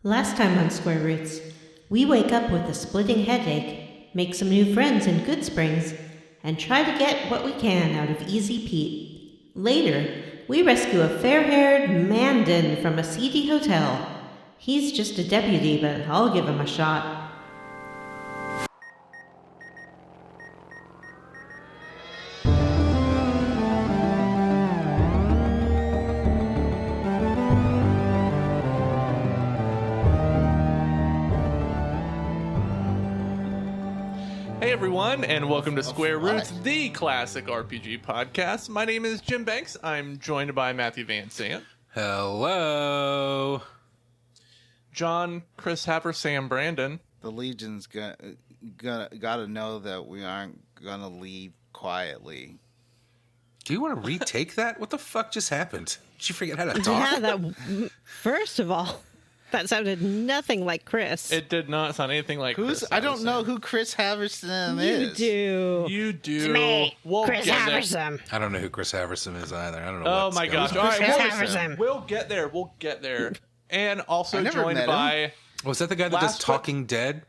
Last time on Square Roots, we wake up with a splitting headache, make some new friends in Good Springs, and try to get what we can out of Easy Pete. Later, we rescue a fair-haired Mandan from a seedy hotel. He's just a deputy, but I'll give him a shot. Hey everyone, and welcome to Square Roots, the classic RPG podcast. My name is Jim Banks. I'm joined by Matthew Van Sant. Hello. John, Chris Happer, Sam Brandon. The Legion's gotta know that we aren't gonna leave quietly. Do you want to retake that? What the fuck just happened? Did you forget how to talk? Yeah, first of all, that sounded nothing like Chris. It did not sound anything like Chris. I don't know who Chris Haverson is. You do. It's me, we'll Chris Haverson. I don't know who Chris Haverson is either. I don't know. Oh my gosh! All right, Haverson. we'll get there. We'll get there. And also joined met by. Was that the guy that does Talking Dead?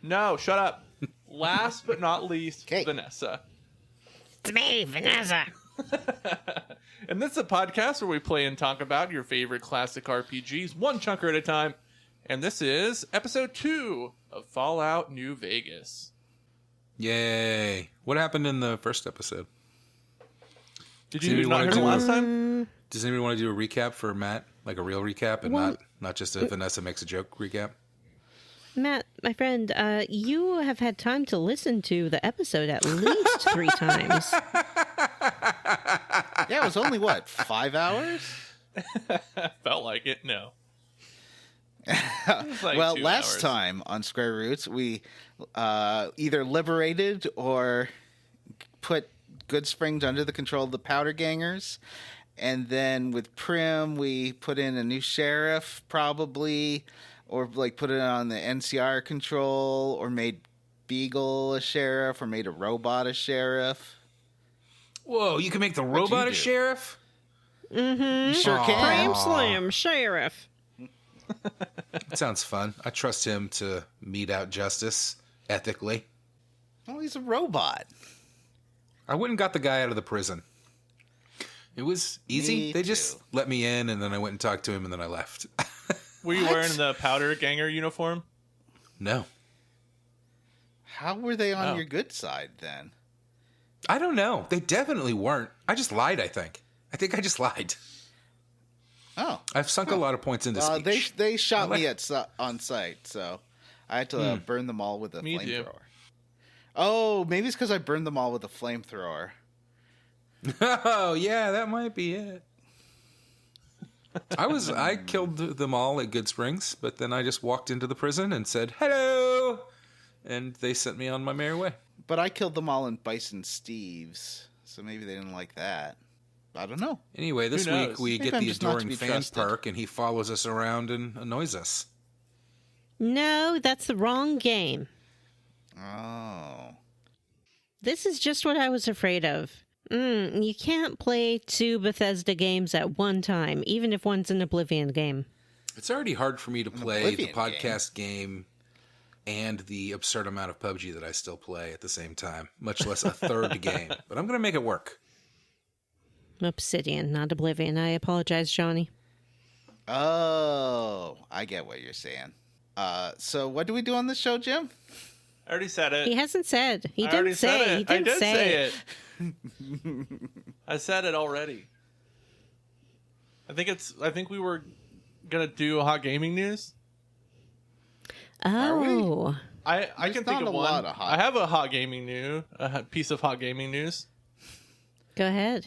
No, shut up. Last but not least, Vanessa. It's me, Vanessa. And this is a podcast where we play and talk about your favorite classic RPGs, one chunker at a time. And this is episode 2 of Fallout New Vegas. Yay. What happened in the first episode? Did you not hear it last time? Does anybody want to do a recap for Matt? Like a real recap and not just a Vanessa makes a joke recap? Matt, my friend, you have had time to listen to the episode at least 3 times. Yeah, it was only, 5 hours? Felt like it, no. Like well, 2 last hours. time on Square Roots, we either liberated or put Good Springs under the control of the Powder Gangers. And then with Prim, we put in a new sheriff, probably, or like put it on the NCR control, or made Beagle a sheriff, or made a robot a sheriff. Whoa, you can make the robot a sheriff? Mm-hmm. You sure can. Cram Slam, sheriff. That sounds fun. I trust him to mete out justice ethically. Oh, he's a robot. I went and got the guy out of the prison. It was easy. Me They too. just let me in, and then I went and talked to him, and then I left. Were you wearing the Powder Ganger uniform? No. How were they on your good side then? I don't know. They definitely weren't. I just lied, I think. I think I just lied. Oh. I've sunk a lot of points into speech. They shot me on sight, so I had to burn them all with a Me too. flamethrower. Oh, maybe it's because I burned them all with a flamethrower. Oh, yeah, that might be it. I killed them all at Good Springs, but then I just walked into the prison and said, hello, and they sent me on my merry way. But I killed them all in Bison Steve's, so maybe they didn't like that. I don't know. Anyway, this week we Maybe get I'm the just not to adoring be fan trusted. perk, and he follows us around and annoys us. No, that's the wrong game. Oh. This is just what I was afraid of. You can't play 2 Bethesda games at one time, even if one's an Oblivion game. It's already hard for me to play the Oblivion podcast game and the absurd amount of PUBG that I still play at the same time, much less a third game. But I'm going to make it work. Obsidian, not Oblivion. I apologize, Johnny. Oh, I get what you're saying. So what do we do on this show, Jim? I already said it. He hasn't said. He I already didn't said say. it. He didn't I did say it. it. I said it already. I think we were gonna do hot gaming news. Oh. I There's can think not of a one. lot of hot- I have a hot gaming news, a piece of hot gaming news. Go ahead.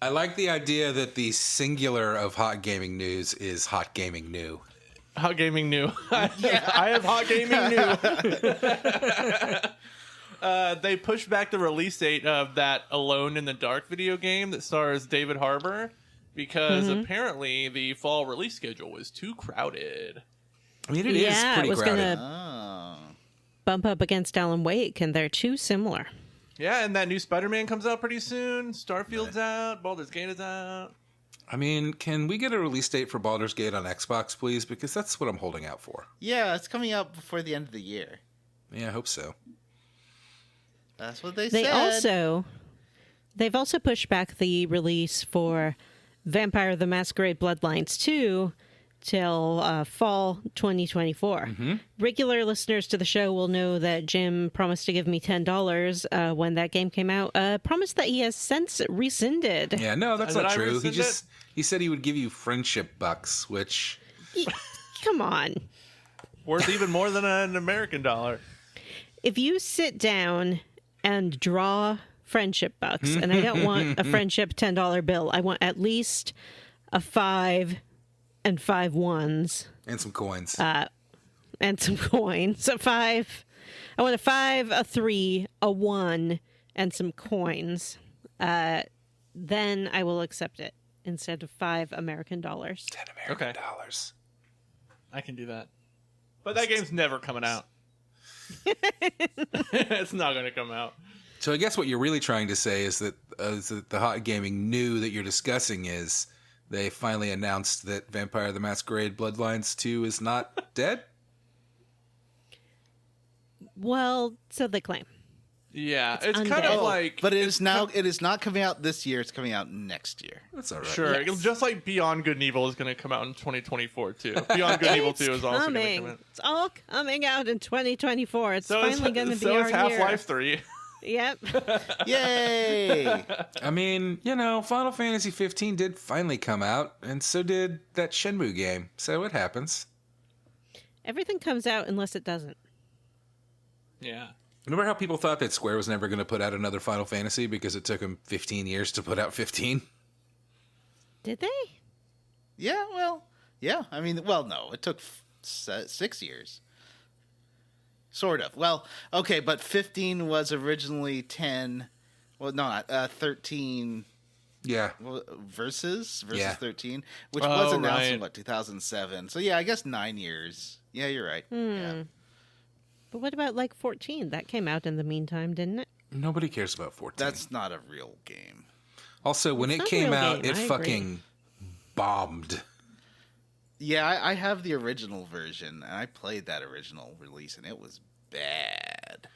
I like the idea that the singular of hot gaming news is hot gaming new. Hot gaming new. I have hot gaming new. They pushed back the release date of that Alone in the Dark video game that stars David Harbour because apparently the fall release schedule was too crowded. I mean, it is pretty it was crowded. going to Oh. bump up against Alan Wake, and they're too similar. Yeah, and that new Spider-Man comes out pretty soon. Starfield's out. Baldur's Gate is out. I mean, can we get a release date for Baldur's Gate on Xbox, please? Because that's what I'm holding out for. Yeah, it's coming out before the end of the year. Yeah, I hope so. That's what they They've said. also pushed back the release for Vampire the Masquerade Bloodlines 2 till fall 2024. Regular listeners to the show will know that Jim promised to give me $10 when that game came out. Promise that he has since rescinded. Yeah, no, that's Did not I true. rescind He said he would give you friendship bucks, which Come on. Worth even more than an American dollar. If you sit down and draw friendship bucks, and I don't want a friendship $10 bill, I want at least a 5 and 5 ones. and some coins. And some coins. I want a 5, a 3, a 1, and some coins. Then I will accept it instead of $5 American dollars. $10 American dollars. I can do that. But that game's never coming out. It's not going to come out. So I guess what you're really trying to say is that the Hot Gaming new that you're discussing is they finally announced that Vampire the Masquerade Bloodlines 2 is not dead? Well, so they claim. Yeah, it's kind undead. of like... But it is not coming out this year. It's coming out next year. That's all right. Sure, Yes. just like Beyond Good and Evil is going to come out in 2024 too. Beyond Good and Evil 2 is also going to come out. It's all coming out in 2024. It's So finally going to be so our is Half-Life year. 3. Yep. Yay! I mean, Final Fantasy 15 did finally come out, and so did that Shenmue game. So it happens. Everything comes out unless it doesn't. Yeah. Remember how people thought that Square was never going to put out another Final Fantasy because it took them 15 years to put out 15? Did they? Yeah, well, yeah. I mean, well, no, it took 6 years. Sort of. Well, okay, but 15 was originally 10. Well, no, not 13. Yeah. Versus Yeah. 13, which was announced in right. 2007. So yeah, I guess 9 years. Yeah, you're right. Yeah. But what about like 14? That came out in the meantime, didn't it? Nobody cares about 14. That's not a real game. Also, when It's it not a came real out, game, it I fucking bombed. Yeah, I have the original version, and I played that original release, and it was bad.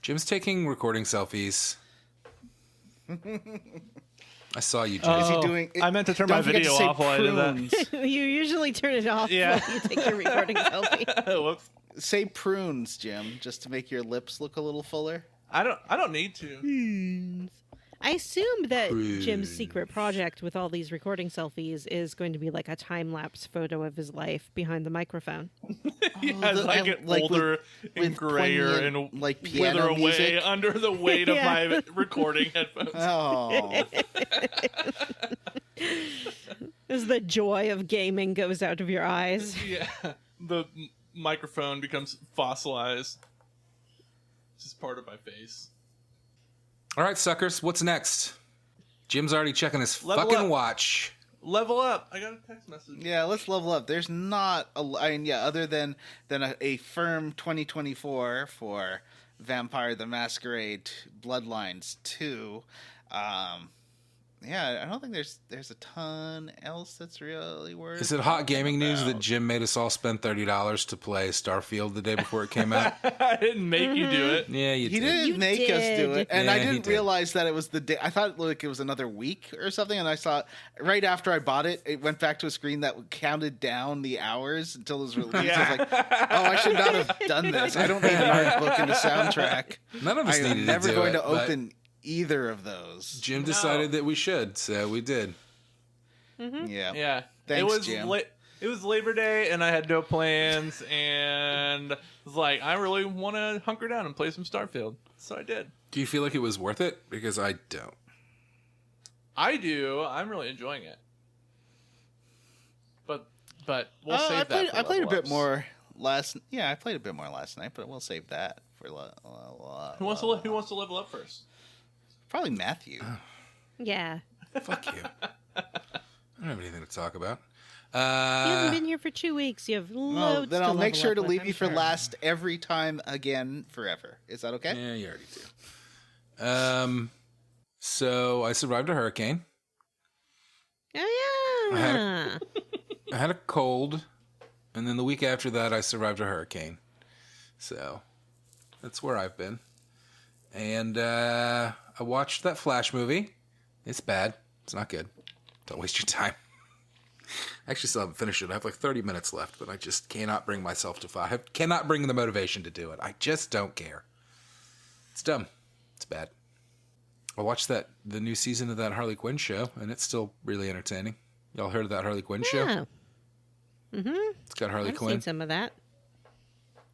Jim's taking recording selfies. I saw you, Jim. Is he doing? I meant to turn don't my forget to video say off while I did that. prunes. You usually turn it off Yeah. when you take your recording selfie. Whoops. Say prunes, Jim, just to make your lips look a little fuller. I don't need to. I assume that Prunes. Jim's secret project with all these recording selfies is going to be like a time-lapse photo of his life behind the microphone. Yeah, as I and, get like, older and with grayer poignant, and like, wither piano away music. under the weight of Yeah. my recording headphones. Oh, As the joy of gaming goes out of your eyes. Yeah, the microphone becomes fossilized. It's just part of my face. All right, suckers, what's next? Jim's already checking his Level fucking up. watch. Level up. I got a text message. yeah. Let's level up. There's not other than a firm 2024 for Vampire the Masquerade Bloodlines 2. Yeah, I don't think there's a ton else that's really worth. Is it hot gaming news that about. Jim made us all spend $30 to play Starfield the day before it came out? I didn't make you do it. Yeah, you He did. didn't You make us do did. it, and Yeah, I he didn't did. realize that it was the day. I thought like it was another week or something, and I saw right after I bought it, it went back to a screen that counted down the hours until it was released. I was like, oh, I should not have done this. I don't need an art book and a soundtrack. None of us I needed am never to do going it, to but open either of those. Jim decided that we should, so we did. Yeah. Yeah. Thanks, it was Jim. It was Labor Day, and I had no plans, and was like, I really want to hunker down and play some Starfield. So I did. Do you feel like it was worth it? Because I don't. I do. I'm really enjoying it. But we'll save I played, that. I played a bit ups. more last. Yeah, I played a bit more last night, but we'll save that for Who wants to level up first? probably Matthew. Yeah. Fuck you. I don't have anything to talk about. You haven't been here for 2 weeks. You have loads Well, then to I'll make level sure up to with, leave I'm you for sure. last every time again forever. Is that okay? Yeah, you already do. So I survived a hurricane. Oh, Ah. I had a cold, and then the week after that, I survived a hurricane. So that's where I've been. And I watched that Flash movie. It's bad. It's not good. Don't waste your time. I actually still haven't finished it. I have like 30 minutes left, but I just cannot bring myself to I cannot bring the motivation to do it. I just don't care. It's dumb. It's bad. I watched the new season of that Harley Quinn show, and it's still really entertaining. Y'all heard of that Harley Quinn show? Yeah. Mm-hmm. It's got Harley I've Quinn. seen some of that.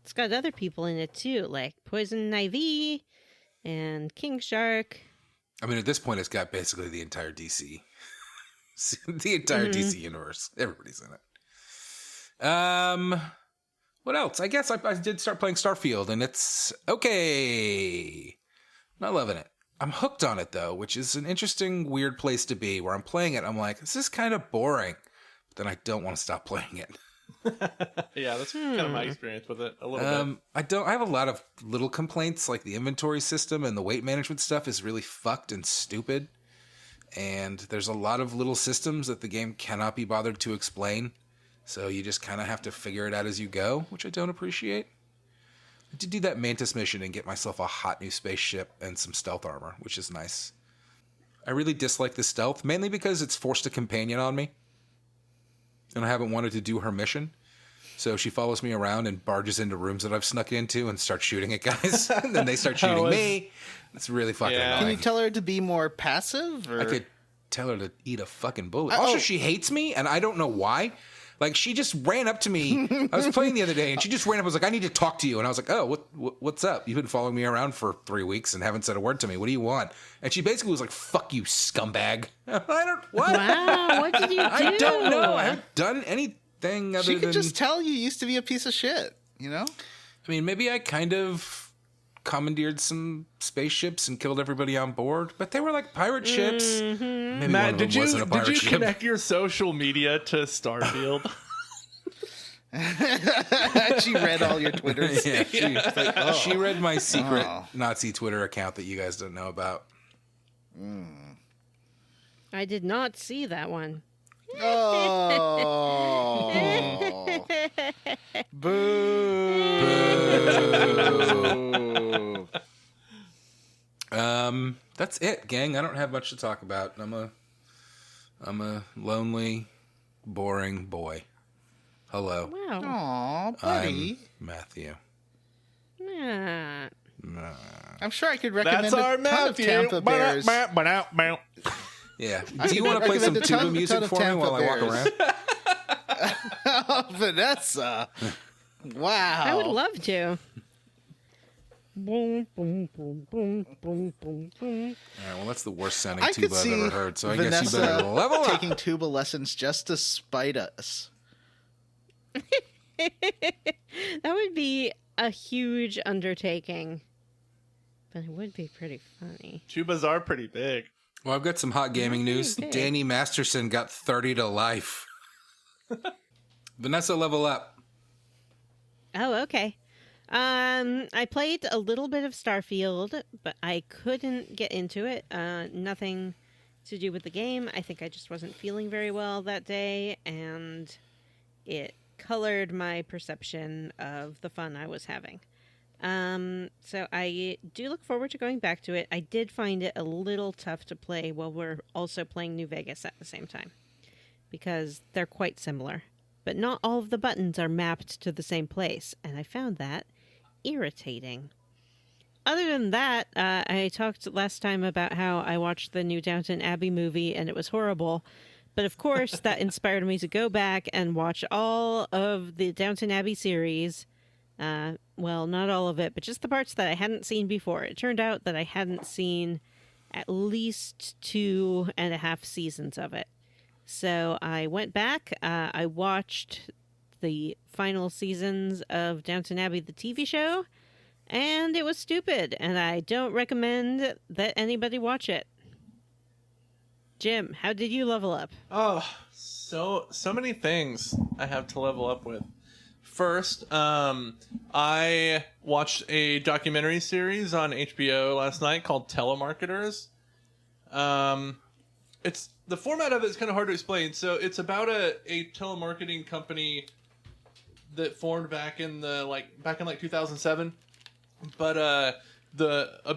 It's got other people in it too, like Poison Ivy and King Shark. I mean, at this point, it's got basically the entire DC. The entire DC universe. Everybody's in it. What else? I guess I did start playing Starfield, and it's okay. Not loving it. I'm hooked on it, though, which is an interesting, weird place to be, where I'm playing it, I'm like, this is kind of boring. But then I don't want to stop playing it. Yeah, that's kind of my experience with it a little bit. I have a lot of little complaints, like the inventory system and the weight management stuff is really fucked and stupid. And there's a lot of little systems that the game cannot be bothered to explain. So you just kind of have to figure it out as you go, which I don't appreciate. I did do that Mantis mission and get myself a hot new spaceship and some stealth armor, which is nice. I really dislike the stealth, mainly because it's forced a companion on me. And I haven't wanted to do her mission. So she follows me around and barges into rooms that I've snuck into and starts shooting at guys. And then they start shooting me. It's really fucking annoying. Can you tell her to be more passive? Or? I could tell her to eat a fucking bullet. Also, she hates me, and I don't know why. Like, she just ran up to me. I was playing the other day, and she just ran up and was like, I need to talk to you. And I was like, oh, what's up? You've been following me around for 3 weeks and haven't said a word to me. What do you want? And she basically was like, fuck you, scumbag. What? Wow, what did you do? I don't know. I haven't done anything other She than... could just tell you used to be a piece of shit, you know? I mean, maybe I kind of commandeered some spaceships and killed everybody on board, but they were like pirate ships. Maybe Matt, one of them wasn't a pirate ship. Connect your social media to Starfield? She read all your Twitters. Yeah, she read my secret Nazi Twitter account that you guys don't know about. I did not see that one. Oh. Boo. That's it, gang. I don't have much to talk about. I'm a lonely, boring boy. Hello. Wow. Aw, buddy. I'm Matthew. Yeah. I'm sure I could recommend That's our a ton of Matthew. Tampa Bears. Yeah. Do you want to play some tuba music for me while I walk around? Oh, Vanessa. Wow. I would love to. Boom, boom, boom, boom, boom, boom, boom. All right, well, that's the worst sounding I tuba could I've see ever heard, so I Vanessa guess you better level up. taking tuba lessons just to spite us. That would be a huge undertaking. But it would be pretty funny. Tubas are pretty big. Well, I've got some hot gaming news. Okay. Danny Masterson got 30 to life. Vanessa, level up. Oh, okay. I played a little bit of Starfield, but I couldn't get into it. Nothing to do with the game. I think I just wasn't feeling very well that day, and it colored my perception of the fun I was having. So I do look forward to going back to it. I did find it a little tough to play while we're also playing New Vegas at the same time, because they're quite similar. But not all of the buttons are mapped to the same place, and I found that irritating. Other than that, I talked last time about how I watched the new Downton Abbey movie, and it was horrible. But of course, that inspired me to go back and watch all of the Downton Abbey series. Well, not all of it, but just the parts that I hadn't seen before. It turned out that I hadn't seen at least 2.5 seasons of it. So I went back, I watched the final seasons of Downton Abbey, the TV show, and it was stupid, and I don't recommend that anybody watch it. Jim, how did you level up? Oh, so many things I have to level up with. First, I watched a documentary series on HBO last night called Telemarketers. it's the format of it is kind of hard to explain. So it's about a telemarketing company that formed back in 2007, but a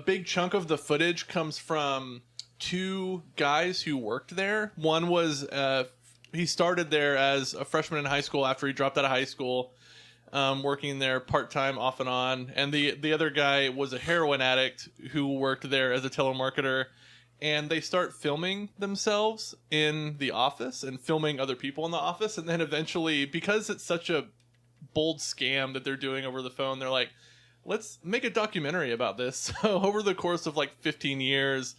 big chunk of the footage comes from two guys who worked there. One was he started there as a freshman in high school after he dropped out of high school, working there part-time off and on. And the other guy was a heroin addict who worked there as a telemarketer. And they start filming themselves in the office and filming other people in the office. And then eventually, because it's such a bold scam that they're doing over the phone, they're like, let's make a documentary about this. So over the course of 15 years,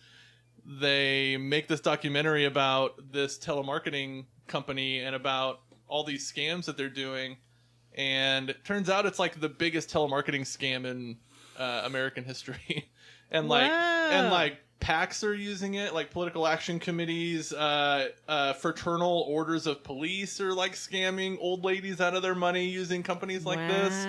they make this documentary about this telemarketing company and about all these scams that they're doing. And it turns out it's the biggest telemarketing scam in American history. and PACs are using it, political action committees, fraternal orders of police are scamming old ladies out of their money using companies like this.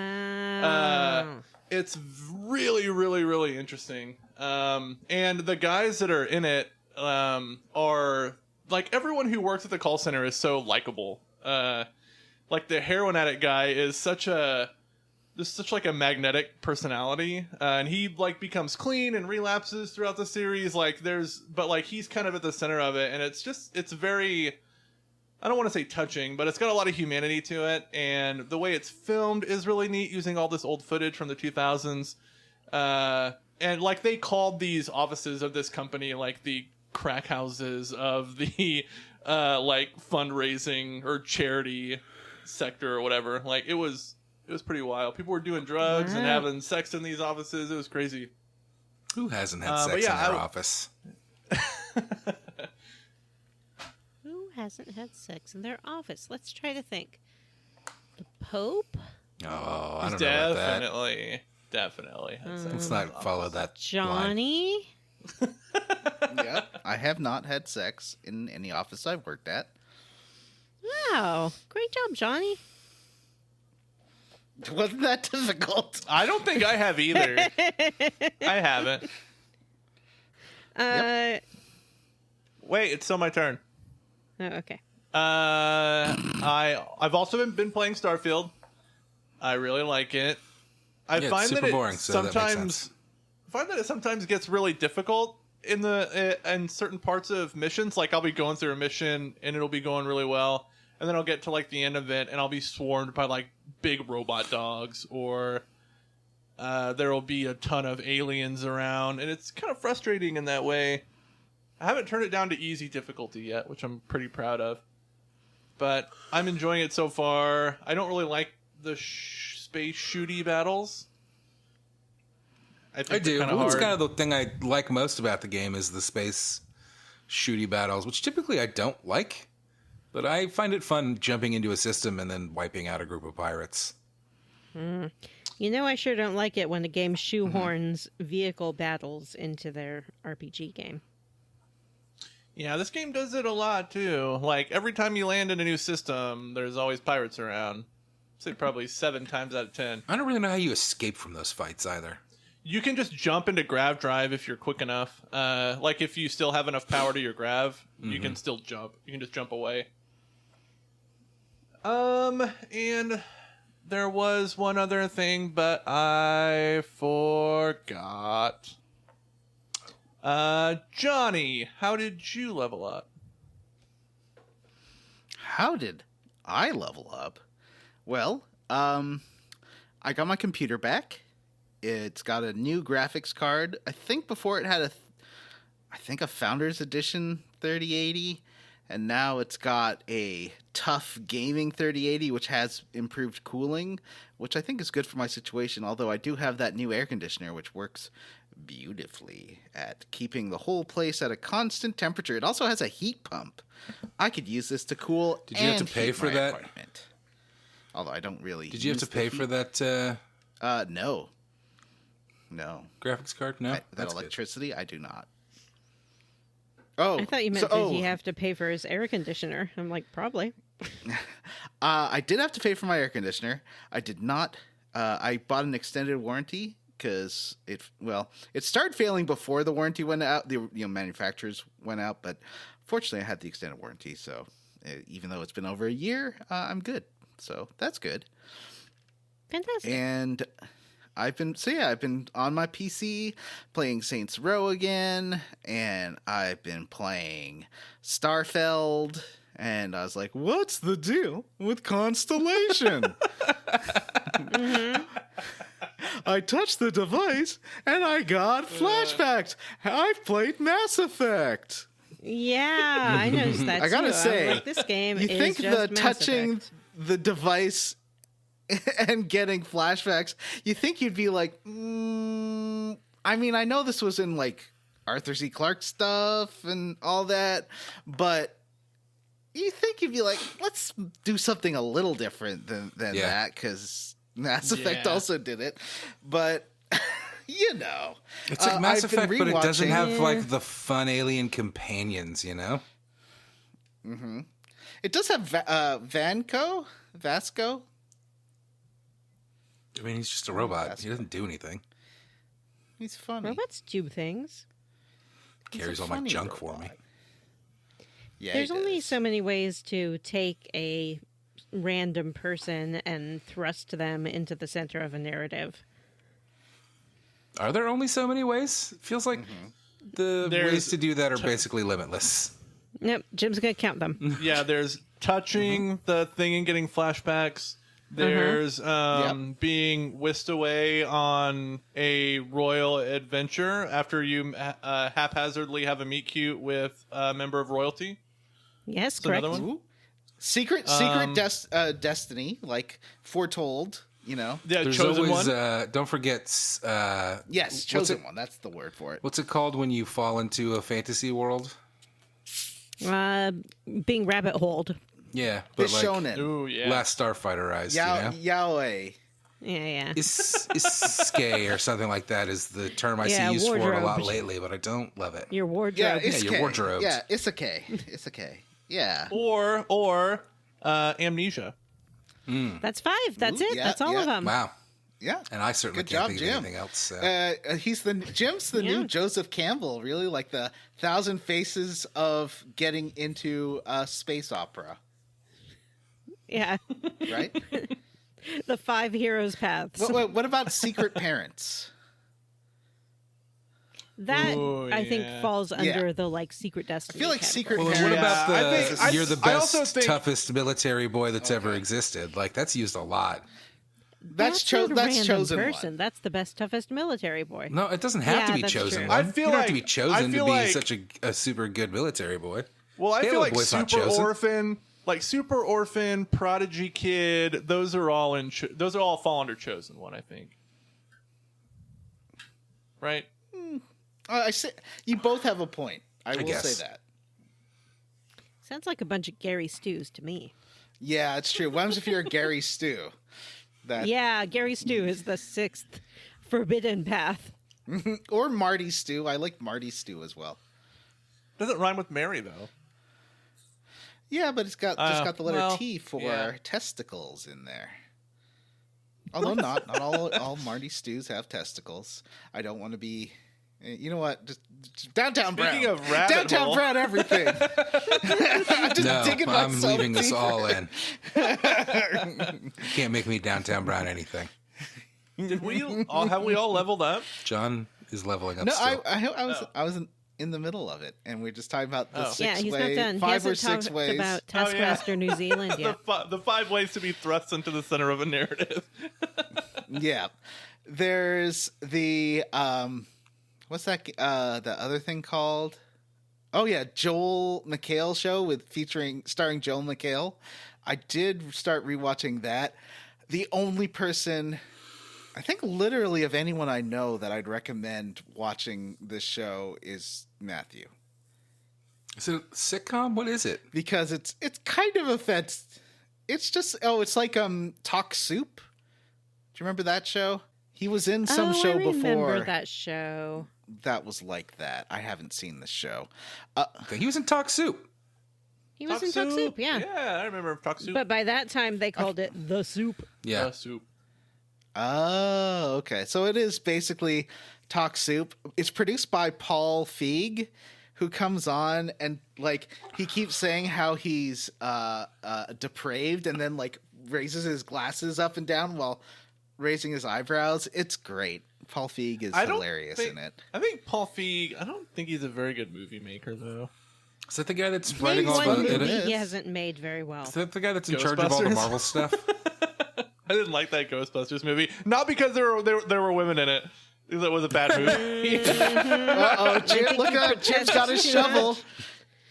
It's really, really, really interesting. And the guys that are in it are everyone who works at the call center is so likable. The heroin addict guy is such a magnetic personality, and he becomes clean and relapses throughout the series. He's kind of at the center of it, and it's very, I don't want to say touching, but it's got a lot of humanity to it, and the way it's filmed is really neat, using all this old footage from the 2000s. And they called these offices of this company the crack houses of the fundraising or charity sector or whatever. It was pretty wild. People were doing drugs and having sex in these offices. It was crazy. Who hasn't had sex in their office? Who hasn't had sex in their office? Let's try to think. The Pope? Oh, I don't know about that. Definitely had sex. Let's not follow that Johnny? Yep. I have not had sex in any office I've worked at. Wow. Great job, Johnny. Wasn't that difficult? I don't think I have either. I haven't. Yep. Wait, it's still my turn. Oh, okay. I've also been playing Starfield. I really like it. I find it's super boring, so that makes sense. It sometimes gets really difficult in certain parts of missions. I'll be going through a mission and it'll be going really well, and then I'll get to the end of it and I'll be swarmed by big robot dogs, or there will be a ton of aliens around, and it's kind of frustrating in that way. I haven't turned it down to easy difficulty yet, which I'm pretty proud of, but I'm enjoying it so far. I don't really like the space shooty battles. I do. It's kind of the thing I like most about the game is the space shooty battles, which typically I don't like, but I find it fun jumping into a system and then wiping out a group of pirates. I sure don't like it when a game shoehorns vehicle battles into their RPG game. Yeah, this game does it a lot, too. Every time you land in a new system, there's always pirates around. I'd say probably 7 times out of 10. I don't really know how you escape from those fights either. You can just jump into grav drive if you're quick enough. If you still have enough power to your grav, you can still jump. You can just jump away. And there was one other thing, but I forgot. Johnny, how did you level up? How did I level up? Well, I got my computer back. It's got a new graphics card. I think before it had a Founders Edition 3080, and now it's got a tough gaming 3080, which has improved cooling, which I think is good for my situation, although I do have that new air conditioner, which works beautifully at keeping the whole place at a constant temperature. It also has a heat pump. I could use this to cool. Did you have to pay for that? Apartment. Although I don't really. Did you have to pay for that? No. Graphics card? No. That electricity, good. I do not. Oh, I thought you meant did he have to pay for his air conditioner? I'm like, probably. I did have to pay for my air conditioner. I did not. I bought an extended warranty because it started failing before the warranty went out. The manufacturers went out, but Fortunately, I had the extended warranty, so even though it's been over a year, I'm good. So that's good. Fantastic. And I've been on my PC playing Saints Row again, and I've been playing Starfield, and I was like, what's the deal with Constellation? I touched the device, and I got flashbacks. I've played Mass Effect. Yeah, I noticed that I gotta too. say, like, this game you is think just the Mass touching Effect. the device and getting flashbacks, you think you'd be like, I mean, I know this was in like Arthur C. Clarke stuff and all that, but you think you'd be like, let's do something a little different than that, because Mass Effect also did it. But you know, It's like Mass I've been Effect, but it doesn't have Yeah. like the fun alien companions, you know? It does have Vasco. I mean, he's just a robot. He doesn't do anything. He's funny. Robots do things. He's Carries a all my funny junk for me. robot. Yeah, There's he only does. so many ways to take a random person and thrust them into the center of a narrative. Are there only so many ways? It feels like the There's- ways to do that are basically limitless. Nope, Jim's gonna count them. Yeah, there's touching the thing and getting flashbacks. There's being whisked away on a royal adventure after you haphazardly have a meet cute with a member of royalty. Yes, That's correct. another one. Ooh. Secret destiny, like foretold. You know. Yeah, There's chosen always, one. don't forget, Yes, chosen one. That's the word for it. what's it called when you fall into a fantasy world? Being rabbit holed. Yeah, The but like shonen. Ooh, yeah. Last Starfighter eyes, you know? Yaoi. Yeah. Isekai or something like that is the term I Yeah, see used for it a lot wardrobe. lately, but I don't love it. Your wardrobe. Yeah, your isekai. wardrobes. Yeah, isekai. Isekai. Yeah. Or amnesia. That's 5. That's Ooh, it. yeah, That's all yeah. of them. Wow. Yeah. And I certainly Good can't job, think Jim. of anything else. So. Jim's the new Yeah. Joseph Campbell, really, like the 1,000 faces of getting into a space opera, Yeah. right? The 5 heroes paths. what about Secret Parents? That Ooh, I think yeah. falls under Yeah. the like secret destiny. I feel like category. Secret Well, Parents. what about Yeah, the I think- you're the I also best, think- toughest military boy that's ever existed? Like, that's used a lot. That's not a that's random chosen person. one. That's the best, toughest military boy. No, it doesn't have Yeah, to be that's chosen true. one. I feel you don't have to like- be chosen I to be feel like- such a super good military boy. Well, I feel Caleb like Boy's not super chosen. orphan, prodigy kid. Those are all those are all fall under chosen one. I think. Right. I say you both have a point. I will guess. say that. Sounds like a bunch of Gary Stews to me. Yeah, it's true. What happens if you're a Gary Stew? That Yeah, Gary Stew is the 6th forbidden path. or Marty Stew. I like Marty Stew as well. Doesn't rhyme with Mary though. Yeah, but it's got just got the letter well, T for yeah. testicles in there. Although not all Marty Stews have testicles. I don't want to be. You know what? Just Downtown Speaking Brown. of rabbit Downtown hole. Brown, everything. I'm just No, digging I'm myself leaving this deeper. all in. Can't make me Downtown Brown anything. Did we all have we all leveled up? John is leveling up No, still. I was in the middle of it, and we're just talking about the Oh. 6 Yeah, he's not way, done. He 5 or hasn't 6 talked ways. about Oh, yeah. Taskmaster New Zealand yet. The 5 ways to be thrust into the center of a narrative. Yeah, there's the what's that? The other thing called? Oh yeah, Joel McHale show starring Joel McHale. I did start rewatching that. The only person, I think, literally of anyone I know that I'd recommend watching this show is Matthew, Is it a sitcom? What is it? because it's kind of offensive. It's just it's like Talk Soup. Do you remember that show? He was in some show I remember before that show. that was like that. I haven't seen the show. Okay, he was in Talk Soup. He was in Talk Soup, yeah. Yeah, I remember Talk Soup. But by that time, they called it The Soup. Yeah. Soup. Oh, okay. So it is basically Talk Soup. It's produced by Paul Feig, who comes on and like he keeps saying how he's depraved and then like raises his glasses up and down while raising his eyebrows. It's great. Paul Feig is hilarious in it. I think Paul Feig. I don't think he's a very good movie maker though. Is that the guy that's writing all One the? movie he hasn't made very well. Is that the guy that's in charge of all the Ghostbusters? Marvel stuff? I didn't like that Ghostbusters movie. Not because there were women in it. Because it was a bad movie. Uh-oh, Jim, look at Jim's got his shovel.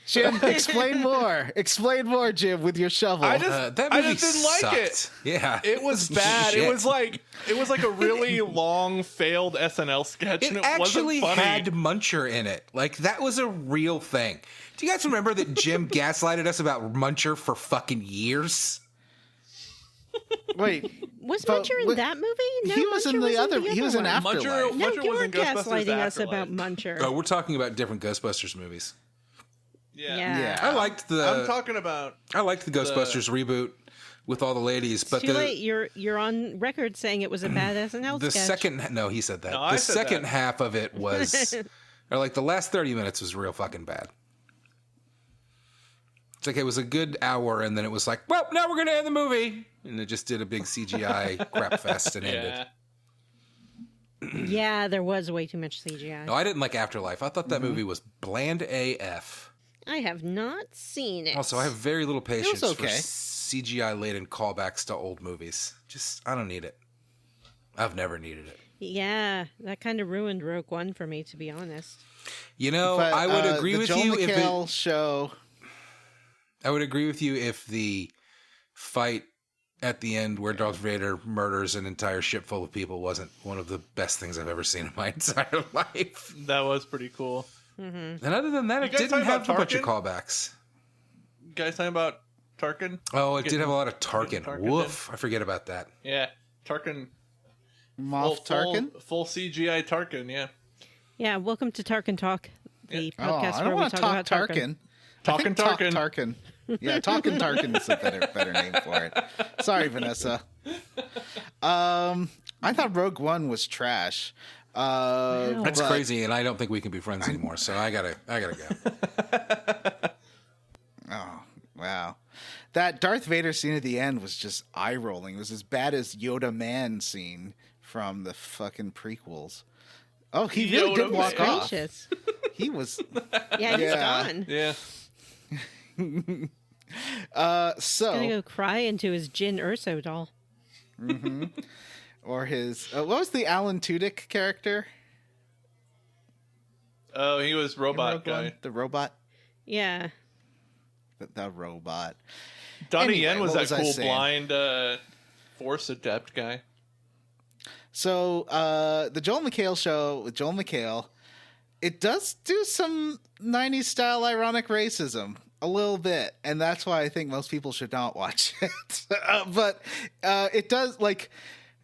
Jim, explain more. Explain more, Jim, with your shovel. I That I movie just didn't sucked. like it. Yeah, It was bad. Shit. It was like a really long failed SNL sketch, and It it actually wasn't funny. had Muncher in it. Like, that was a real thing. Do you guys remember that Jim gaslighted us about Muncher for fucking years? Wait, Was but Muncher in what- that movie? No, he was in Muncher the other. the He was in one. Afterlife. No, Muncher you was were in Ghostbusters gaslighting us Afterlife. about Muncher. Oh, we're talking about different Ghostbusters movies. Yeah. Yeah. I liked I'm talking about. the Ghostbusters reboot with all the ladies, but Too late. You're on record saying it was a bad SNL the sketch. second no, he said that. No, I the said second that. half of it was, or like the last 30 minutes was real fucking bad. It's like it was a good hour, and then it was like, well, now we're gonna end the movie, and it just did a big CGI crap fest and ended. Yeah. Yeah, there was way too much CGI. No, I didn't like Afterlife. I thought that movie was bland AF. I have not seen it. Also, I have very little patience for okay. CGI-laden callbacks to old movies. Just, I don't need it. I've never needed it. Yeah, that kind of ruined Rogue One for me, to be honest. You know, But, I would agree the with Joel you McHale show. I would agree with you if the fight at the end where Darth Vader murders an entire ship full of people wasn't one of the best things I've ever seen in my entire life. That was pretty cool. And other than that, You it guys didn't talking have a about bunch of Tarkin? callbacks. You guys talking about Tarkin? Oh, it did have a lot of Tarkin. getting Tarkin Woof. I forget about that. Yeah, Tarkin. Moff Tarkin? Full CGI Tarkin. Yeah. Yeah, welcome to Tarkin Talk, the Oh, podcast I where don't we want talk to about talk Tarkin. Tarkin. Talking I think Talk Tarkin. Tarkin. Yeah, Talking Tarkin is a better name for it. Sorry, Vanessa. I thought Rogue One was trash. That's but- crazy, and I don't think we can be friends anymore. So I gotta go. Oh, wow. That Darth Vader scene at the end was just eye rolling. It was as bad as Yoda Man scene from the fucking prequels. Oh, he really Yoda did walk Man. off. Gracious. He was Yeah, he's Yeah. gone. Yeah. so Gonna go cry into his Jin Urso doll. or his what was the Alan Tudyk character? Oh, he was in robot Rogue guy. One? The robot. Yeah. The robot. Donnie Anyway, Yen was what that was I cool saying? blind Force adept guy. So the Joel McHale show with Joel McHale, it does do some 90s style ironic racism a little bit, and that's why I think most people should not watch it. But it does, like,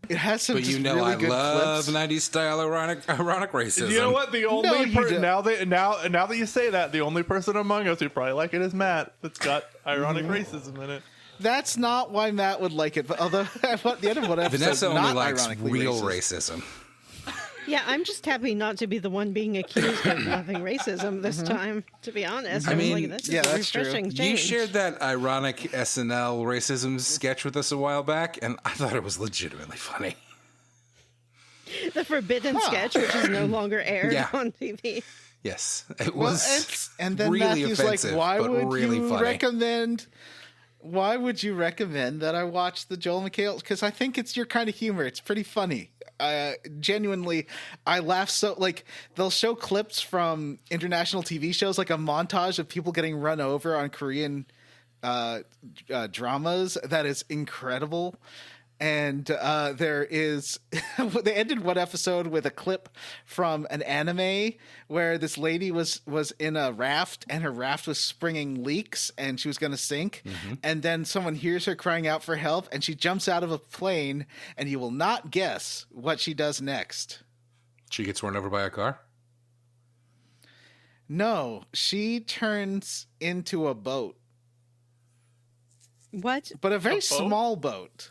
it has some But you just know, really I good love clips. 90s style ironic racism. You know what? The only you don't. now that you say that, the only person among us who probably like it is Matt. That's got ironic racism in it. That's not why Matt would like it, but although at the end of one episode, Vanessa only not likes ironically real racist. racism. Yeah, I'm just happy not to be the one being accused of loving racism this time, to be honest. I was mean, like, this is yeah, a that's true. refreshing You change. shared that ironic SNL racism sketch with us a while back, and I thought it was legitimately funny. The forbidden sketch, which is no longer aired Yeah. on TV. Yes, it Well, was and then really Matthew's offensive, like, "Why but would really you funny. recommend? Why would you recommend that I watch the Joel McHale? Because I think it's your kind of humor. It's pretty funny. Genuinely, I laugh so. Like, they'll show clips from international TV shows, like a montage of people getting run over on Korean dramas. That is incredible. And there is, they ended one episode with a clip from an anime where this lady was in a raft and her raft was springing leaks and she was going to sink. And then someone hears her crying out for help and she jumps out of a plane, and you will not guess what she does next. She gets run over by a car. No, she turns into a boat, What? but a very boat? small boat.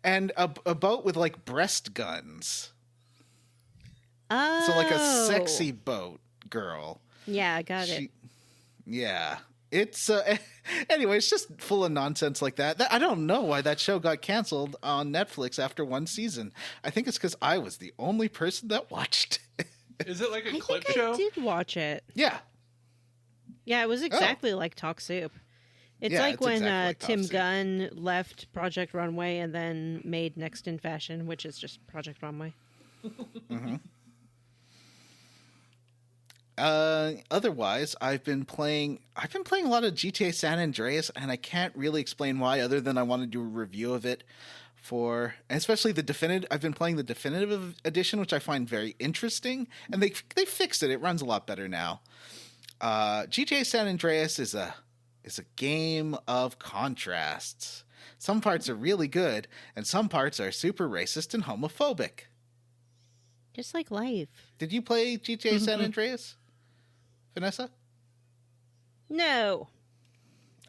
And a boat with like breast guns. Oh. So like a sexy boat girl. Yeah, I got it. Yeah. It's anyway, it's just full of nonsense like that. I don't know why that show got canceled on Netflix after one season. I think it's because I was the only person that watched it. Is it like a I clip think show? I did watch it. Yeah. Yeah, it was exactly like Talk Soup. It's Yeah, like it's when exactly like Talk Tim Soup. Gunn left Project Runway and then made Next in Fashion, which is just Project Runway. Otherwise, I've been playing a lot of GTA San Andreas, and I can't really explain why, other than I want to do a review of it and especially the definitive. I've been playing the definitive edition, which I find very interesting, and they fixed it. It runs a lot better now. GTA San Andreas is a game of contrasts. Some parts are really good, and some parts are super racist and homophobic. Just like life. Did you play GTA San Andreas, Vanessa? No.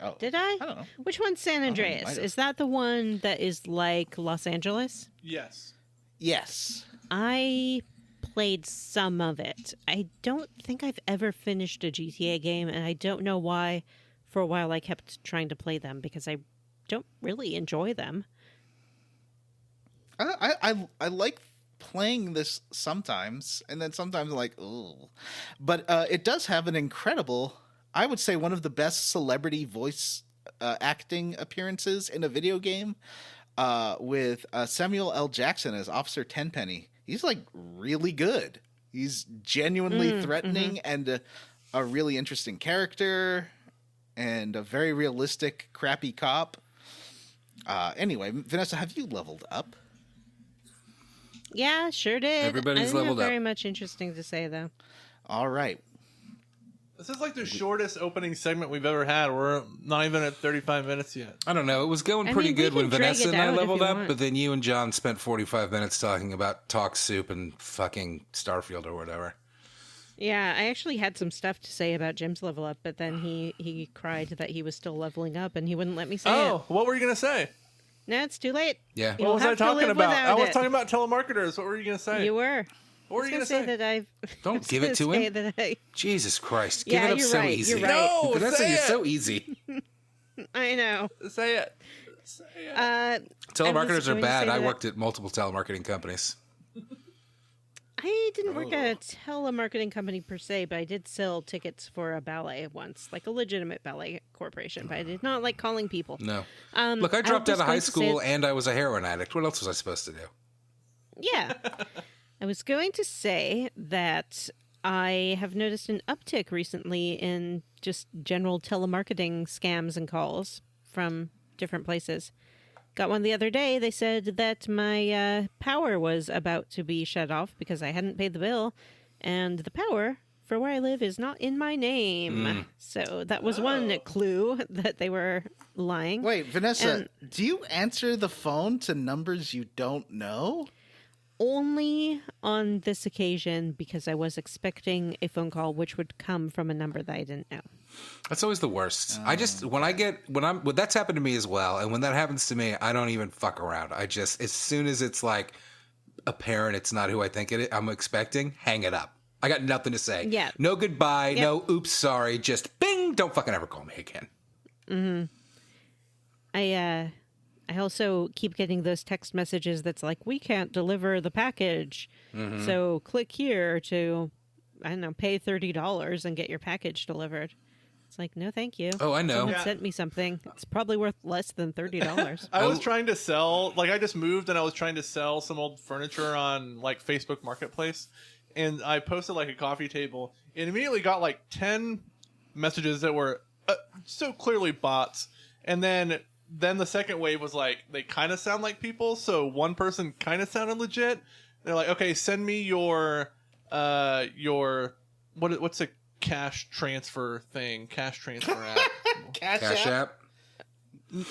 Oh, Did I? I don't know. Which one's San you Andreas? might have. Is that the one that is like Los Angeles? Yes. Yes. I played some of it. I don't think I've ever finished a GTA game, and I don't know why for a while I kept trying to play them because I don't really enjoy them. I like playing this sometimes, and then sometimes I'm like, oh. But it does have an incredible, I would say one of the best celebrity voice acting appearances in a video game with Samuel L. Jackson as Officer Tenpenny. He's like really good. He's genuinely threatening and a really interesting character and a very realistic, crappy cop. Anyway, Vanessa, have you leveled up? Yeah, sure did. Everybody's I didn't leveled have up. very much interesting to say, though. All right. This is like the shortest opening segment we've ever had. We're not even at 35 minutes yet. I don't know. It was going I pretty mean, we good when can drag Vanessa it and I out if leveled you up, want. but then you and John spent 45 minutes talking about Talk Soup and fucking Starfield or whatever. Yeah, I actually had some stuff to say about Jim's level up, but then he cried that he was still leveling up, and he wouldn't let me say it. What were you going to say? No, it's too late. Yeah. You'll What was I have to talking live about? I without was it. talking about telemarketers. What were you going to say? You were. What were you going to say? That I've. Don't give it to him. That I, Jesus Christ. Give Yeah, it up you're so right, easy. you're right. No, Vanessa, say you're it. so easy. I know. Say it. Say it. Telemarketers are going to bad. say I that- worked at multiple telemarketing companies. I didn't work at a telemarketing company per se, but I did sell tickets for a ballet once, like a legitimate ballet corporation. But I did not like calling people. No. Um, Look, I dropped out was of high going to say- school and I was a heroin addict. What else was I supposed to do? Yeah. I was going to say that I have noticed an uptick recently in just general telemarketing scams and calls from different places. Got one the other day. They said that my power was about to be shut off because I hadn't paid the bill, and the power for where I live is not in my name. So that was one clue that they were lying. Wait, Vanessa, And- do you answer the phone to numbers you don't know? Only on this occasion because I was expecting a phone call which would come from a number that I didn't know. That's always the worst. I just that's happened to me as well, and when that happens to me, I don't even fuck around. I just, as soon as it's like apparent it's not who I think I'm expecting, hang it up. I got nothing to say. Yeah. No goodbye. Yep. No oops, sorry. Just bing. Don't fucking ever call me again. I also keep getting those text messages that's like, we can't deliver the package. So click here to, I don't know, pay $30 and get your package delivered. It's like, no, thank you. Oh, I know. Someone Yeah. sent me something. It's probably worth less than $30. I was trying to sell, like I just moved and I was trying to sell some old furniture on like Facebook Marketplace. And I posted like a coffee table and immediately got like 10 messages that were so clearly bots. And then the second wave was like, they kind of sound like people. So one person kind of sounded legit. They're like, okay, send me your what's a cash transfer thing? Cash transfer app. Cash App.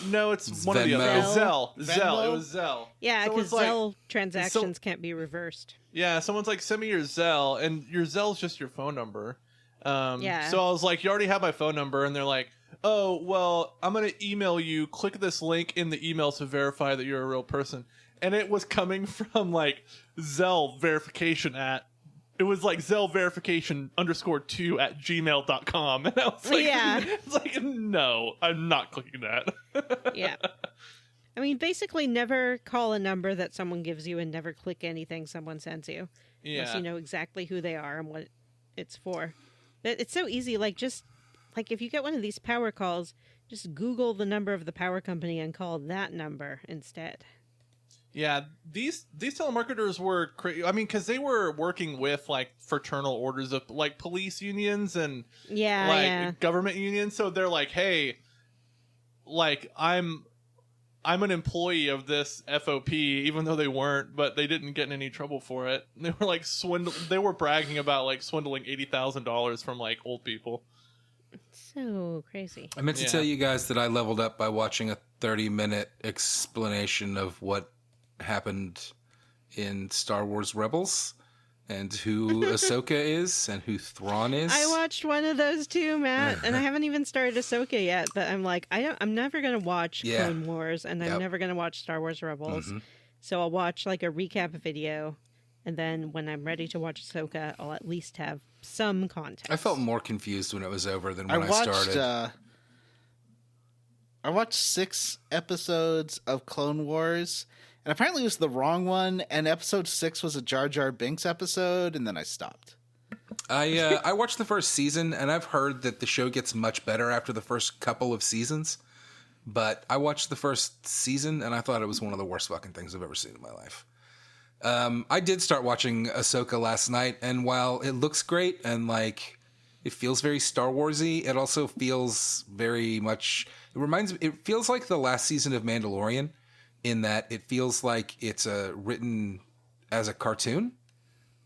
No, it's one of the Venmo. other. Zelle. Venmo? It was Zelle. Yeah, Someone's because like- Zelle transactions can't be reversed. Yeah, someone's like, send me your Zelle, and your Zelle's just your phone number. Yeah. So I was like, you already have my phone number, and they're like, oh, well, I'm going to email you. Click this link in the email to verify that you're a real person. And it was coming from like Zelle verification at it was like Zelle verification _2 at gmail.com. And I was like, Yeah. It's like, no, I'm not clicking that. Yeah. I mean, basically never call a number that someone gives you and never click anything someone sends you. Unless you know exactly who they are and what it's for. But it's so easy. Like, just, like, if you get one of these power calls, just Google the number of the power company and call that number instead. Yeah, these telemarketers were crazy. I mean, because they were working with like fraternal orders of like police unions and government unions. So they're like, hey, like I'm an employee of this FOP, even though they weren't, but they didn't get in any trouble for it. They were like They were bragging about like swindling $80,000 from like old people. So crazy. I meant to tell you guys that I leveled up by watching a 30-minute explanation of what happened in Star Wars Rebels and who Ahsoka is and who Thrawn is. I watched one of those too, Matt, and I haven't even started Ahsoka yet, but I'm like, I'm never going to watch Clone Wars, and I'm never going to watch Star Wars Rebels. So I'll watch like a recap video, and then when I'm ready to watch Ahsoka, I'll at least have some context. I felt more confused when it was over than when I started. I watched 6 episodes of Clone Wars, and apparently it was the wrong one, and episode 6 was a Jar Jar Binks episode, and then I stopped. I watched the first season, and I've heard that the show gets much better after the first couple of seasons, but I watched the first season, and I thought it was one of the worst fucking things I've ever seen in my life. I did start watching Ahsoka last night, and while it looks great and like it feels very Star Warsy, it also feels very much. It feels like the last season of Mandalorian, in that it feels like it's written as a cartoon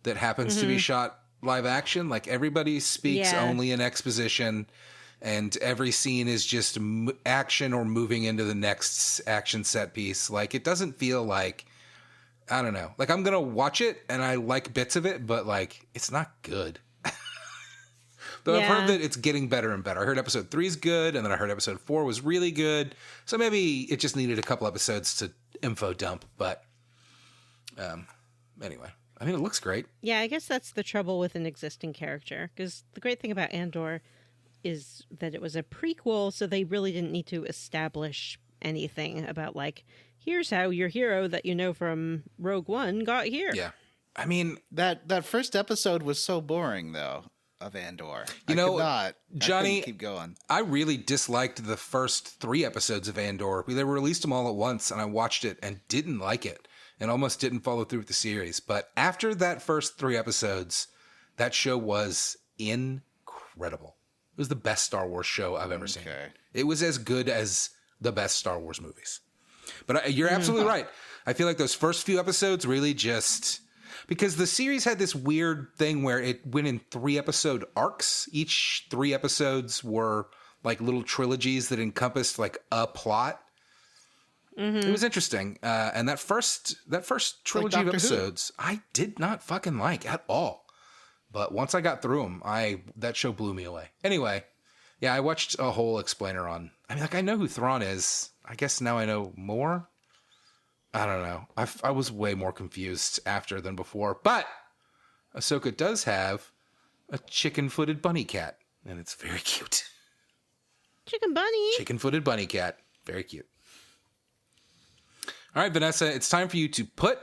that happens to be shot live action. Like everybody speaks only in exposition, and every scene is just action or moving into the next action set piece. Like it doesn't feel like. I don't know. Like, I'm going to watch it, and I like bits of it, but, like, it's not good. Though I've heard that it's getting better and better. I heard episode 3 is good, and then I heard episode 4 was really good. So maybe it just needed a couple episodes to info dump. But anyway, I mean, it looks great. Yeah, I guess that's the trouble with an existing character. Because the great thing about Andor is that it was a prequel, so they really didn't need to establish anything about, like, here's how your hero that you know from Rogue One got here. Yeah. I mean, that first episode was so boring, though, of Andor. Johnny, I couldn't keep going. I really disliked the first 3 episodes of Andor. They released them all at once, and I watched it and didn't like it and almost didn't follow through with the series. But after that first 3 episodes, that show was incredible. It was the best Star Wars show I've ever seen. It was as good as the best Star Wars movies. But you're absolutely right. I feel like those first few episodes really just... Because the series had this weird thing where it went in 3-episode arcs. Each 3 episodes were like little trilogies that encompassed like a plot. It was interesting. And that first trilogy of episodes, I did not fucking like at all. But once I got through them, that show blew me away. Anyway, yeah, I watched a whole explainer on... I mean, like, I know who Thrawn is. I guess now I know more. I don't know. I was way more confused after than before. But Ahsoka does have a chicken-footed bunny cat, and it's very cute. Chicken bunny. Chicken-footed bunny cat. Very cute. All right, Vanessa, it's time for you to put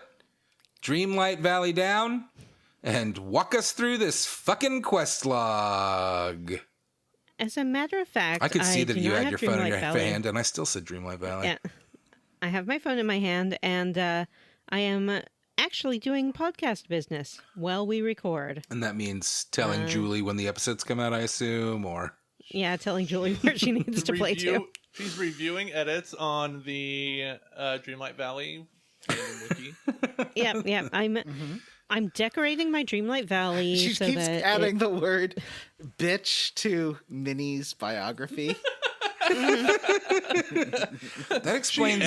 Dreamlight Valley down and walk us through this fucking quest log. As a matter of fact, I could see that you had your phone in your Valley. hand, and I still said Dreamlight Valley. Yeah. I have my phone in my hand, and I am actually doing podcast business while we record. And that means telling Julie when the episodes come out, I assume, or... Yeah, telling Julie where she needs to play to. She's reviewing edits on the Dreamlight Valley wiki. Yeah. I'm decorating my Dreamlight Valley. She keeps adding the word bitch to Minnie's biography. That explains...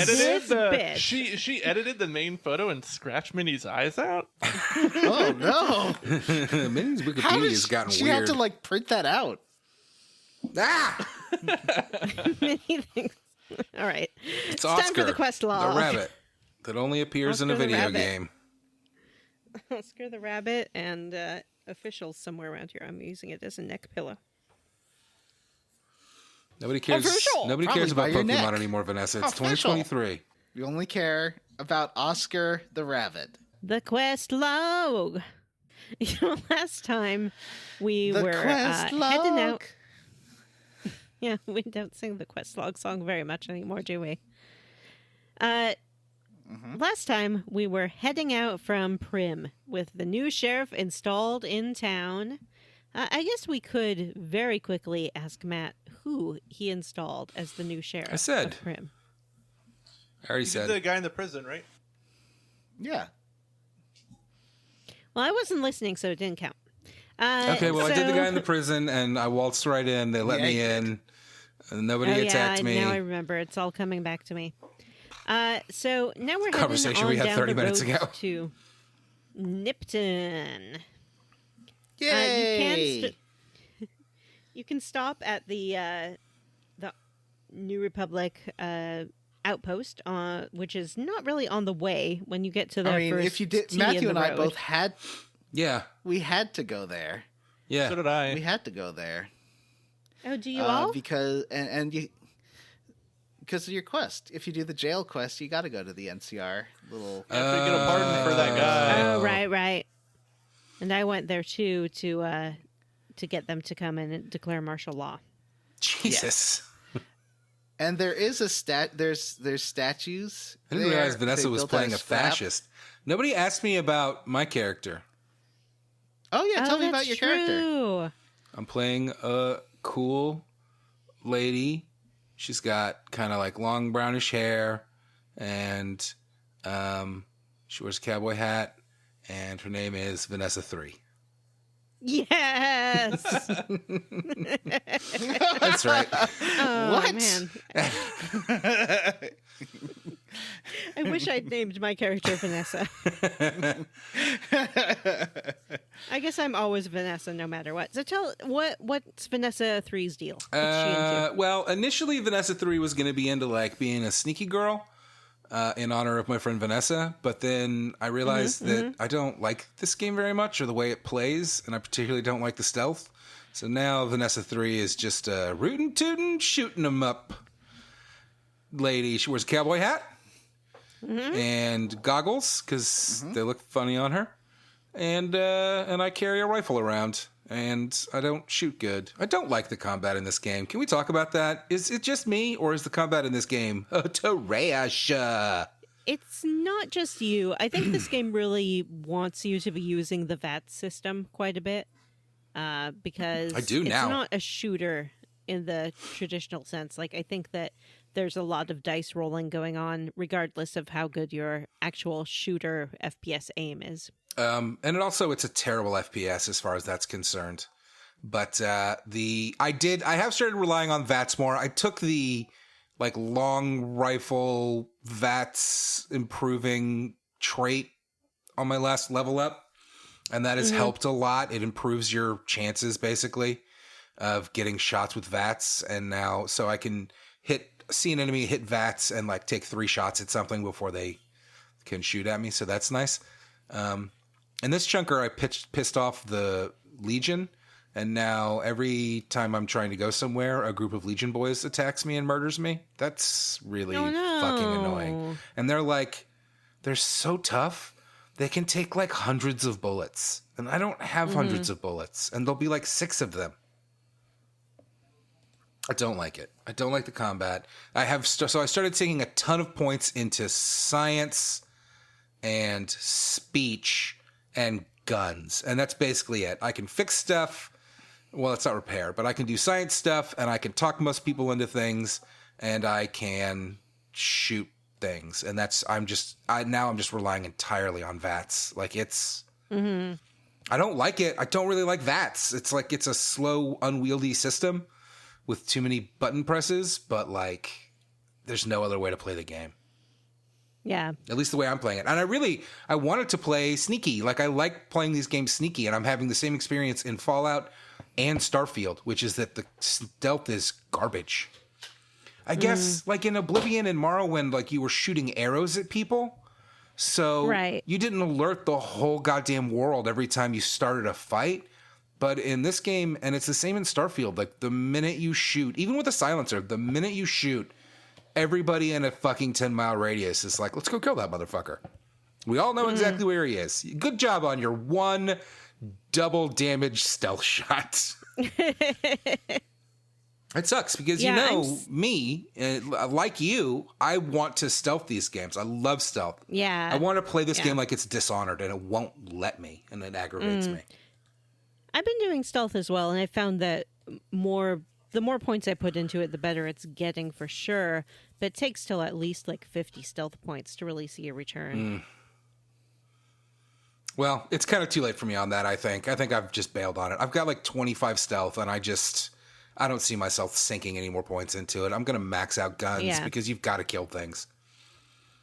She edited the main photo and scratched Minnie's eyes out? Oh, no. Minnie's Wikipedia has gotten weird. She had to, like, print that out. Ah! Minnie thinks... All right. It's time for the quest log. The rabbit that only appears in a video game. Oscar the rabbit, and officials somewhere around here. I'm using it as a neck pillow. Nobody cares. Official! Nobody Probably cares by about your Pokemon neck. anymore, Vanessa. It's Official. 2023. We only care about Oscar the Rabbit. The quest log. Last time we The were quest heading out. log. Yeah, we don't sing the quest log song very much anymore, do we? Last time we were heading out from Prim with the new sheriff installed in town. I guess we could very quickly ask Matt who he installed as the new sheriff I said. of Prim. I already You said. did the guy in the prison, right? Yeah. Well, I wasn't listening, so it didn't count. Okay, well, I did the so- guy in the prison, and I waltzed right in. They let Yeah, me you did. in. And nobody attacked me. Now I remember. It's all coming back to me. So now we're heading Conversation on we had down 30 the minutes road ago. to Nippletown. Yay! You can stop at the New Republic outpost, which is not really on the way when you get to the I mean, first if you did, T in Matthew the and I road. both had, Yeah. we had to go there. Yeah. So did I. We had to go there. Oh, do you all? Because because of your quest. If you do the jail quest, you got to go to the NCR little. You have to get a pardon for that guy. Oh, right. And I went there too to get them to come in and declare martial law. Jesus. And there is there's statues. I didn't there. realize Vanessa They was built out playing a strap. fascist. Nobody asked me about my character. Oh yeah, tell me about that's your character. true. I'm playing a cool lady. She's got kind of like long brownish hair, and she wears a cowboy hat, and her name is Vanessa 3. Yes. That's right. Oh, What? man. I wish I'd named my character Vanessa. I guess I'm always Vanessa no matter what. So what's Vanessa 3's deal? What's she into? Well, initially Vanessa 3 was going to be into like being a sneaky girl in honor of my friend Vanessa, but then I realized that I don't like this game very much or the way it plays, and I particularly don't like the stealth. So now Vanessa 3 is just a rootin' tootin' shooting 'em up lady. She wears a cowboy hat and goggles because they look funny on her, and I carry a rifle around. And I don't shoot good. I don't like the combat in this game. Can we talk about that? Is it just me, or is the combat in this game trash? It's not just you. I think this game really wants you to be using the VAT system quite a bit because I do it's now. not a shooter in the traditional sense. Like, I think that there's a lot of dice rolling going on regardless of how good your actual shooter FPS aim is. And it's a terrible FPS as far as that's concerned. But I have started relying on VATS more. I took the like long rifle VATS improving trait on my last level up, and that has helped a lot. It improves your chances basically of getting shots with VATS, and now so I can see an enemy, hit VATS, and like take 3 shots at something before they can shoot at me. So that's nice. In this chunker, I pissed off the Legion, and now every time I'm trying to go somewhere, a group of Legion boys attacks me and murders me. That's really fucking annoying. And they're so tough. They can take like hundreds of bullets, and I don't have hundreds of bullets, and there'll be like 6 of them. I don't like it. I don't like the combat. So I started taking a ton of points into science and speech and guns, and that's basically it. I can fix stuff. Well, it's not repair, but I can do science stuff, and I can talk most people into things, and I can shoot things. And I'm just relying entirely on VATS. Like it's, I don't like it. I don't really like VATS. It's like it's a slow, unwieldy system with too many button presses, but like there's no other way to play the game. Yeah. At least the way I'm playing it. And I wanted to play sneaky. Like, I like playing these games sneaky, and I'm having the same experience in Fallout and Starfield, which is that the stealth is garbage. I guess, like in Oblivion and Morrowind, like, you were shooting arrows at people, So Right. you didn't alert the whole goddamn world every time you started a fight. But in this game, and it's the same in Starfield, like the minute you shoot, even with a silencer, the minute you shoot, everybody in a fucking 10-mile radius is like, let's go kill that motherfucker. We all know exactly where he is. Good job on your one double damage stealth shot. It sucks because, me, like you, I want to stealth these games. I love stealth. Yeah. I want to play this game like it's Dishonored, and it won't let me, and it aggravates me. I've been doing stealth as well, and I found that the more points I put into it, the better it's getting for sure. But it takes till at least like 50 stealth points to really see a return. Well, it's kind of too late for me on that, I think. I think I've just bailed on it. I've got like 25 stealth, and I don't see myself sinking any more points into it. I'm going to max out guns because you've got to kill things.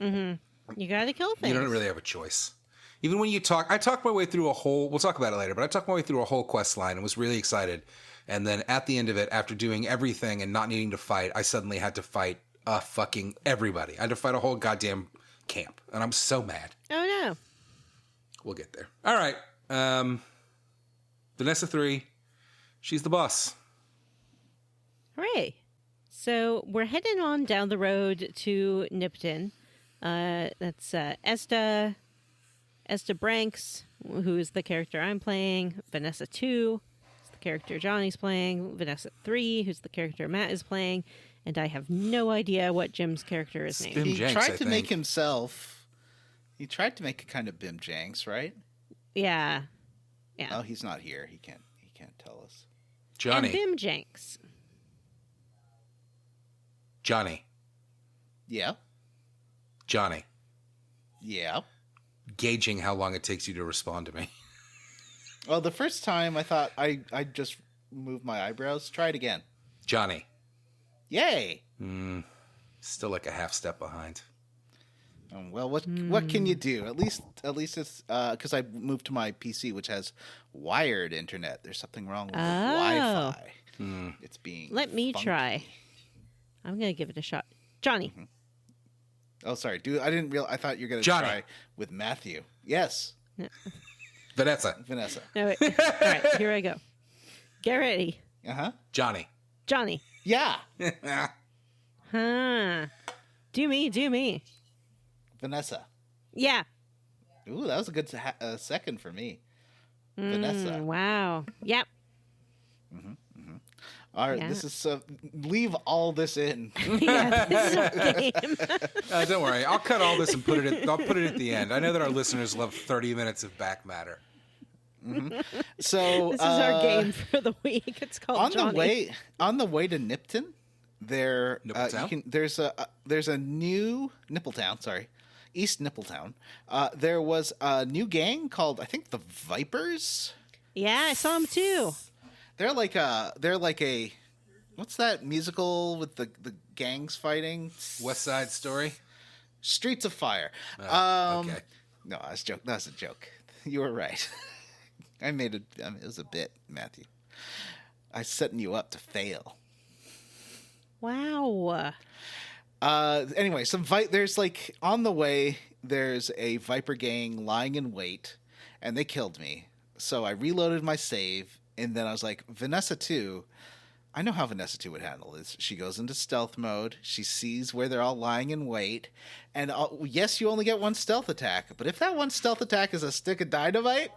Mm-hmm. You got to kill things. You don't really have a choice. Even when I talked my way through we'll talk about it later, but I talked my way through a whole quest line and was really excited. And then at the end of it, after doing everything and not needing to fight, I suddenly had to fight fucking everybody. I had to fight a whole goddamn camp. And I'm so mad. Oh, no. We'll get there. All right. Vanessa 3. She's the boss. Hooray. So we're heading on down the road to Nipton. That's Esta Branks, who's the character I'm playing. Vanessa 2, who's the character Johnny's playing. Vanessa 3, who's the character Matt is playing. And I have no idea what Jim's character is named. He Jenks, tried to make himself. He tried to make a kind of Bim Jenks, right? Yeah. Oh, he's not here. He can't tell us. Johnny. And Bim Jenks. Johnny. Yeah. Johnny. Yeah. Gauging how long it takes you to respond to me. Well, the first time I thought I just moved my eyebrows. Try it again. Johnny. Yay. Still like a half step behind. Well, what can you do? At least it's because I moved to my PC, which has wired internet. There's something wrong with the Wi-Fi. It's being. Let me funky. try. I'm going to give it a shot. Johnny. Oh, sorry. I didn't realize. I thought you were going to Johnny. try with Matthew. Yes. Vanessa. No, wait. All right, here I go. Get ready. Uh-huh. Johnny. Johnny. Yeah. Huh. Do me. Vanessa. Yeah. Ooh, that was a good second for me. Vanessa. Wow. Yep. All right, Yeah. this is leave all this in. Yeah, this is our game. Don't worry. I'll cut all this and I'll put it at the end. I know that our listeners love 30 minutes of back matter. So This is our game for the week. It's called on Johnny. the way to Nipton, Nippletown? there's a new Nippletown. Sorry, East Nippletown. There was a new gang called, I think, the Vipers. Yeah, I saw him too. They're like a what's that musical with the gangs fighting? West Side Story? Streets of Fire. Okay. No, that was a joke. You were right. It was a bit, Matthew. I was setting you up to fail. Wow. Anyway, there's like on the way, there's a Viper gang lying in wait, and they killed me. So I reloaded my save, and then I was like, Vanessa 2, I know how Vanessa 2 would handle this. She goes into stealth mode. She sees where they're all lying in wait. And yes, you only get one stealth attack. But if that one stealth attack is a stick of dynamite,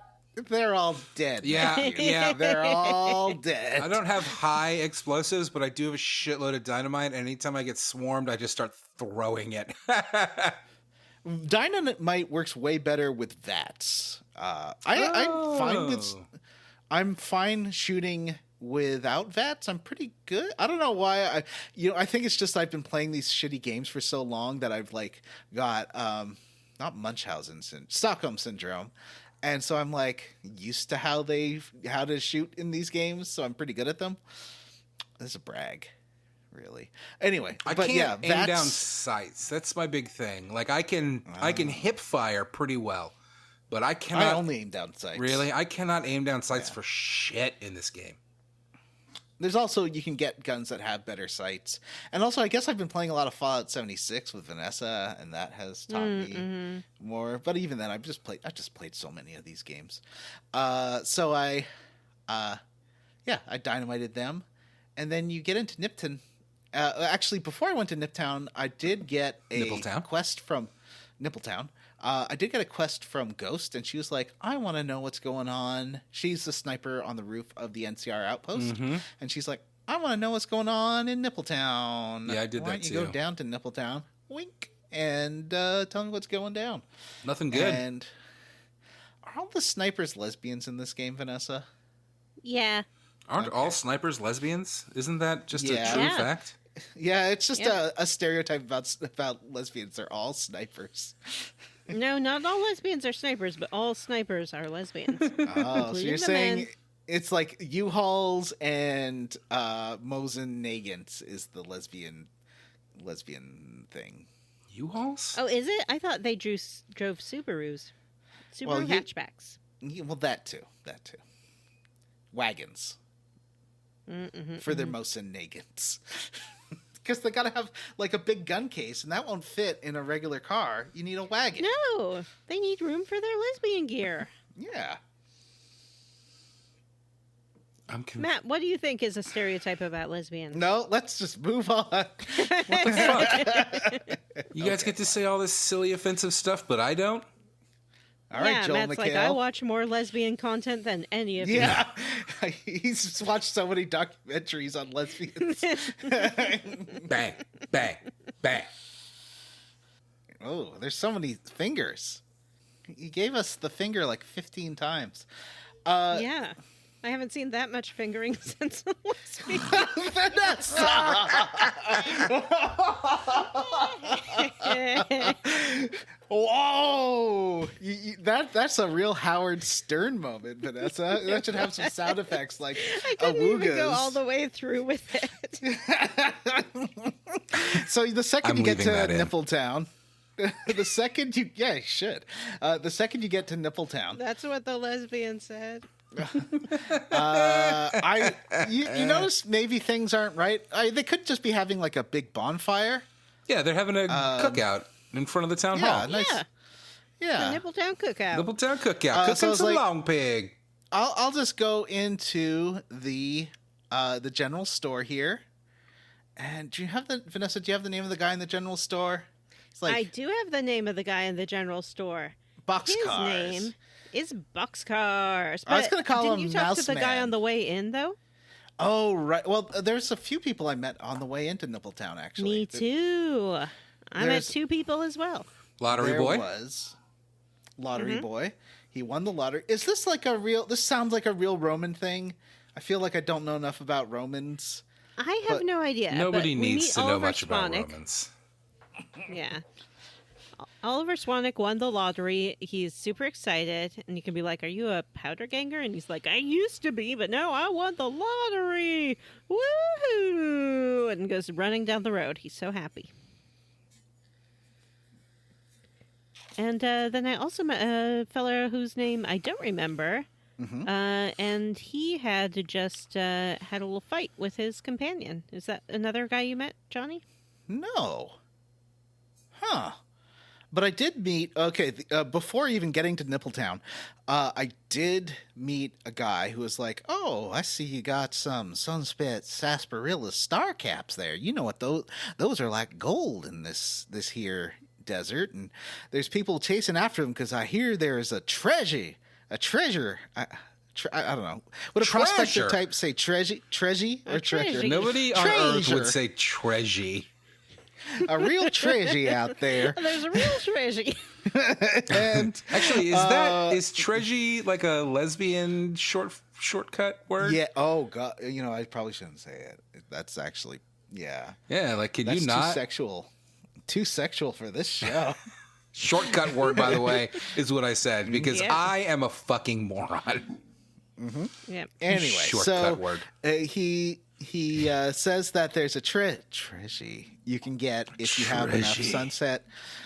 they're all dead. Yeah, Matthew. yeah. They're all dead. I don't have high explosives, but I do have a shitload of dynamite. And anytime I get swarmed, I just start throwing it. Dynamite works way better with VATS. I'm fine shooting without VATS. I'm pretty good. I don't know why. I think it's just I've been playing these shitty games for so long that I've like got not Stockholm syndrome, and so I'm like used to how to shoot in these games. So I'm pretty good at them. This is a brag. Really. Anyway, I but can't yeah, aim down sights. That's my big thing. Like I can hip fire pretty well, but I cannot. I only aim down sights. Really, I cannot aim down sights for shit in this game. There's also, you can get guns that have better sights. And also, I guess I've been playing a lot of Fallout 76 with Vanessa, and that has taught me more. But even then, I've just played so many of these games. So I dynamited them. And then you get into Nipton. Actually, before I went to Niptown, I did get a quest from Nippletown. I did get a quest from Ghost, and she was like, I want to know what's going on. She's the sniper on the roof of the NCR outpost. And she's like, I want to know what's going on in Nippletown. Yeah, I did that too. Why don't you go down to Nippletown, wink, and tell me what's going down. Nothing good. And are all the snipers lesbians in this game, Vanessa? Yeah. Aren't all snipers lesbians? Isn't that just a true fact? Yeah, it's just a stereotype about lesbians. They're all snipers. No, not all lesbians are snipers, but all snipers are lesbians. Oh, so you're saying it's like U-Hauls and Mosin Nagants is the lesbian thing. U-Hauls? Oh, is it? I thought they drove Subarus. Subaru hatchbacks. Well, that too. Wagons. For their Mosin Nagants. Because they gotta have like a big gun case, and that won't fit in a regular car. You need a wagon. No, they need room for their lesbian gear. Yeah. Matt, what do you think is a stereotype about lesbians? No, let's just move on. What the fuck? You guys get to say all this silly, offensive stuff, but I don't? All right, Joel Matt's McHale. like, I watch more lesbian content than any of you. Yeah, he's watched so many documentaries on lesbians. Bang, bang, bang. Oh, there's so many fingers. He gave us the finger like 15 times. Yeah. I haven't seen that much fingering since the lesbian. Whoa! That's a real Howard Stern moment, Vanessa. That should have some sound effects like I couldn't awoogas. even go all the way through with it. So the second I'm you get to leaving that in. Nippletown, the second you should. The second you get to Nippletown, That's what the lesbian said. you notice maybe things aren't right. They could just be having like a big bonfire. Yeah, they're having a cookout in front of the town hall. Nice. The Nippletown cookout. Nippletown cookout. Cooking so it's some like- long pig. I'll just go into the general store here. And do you have Vanessa? Do you have the name of the guy in the general store? It's like I do have the name of the guy in the general store. Boxcars. His name is Boxcars. I was gonna call didn't him you talk to the guy Mouseman. on the way in, though? Oh, right. Well, there's a few people I met on the way into Nippletown, actually. Me too. I met There's- 2 people as well. Lottery There boy. was Lottery Boy. He won the lottery. Is this like a real... This sounds like a real Roman thing. I feel like I don't know enough about Romans. I have But no idea. Nobody but we needs meet to know Oliver much about Swanek. Romans. Yeah. Oliver Swanek won the lottery. He's super excited. And you can be like, are you a powder ganger? And he's like, I used to be, but no, I won the lottery. Woohoo! And goes running down the road. He's so happy. And then I also met a fellow whose name I don't remember. And he had just had a little fight with his companion. Is that another guy you met, Johnny? No. Huh. But I did meet... Okay, before even getting to Nippletown, I did meet a guy who was like, oh, I see you got some Sunspit Sarsaparilla star caps there. You know what those are like gold in this here desert. And there's people chasing after them because I hear there's a treasure. I don't know. Would a prospector type say treasure or treasure? Nobody on Earth Treasure. would say treasure. A real treasure out there. There's a real treasure. And Actually, is treasure like a lesbian shortcut word? yeah. Oh God. I probably shouldn't say it. That's actually yeah. Yeah, like can That's you not? too sexual? Too sexual for this show. Shortcut word, by the way, is what I said because Yeah. I am a fucking moron. Yeah. Anyway, Shortcut word. He says that there's a treasure you can get if you have enough Treasure. Sunset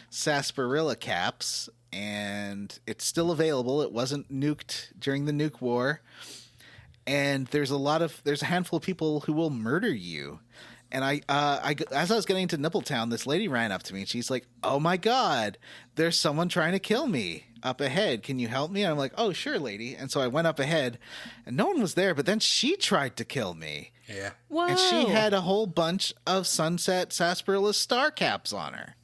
Sarsaparilla caps, and it's still available. It wasn't nuked during the nuke war, and there's a handful of people who will murder you. And as I was getting to Nippletown, this lady ran up to me and she's like, "Oh my God, there's someone trying to kill me up ahead. Can you help me?" And I'm like, "Oh, sure, lady." And so I went up ahead and no one was there, but then she tried to kill me. Yeah. Whoa. And she had a whole bunch of sunset sarsaparilla star caps on her.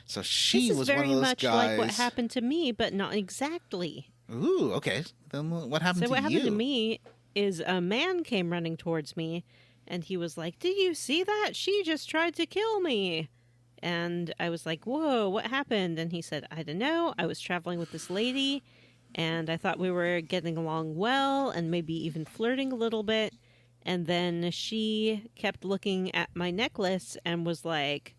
So she this was is one very of those much guys. like what happened to me, but not exactly. Ooh, okay. Then what happened So to what you? happened to me is a man came running towards me, and he was like, "Did you see that? She just tried to kill me." And I was like, "Whoa, what happened?" And he said, "I don't know. I was traveling with this lady, and I thought we were getting along well and maybe even flirting a little bit. And then she kept looking at my necklace and was like,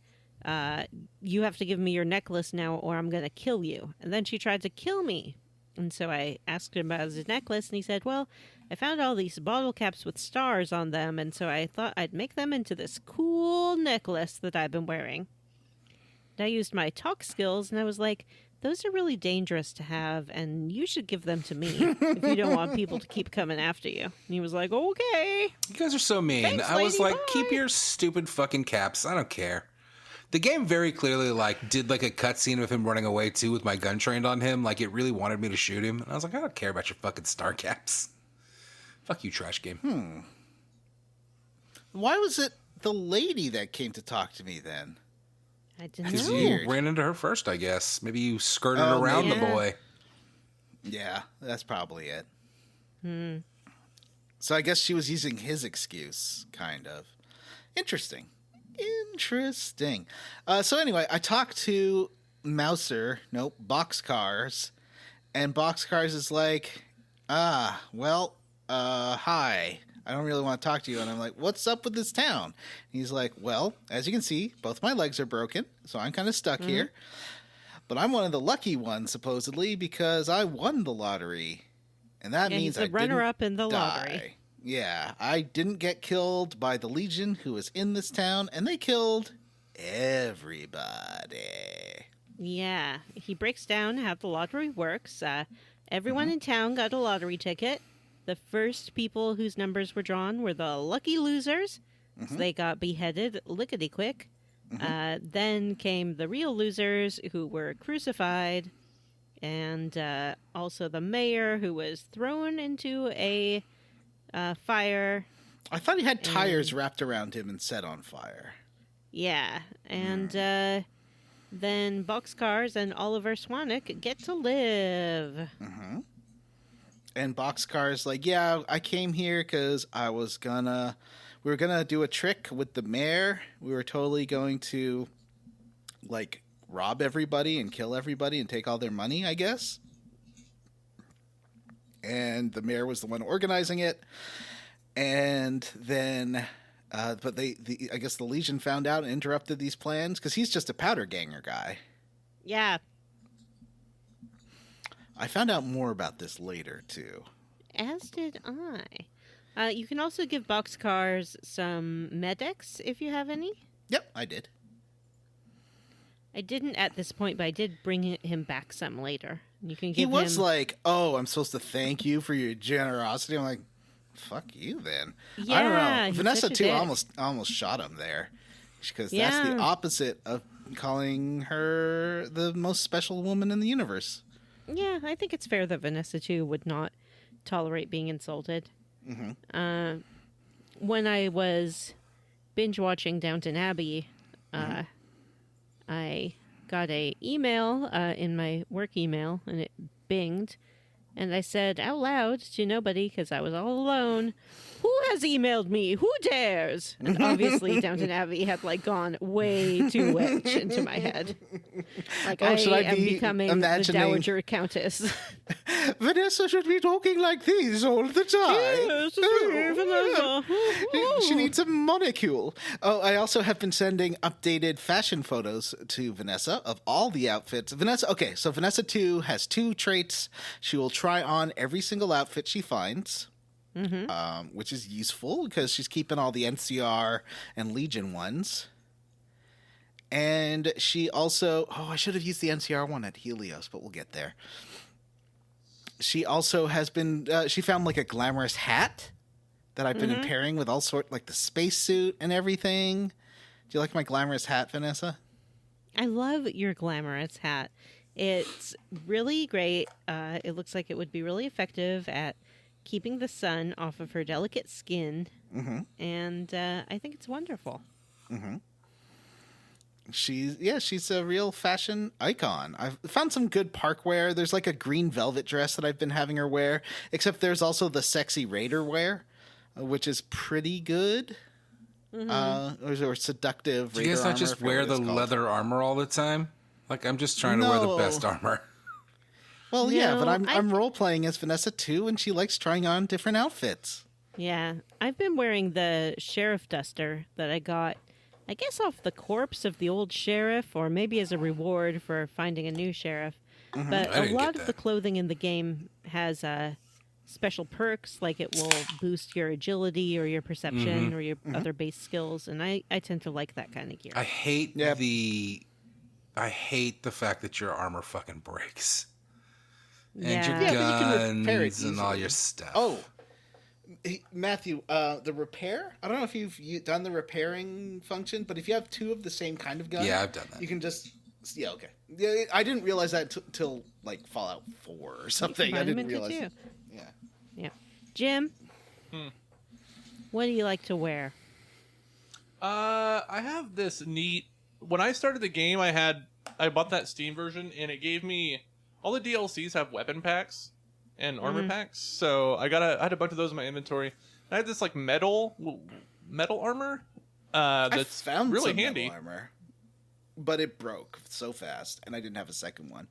you have to give me your necklace now or I'm going to kill you." And then she tried to kill me. And so I asked him about his necklace, and he said, "Well, I found all these bottle caps with stars on them, and so I thought I'd make them into this cool necklace that I've been wearing." And I used my talk skills, and I was like, "Those are really dangerous to have, and you should give them to me if you don't want people to keep coming after you." And he was like, "Okay." You guys are so mean. Thanks, I was lady, like, bye. keep your stupid fucking caps. I don't care. The game very clearly did a cutscene of him running away too with my gun trained on him. Like it really wanted me to shoot him. And I was like, I don't care about your fucking star caps. Fuck you, trash game. Why was it the lady that came to talk to me then? I didn't Because know. you ran into her first, I guess. Maybe you skirted Oh, around the maybe. boy. Yeah, that's probably it. So I guess she was using his excuse, kind of. Interesting. So anyway, I talked to Boxcars, and Boxcars is like, hi, I don't really want to talk to you. And I'm like, what's up with this town? And he's like, well, as you can see, both my legs are broken, so I'm kind of stuck here. But I'm one of the lucky ones, supposedly, because I won the lottery. And that Yeah, means he's I the runner-up didn't in the die. lottery. Yeah, I didn't get killed by the Legion who was in this town, and they killed everybody. Yeah, he breaks down how the lottery works. Everyone in town got a lottery ticket. The first people whose numbers were drawn were the lucky losers. So they got beheaded lickety-quick. Then came the real losers who were crucified. And also the mayor who was thrown into a fire. I thought he had tires wrapped around him and set on fire. Yeah, and then Boxcars and Oliver Swanwick get to live. And Boxcar's like, yeah, I came here because we were gonna do a trick with the mayor. We were totally going to, like, rob everybody and kill everybody and take all their money, I guess. And the mayor was the one organizing it. And then, but I guess the Legion found out and interrupted these plans because he's just a powder ganger guy. Yeah, I found out more about this later, too. as did I. You can also give Boxcars some medics if you have any. Yep, I did. I didn't at this point, but I did bring him back some later. You can give He was him... like, oh, I'm supposed to thank you for your generosity. I'm like, fuck you then. I Yeah, don't know. he's Vanessa, such a too, dick. almost shot him there. Because that's Yeah. the opposite of calling her the most special woman in the universe. Yeah, I think it's fair that Vanessa, too, would not tolerate being insulted. When I was binge-watching Downton Abbey, I got a email in my work email, and it binged, and I said out loud to nobody, because I was all alone, "Who has emailed me? Who dares?" And obviously Downton Abbey had, like, gone way too much into my head. Like, I should I am be becoming imagining- the Dowager Countess. Vanessa should be talking like this all the time. Yes, it's me, Vanessa. She needs a molecule. Oh, I also have been sending updated fashion photos to Vanessa of all the outfits. So Vanessa 2 has 2 traits. She will try on every single outfit she finds, which is useful because she's keeping all the NCR and Legion ones. And she also... Oh, I should have used the NCR one at Helios, but we'll get there. She also has been... she found, like, a glamorous hat that I've been pairing with all sort, like the spacesuit and everything. Do you like my glamorous hat, Vanessa? I love your glamorous hat. It's really great. It looks like it would be really effective at keeping the sun off of her delicate skin. And I think it's wonderful. She's a real fashion icon. I've found some good park wear. There's like a green velvet dress that I've been having her wear, except there's also the sexy raider wear, which is pretty good. Or seductive Do raider you guys not armor, just I forget wear what the it's called. leather armor all the time? Like, I'm just trying to wear the No. best armor. Well, yeah, but No, I'm role playing as Vanessa too, and she likes trying on different outfits. Yeah, I've been wearing the sheriff duster that I got, I guess, off the corpse of the old sheriff, or maybe as a reward for finding a new sheriff. But I a didn't lot get of that. the clothing in the game has special perks, like it will boost your agility or your perception or your other base skills, and I tend to like that kind of gear. I hate Yep. I hate the fact that your armor fucking breaks. And Yeah. your Yeah, but you can repair it guns and all easily. your stuff. Oh, hey, Matthew, the repair? I don't know if you've done the repairing function, but if you have two of the same kind of gun, Yeah, I've done that. You can just okay. Yeah, I didn't realize that till like Fallout 4 or something. I Combine them didn't into realize. two. Yeah. Yeah. Jim, what do you like to wear? I have this neat. When I started the game, I bought that Steam version, and it gave me all the DLCs have weapon packs and armor packs. So I had a bunch of those in my inventory. I had this like metal armor that's I found really some handy. metal armor, but it broke so fast, and I didn't have a second one.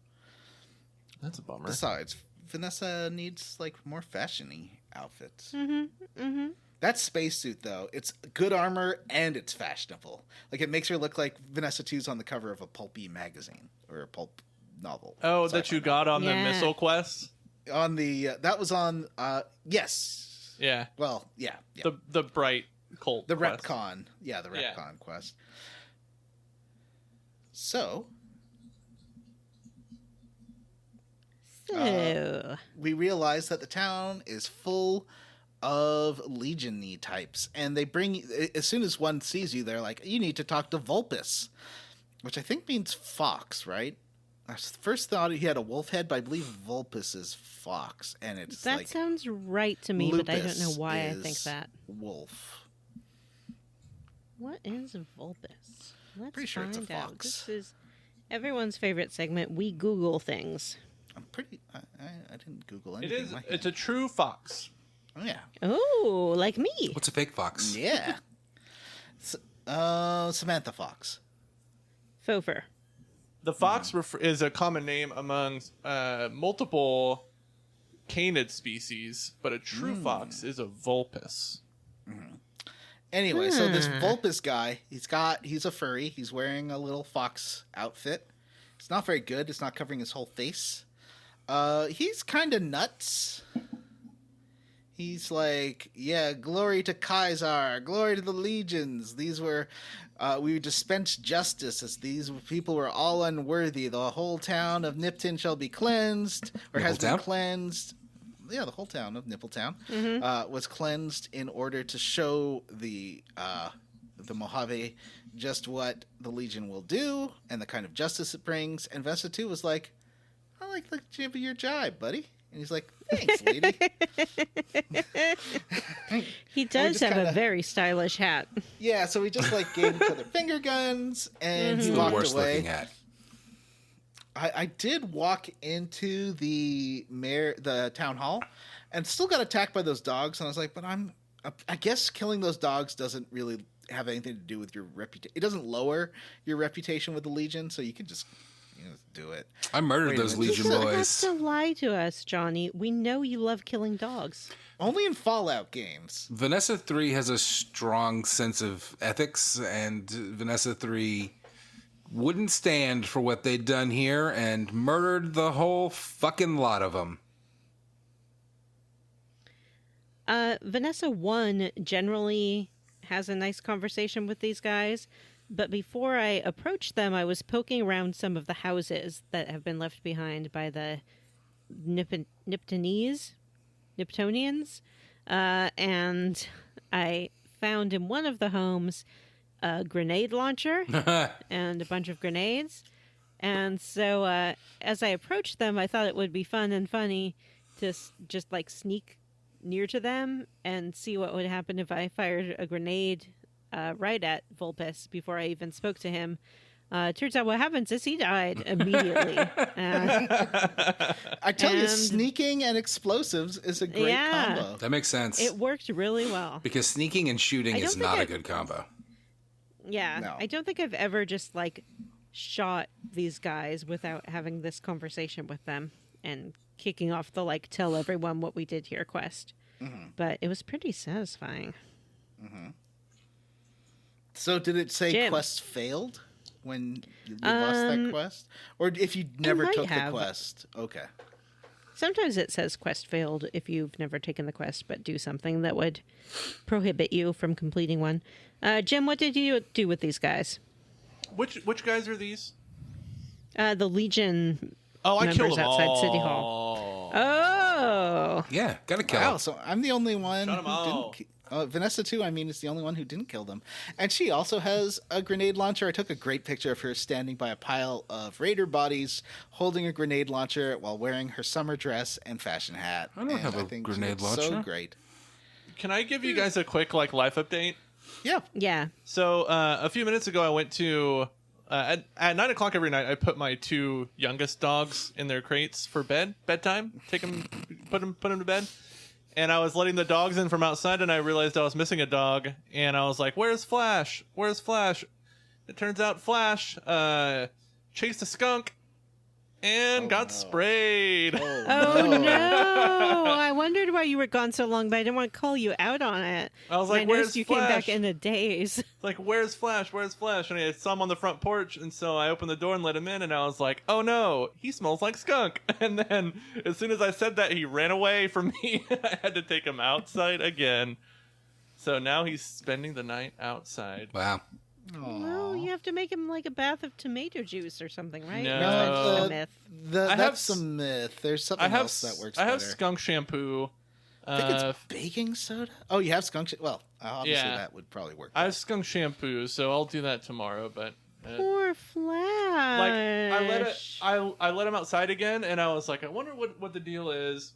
That's a bummer. Besides, Vanessa needs like more fashiony outfits. That spacesuit, though, it's good armor and it's fashionable. Like, it makes her look like Vanessa 2's on the cover of a pulpy magazine or a pulp novel. Oh, Sci-fi that you novel. got on the Yeah. missile quest? On the that was on yes. Yeah. Well, yeah. The bright cult The quest. Repcon. Yeah, the Yeah. Repcon quest. So, So, we realize that the town is full of Legion-y types, and they bring, as soon as one sees you, they're like, you need to talk to Vulpus, which I think means fox, right? I first thought he had a wolf head, but I believe Vulpus is fox, and it's that like sounds right to me, but I don't know Lupus why I think is that. wolf. What is Vulpus? Let's Pretty sure find it's a out. fox. This is everyone's favorite segment. We Google things. I'm pretty. I didn't Google It anything. is. in my It's head. a true fox. Oh yeah, Oh, like me. What's a fake fox? yeah. Samantha Fox. Fofer. The fox is a common name among multiple canid species, but a true fox is a vulpus. Anyway, so this Vulpus guy, he's a furry. He's wearing a little fox outfit. It's not very good. It's not covering his whole face. He's kind of nuts. He's like, yeah, glory to Kaisar, glory to the legions. These were, we dispensed justice as these people were all unworthy. The whole town of Nipton shall be cleansed, or has been Nippletown? cleansed. Yeah, the whole town of Nippletown was cleansed in order to show the Mojave just what the Legion will do and the kind of justice it brings. And Vesta 2 was like, I like the jib of your jibe, buddy. And he's like, thanks, lady. He does just have a kinda- very stylish hat. Yeah, so we just like gave each other finger guns and he The walked worst away. looking hat. I did walk into the town hall and still got attacked by those dogs. And I was like, but I guess killing those dogs doesn't really have anything to do with your reputation. It doesn't lower your reputation with the Legion, so you can just do it. I murdered Wait a those minute. Legion You don't have boys. to lie to us, Johnny. We know you love killing dogs. Only in Fallout games. Vanessa 3 has a strong sense of ethics, and Vanessa 3 wouldn't stand for what they'd done here and murdered the whole fucking lot of them. Vanessa 1 generally has a nice conversation with these guys, but before I approached them, I was poking around some of the houses that have been left behind by the Niptonians. and I found in one of the homes a grenade launcher and a bunch of grenades. And so as I approached them, I thought it would be fun and funny to just like sneak near to them and see what would happen if I fired a grenade right at Vulpes before I even spoke to him. Turns out what happens is he died immediately. I tell you, sneaking and explosives is a great combo. That makes sense. It worked really well. Because sneaking and shooting is not a good combo. Yeah. No. I don't think I've ever just like shot these guys without having this conversation with them and kicking off the like tell everyone what we did here quest. But it was pretty satisfying. So did it say Jim. quest failed when you lost that quest? Or if you never might took have. the quest? Okay. Sometimes it says quest failed if you've never taken the quest, but do something that would prohibit you from completing one. Jim, what did you do with these guys? Which guys are these? The Legion Oh, I members killed them outside all. City Hall. Oh, Yeah, gotta kill Wow, him. so I'm the only one Shut 'em who all. didn't. Vanessa too. I mean, is the only one who didn't kill them, and she also has a grenade launcher. I took a great picture of her standing by a pile of raider bodies, holding a grenade launcher while wearing her summer dress and fashion hat. I don't And have a think grenade she looks So launcher. great. Can I give you guys a quick life update? Yeah. yeah. So a few minutes ago, I went to at 9 o'clock every night. I put my 2 youngest dogs in their crates for bedtime. Put them to bed. And I was letting the dogs in from outside, and I realized I was missing a dog. And I was like, "Where's Flash? Where's Flash?" It turns out Flash chased a skunk and got sprayed. Oh no! I wondered why you were gone so long, but I didn't want to call you out on it. I was like, I noticed "Where's you Flash?" came back in a daze. Like, "Where's Flash? Where's Flash?" And I saw him on the front porch, and so I opened the door and let him in, and I was like, "Oh no, he smells like skunk." And then as soon as I said that, he ran away from me. I had to take him outside again. So now he's spending the night outside. Wow. No, you have to make him like a bath of tomato juice or something, right? No. That's a myth. I That's have a myth. There's something I have else that works I have better. skunk shampoo. I think it's baking soda. Oh, you have skunk. Well, obviously Yeah. that would probably work. I have skunk shampoo, so I'll do that tomorrow. But Poor Flash. like I let him outside again, and I was like, I wonder what the deal is.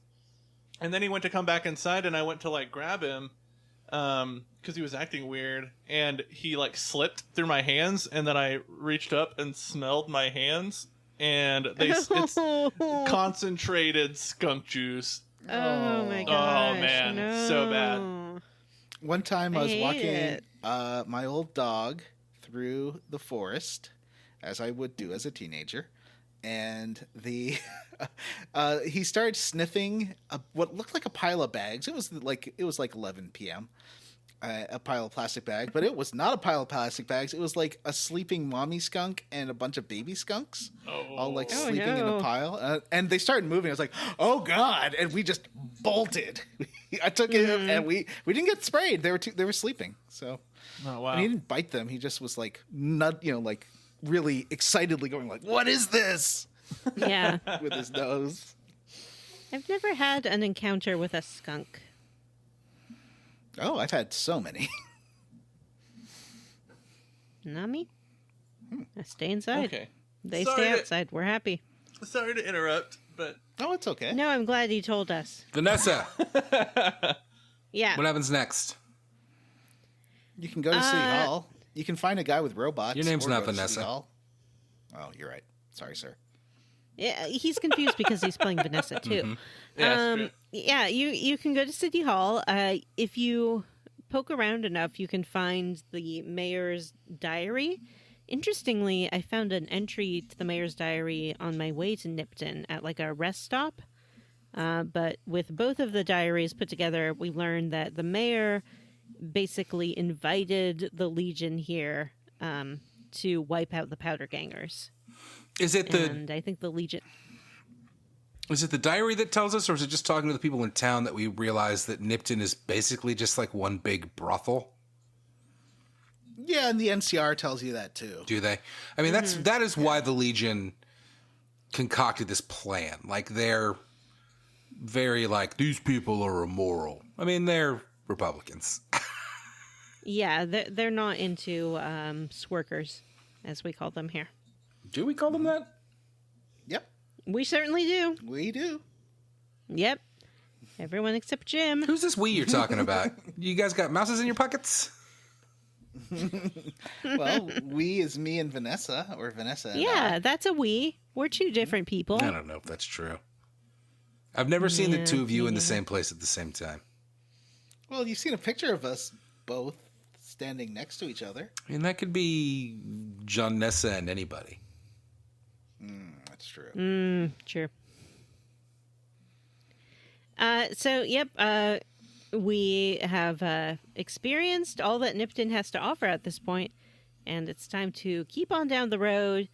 And then he went to come back inside, and I went to like grab him because he was acting weird, and he like slipped through my hands, and then I reached up and smelled my hands, and it's concentrated skunk juice. Oh my gosh! man, no. so bad. One time I was hate walking it. my old dog through the forest, as I would do as a teenager, and he started sniffing what looked like a pile of bags. It was like 11 p.m. A pile of plastic bags, but it was not a pile of plastic bags. It was like a sleeping mommy skunk and a bunch of baby skunks, all like sleeping in a pile. And they started moving. I was like, "Oh God!" And we just bolted. I took him, and we didn't get sprayed. They were sleeping. So, Oh wow! and he didn't bite them. He just was like like really excitedly going like, "What is this?" Yeah, with his nose. I've never had an encounter with a skunk. Oh, I've had so many. Not me. I stay inside. Okay. They Sorry stay to- outside. We're happy. Sorry to interrupt, but Oh, it's okay. No, I'm glad he told us. Vanessa, Yeah. what happens next? You can go to City Hall. You can find a guy with robots. Your name's or not go to City Vanessa. Hall. Oh, you're right. Sorry, sir. Yeah, he's confused because he's playing Vanessa too. Yeah, that's true. Yeah, you can go to City Hall. If you poke around enough, you can find the mayor's diary. Interestingly, I found an entry to the mayor's diary on my way to Nipton at like a rest stop. But with both of the diaries put together, we learned that the mayor basically invited the Legion here to wipe out the powder gangers. Is it the And I think the Legion... Is it the diary that tells us, or is it just talking to the people in town that we realize that Nipton is basically just like one big brothel? Yeah, and the NCR tells you that too. Do they? I mean, that is why the Legion concocted this plan. Like they're very like, these people are immoral. I mean, they're Republicans. Yeah, they're not into swerkers, as we call them here. Do we call them that? Yep, We certainly do. we do. Yep. Everyone except Jim. Who's this we you're talking about? You guys got mouses in your pockets? Well, we is me and Vanessa, or Vanessa and Yeah, that's a we. We're two different people. I don't know if that's true. I've never seen the two of you in the same place at the same time. Well, you've seen a picture of us both standing next to each other. I mean, that could be John Nessa and anybody. That's true. Sure. We have experienced all that Nipton has to offer at this point, and it's time to keep on down the road.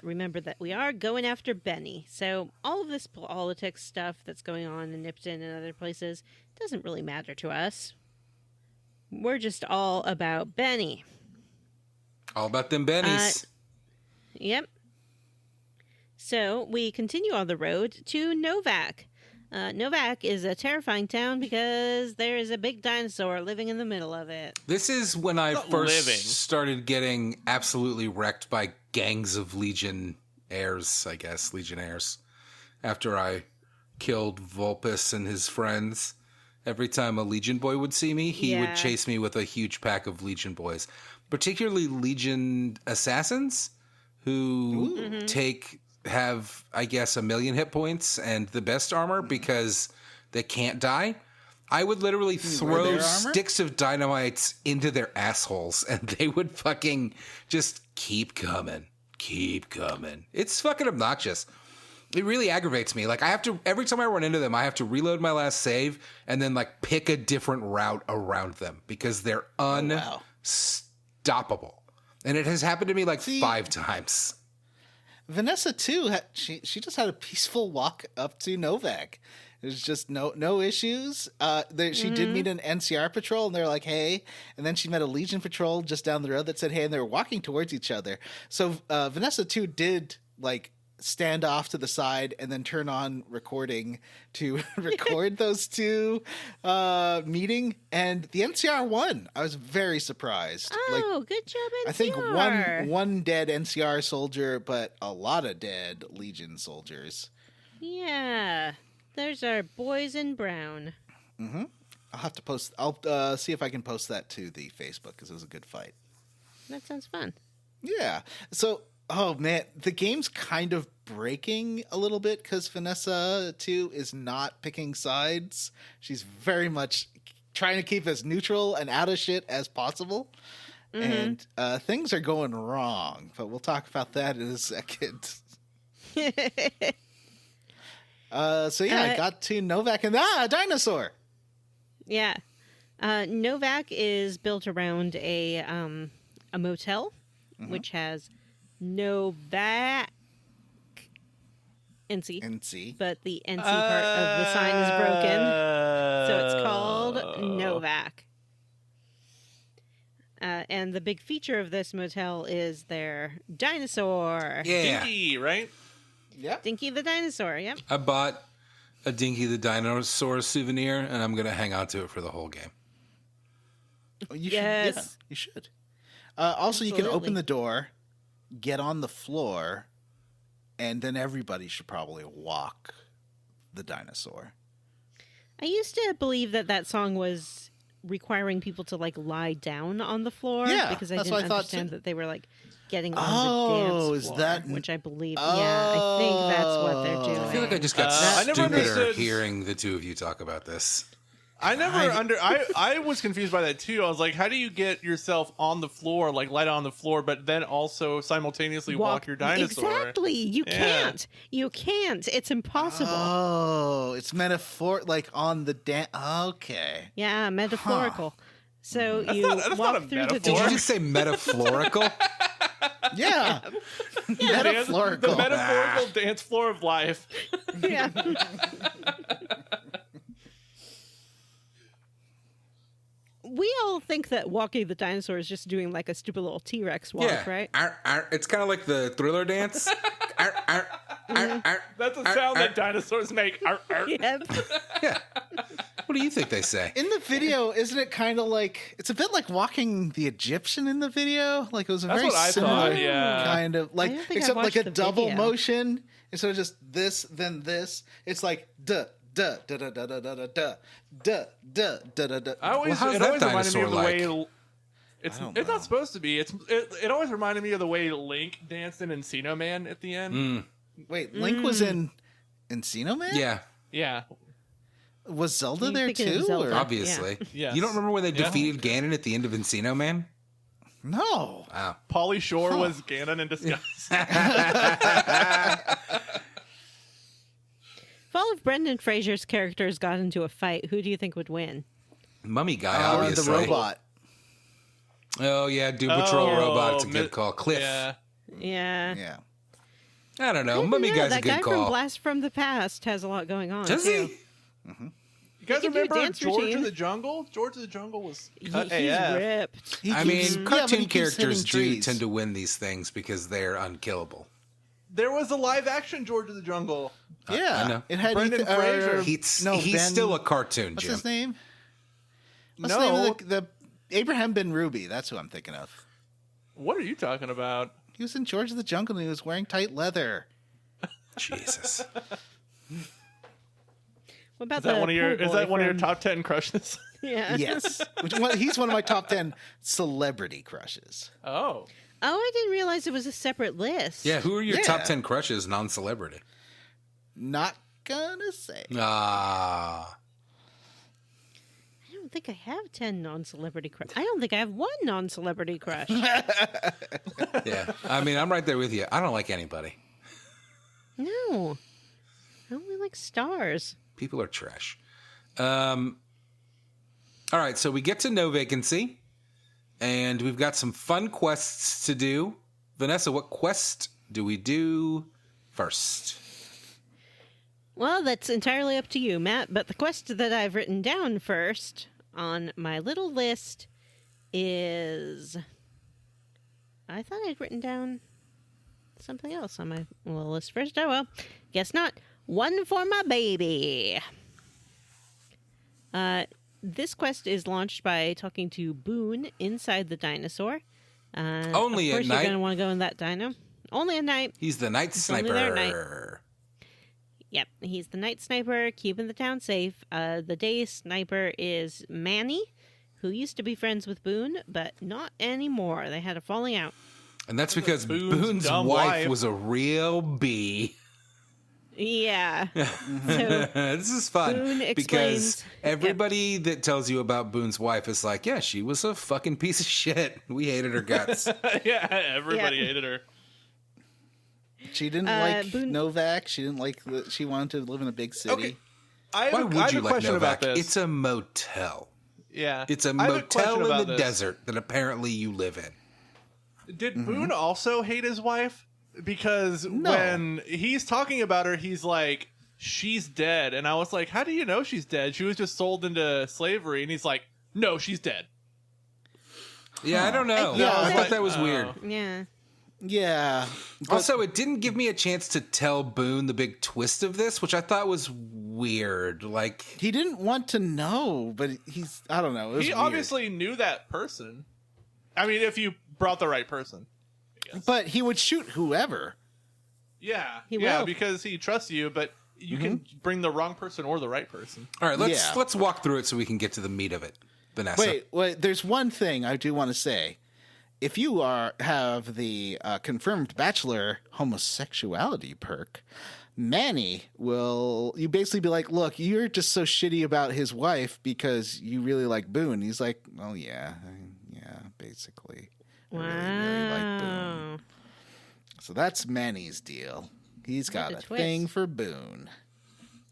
Remember that we are going after Benny, so all of this politics stuff that's going on in Nipton and other places doesn't really matter to us. We're just all about Benny. All about them bennies. Yep. So we continue on the road to NoVac. NoVac is a terrifying town because there is a big dinosaur living in the middle of it. This is when I first living. started getting absolutely wrecked by gangs of legionnaires, I guess, legionnaires. After I killed Vulpus and his friends, every time a Legion boy would see me, he would chase me with a huge pack of Legion boys. Particularly Legion assassins who have, I guess, 1 million hit points and the best armor because they can't die. I would literally throw sticks of dynamites into their assholes and they would fucking just keep coming. Keep coming. It's fucking obnoxious. It really aggravates me. Like, I have to, every time I run into them, I have to reload my last save and then, like, pick a different route around them because they're unstoppable. And it has happened to me, like, 5 times. Vanessa too. She just had a peaceful walk up to NoVac. There's just no issues. She did meet an NCR patrol, and they're like, "Hey," and then she met a Legion patrol just down the road that said, "Hey," and they were walking towards each other. So Vanessa too did like stand off to the side and then turn on recording to record those two meeting, and the NCR won. I was very surprised. Oh, good job, NCR. I think one dead NCR soldier, but a lot of dead Legion soldiers. Yeah, there's our boys in brown. Mm-hmm. I'll have to post. I'll see if I can post that to the Facebook because it was a good fight. That sounds fun. Yeah. So, oh man, the game's kind of breaking a little bit because Vanessa too is not picking sides. She's very much trying to keep as neutral and out of shit as possible. And things are going wrong, but we'll talk about that in a second. I got to NoVac and a dinosaur. Yeah. NoVac is built around a motel, which has NoVac NC. But the NC part of the sign is broken. So it's called NoVac. And the big feature of this motel is their dinosaur. Yeah. Dinky, right? Yeah. Dinky the dinosaur, yep. I bought a Dinky the Dinosaur souvenir, and I'm going to hang on to it for the whole game. Oh, you Yes. should. Yeah, you should. Also, you can Absolutely. open the door, get on the floor, and then everybody should probably walk the dinosaur. I used to believe that song was requiring people to like lie down on the floor because I that's didn't what I thought, understand too. that they were like getting on Oh, the dance is floor, that- which I believe. Yeah, I think that's what they're doing. I feel like I just got I never stupider understood- hearing the two of you talk about this. I was confused by that too. I was like, how do you get yourself on the floor, like lie down on the floor, but then also simultaneously walk your dinosaur? Exactly. You Yeah. can't. You can't. It's impossible. Oh, it's metaphor, like on the Okay. Yeah, metaphorical. So you that's not walk a through the Did metaphor. door. you just say metaphorical? Yeah. Metaphorical. The metaphorical dance floor of life. Yeah. We all think that walking the dinosaur is just doing like a stupid little T-Rex walk, Yeah. right? It's kind of like the Thriller dance. Arr, arr. That's a sound that dinosaurs make. Arr, arr. Yep. Yeah. What do you think they say? In the video, isn't it kind of like it's a bit like walking the Egyptian in the video? Like it was a That's very what I similar thought, yeah. kind of like, I don't think except I've like a watched the double video. motion instead of just this then this. It's like duh duh da da da da da da duh duh duh da da da. I always, how's it that always reminded me dinosaur of the like? way. It's don't it's know. not supposed to be. It always reminded me of the way Link danced in Encino Man at the end. Wait, Link was in Encino Man? Yeah, Yeah, Was Zelda You there thinking of too? Zelda. Or? obviously. Yes. You don't remember when they Yeah. defeated Ganon at the end of Encino Man? No. Wow. Pauly Shore was Ganon in disguise. If all of Brendan Fraser's characters got into a fight, who do you think would win? Mummy guy, obviously. The robot. Oh yeah, Doom Patrol Oh, robot. It's a good mi- call. Cliff. Yeah. Yeah. Yeah. I don't know. I don't Mummy know, guy's a that guy good from call. Blast from the Past has a lot going on. Does too. he? You guys He can do a remember dance George routine. of the Jungle? George of the Jungle was cut He's AF. ripped. He I keeps- mean, yeah, but cartoon he keeps hitting characters do trees. tend to win these things because they're unkillable. There was a live action George of the Jungle. Yeah, I know. It had Brendan Ethan, Fraser. He's Ben- still a cartoon, What's Jim. his name? What's No. the name of the Abraham Ben Ruby? That's who I'm thinking of. What are you talking about? He was in George of the Jungle and he was wearing tight leather. Jesus. What about Is that the one of your? pool Is boy that one of your from- top 10 crushes? Yeah. Yes, he's one of my top 10 celebrity crushes. Oh, Oh, I didn't realize it was a separate list. Yeah, who are your Yeah. top 10 crushes non-celebrity? Not gonna say. Ah. I don't think I have 10 non-celebrity crush. I don't think I have one non-celebrity crush. Yeah. I mean, I'm right there with you. I don't like anybody. No. I only like stars. People are trash. All right, so we get to No Vacancy, and we've got some fun quests to do. Vanessa, what quest do we do first? Well, that's entirely up to you, Matt. But the quest that I've written down first on my little list is... I thought I'd written down something else on my little list first. Oh, well. Guess not. One for my baby. This quest is launched by talking to Boone inside the dinosaur. Only of at course night? You're going to want to go in that dino. Only at night. He's the night only there at night. sniper. Yep, he's the night sniper, keeping the town safe. The day sniper is Manny, who used to be friends with Boone, but not anymore. They had a falling out. And that's because Boone's Boone's dumb wife wife. was a real bee. Yeah. So, This is fun Boone because explains- everybody that tells you about Boone's wife is like, yeah, she was a fucking piece of shit. We hated her guts. yeah, everybody Yeah. hated her. She didn't like Boone- NoVac. She didn't like. She wanted to live in a big city. Okay. I have, Why I would have you a like question about Novak? this. It's a motel. Yeah, It's a I have motel question in about the this. desert that apparently you live in. Did Boone also hate his wife? Because No. when he's talking about her, he's like, she's dead. And I was like, how do you know she's dead? She was just sold into slavery. And he's like, no, she's dead. Yeah, I don't know. Yeah, I I thought think- that was weird. yeah. Yeah. But Also, it didn't give me a chance to tell Boone the big twist of this, which I thought was weird. Like, he didn't want to know, but he's. I don't know. It was He weird. obviously knew that person. I mean, if you brought the right person. I guess. But he would shoot whoever. Yeah. He yeah, will. because he trusts you, but you can bring the wrong person or the right person. all right, Yeah. let's walk through it so we can get to the meat of it, Vanessa. Wait. There's one thing I do want to say. If you have the confirmed bachelor homosexuality perk, Manny will you basically be like, look, you're just so shitty about his wife because you really like Boone. He's like, oh yeah, basically. I really like Boone. Wow. So that's Manny's deal. He's got What a a twist. thing for Boone.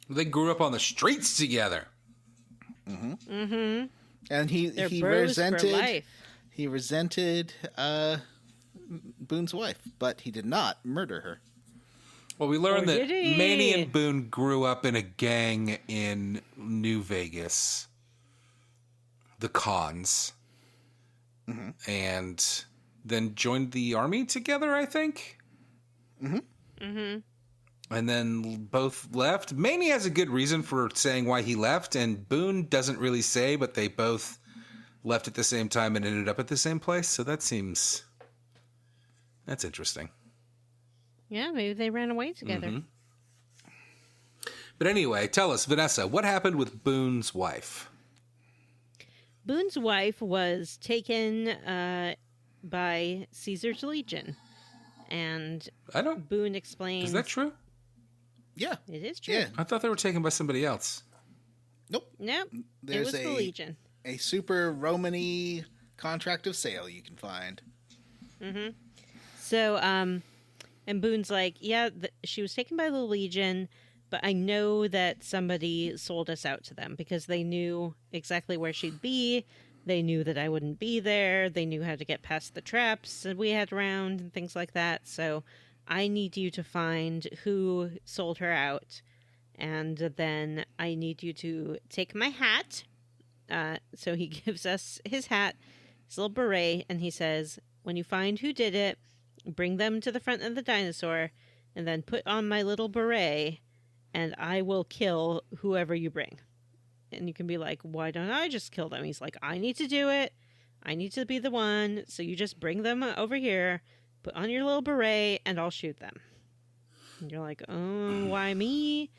They grew up on the streets together. And They're he bros for resented life. he resented Boone's wife, but he did not murder her. Well, we learned Or that did he? Manny and Boone grew up in a gang in New Vegas, the Cons, and then joined the army together, I think. And then both left. Maney has a good reason for saying why he left, and Boone doesn't really say, but they both left at the same time and ended up at the same place. So that's interesting. Yeah, maybe they ran away together. Mm-hmm. But anyway, tell us, Vanessa, what happened with Boone's wife? Boone's wife was taken by Caesar's Legion. And Boone explains... Is that true? Yeah. It is true. Yeah. I thought they were taken by somebody else. Nope. It was the Legion. A super Romany contract of sale you can find. Mm-hmm. So, and Boone's like, yeah, she was taken by the Legion, but I know that somebody sold us out to them because they knew exactly where she'd be. They knew that I wouldn't be there. They knew how to get past the traps that we had around and things like that. So I need you to find who sold her out. And then I need you to take my hat. So he gives us his hat, his little beret, and he says, when you find who did it, bring them to the front of the dinosaur, and then put on my little beret, and I will kill whoever you bring. And you can be like, why don't I just kill them? He's like, I need to do it. I need to be the one. So you just bring them over here, put on your little beret, and I'll shoot them. And you're like, oh, why me?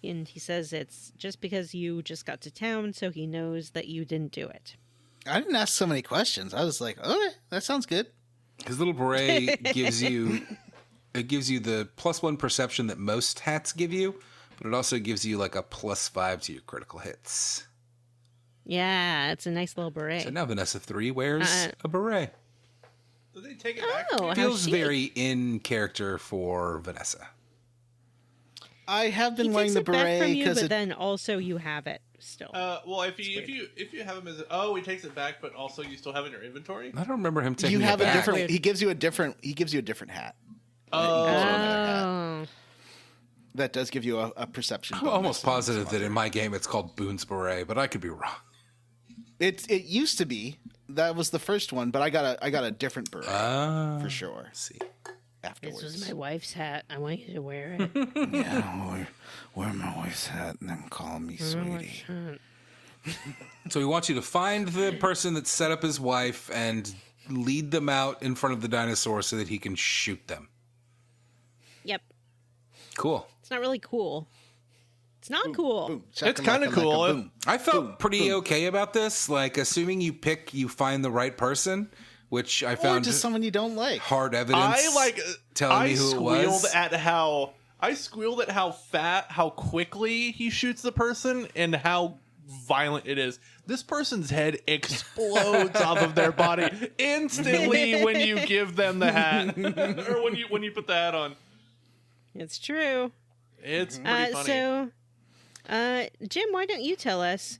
And he says it's just because you just got to town, so he knows that you didn't do it. I didn't ask so many questions. I was like, okay, that sounds good. His little beret gives you the +1 perception that most hats give you, but it also gives you like a +5 to your critical hits. Yeah, it's a nice little beret. So now Vanessa 3 wears a beret. Did they take it back? Oh, It feels very in character for Vanessa. I have been He wearing takes the it back beret from you, because but then also you have it still. Well, if you have him as he takes it back, but also you still have it in your inventory. I don't remember him taking you have it a back. different. He gives you a different hat. Oh. That does give you a perception. I'm almost positive that in my game it's called Boone's Beret, but I could be wrong. It used to be. That was the first one, but I got a different beret for sure. See. Afterwards. This was my wife's hat. I want you to wear it. Yeah, wear my wife's hat and then call me sweetie. So he wants you to find the person that set up his wife and lead them out in front of the dinosaur so that he can shoot them. Yep. Cool. It's not really cool. It's not cool. Boom. It's kind of cool. Boom. I felt pretty okay about this. Like, assuming you find the right person, which I Or found just someone you don't like. hard evidence telling me who it was. I squealed at how quickly he shoots the person and how violent it is. This person's head explodes off of their body instantly when you give them the hat or when you put the hat on. It's true. It's pretty funny. So, Jim, why don't you tell us?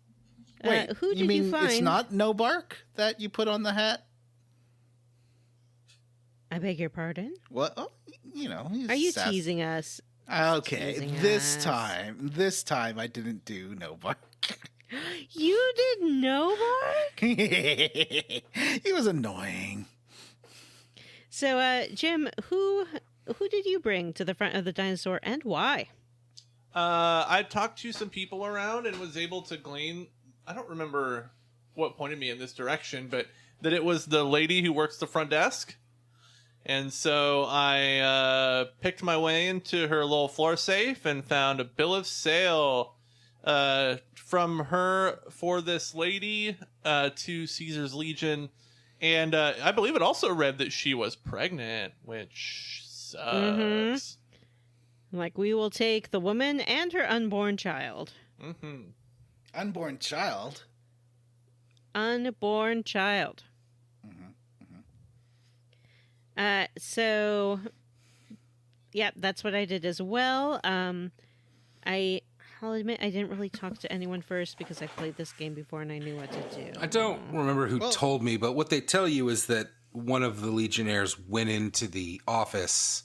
Wait, who did you find? It's not No Bark that you put on the hat? I beg your pardon? What? Oh, he's Are you sass- teasing us? Okay, Teasing this us. time I didn't do No Bark. You didn't know, Mark? He was annoying. So, Jim, who did you bring to the front of the dinosaur and why? I talked to some people around and was able to glean. I don't remember what pointed me in this direction, but that it was the lady who works the front desk. And so I picked my way into her little floor safe and found a bill of sale from her for this lady to Caesar's Legion. And I believe it also read that she was pregnant, which sucks. Mm-hmm. Like, we will take the woman and her unborn child. Mm-hmm. Unborn child? Unborn child. So, yeah, that's what I did as well. I'll admit I didn't really talk to anyone first because I played this game before and I knew what to do. I don't remember who told me, but what they tell you is that one of the Legionnaires went into the office.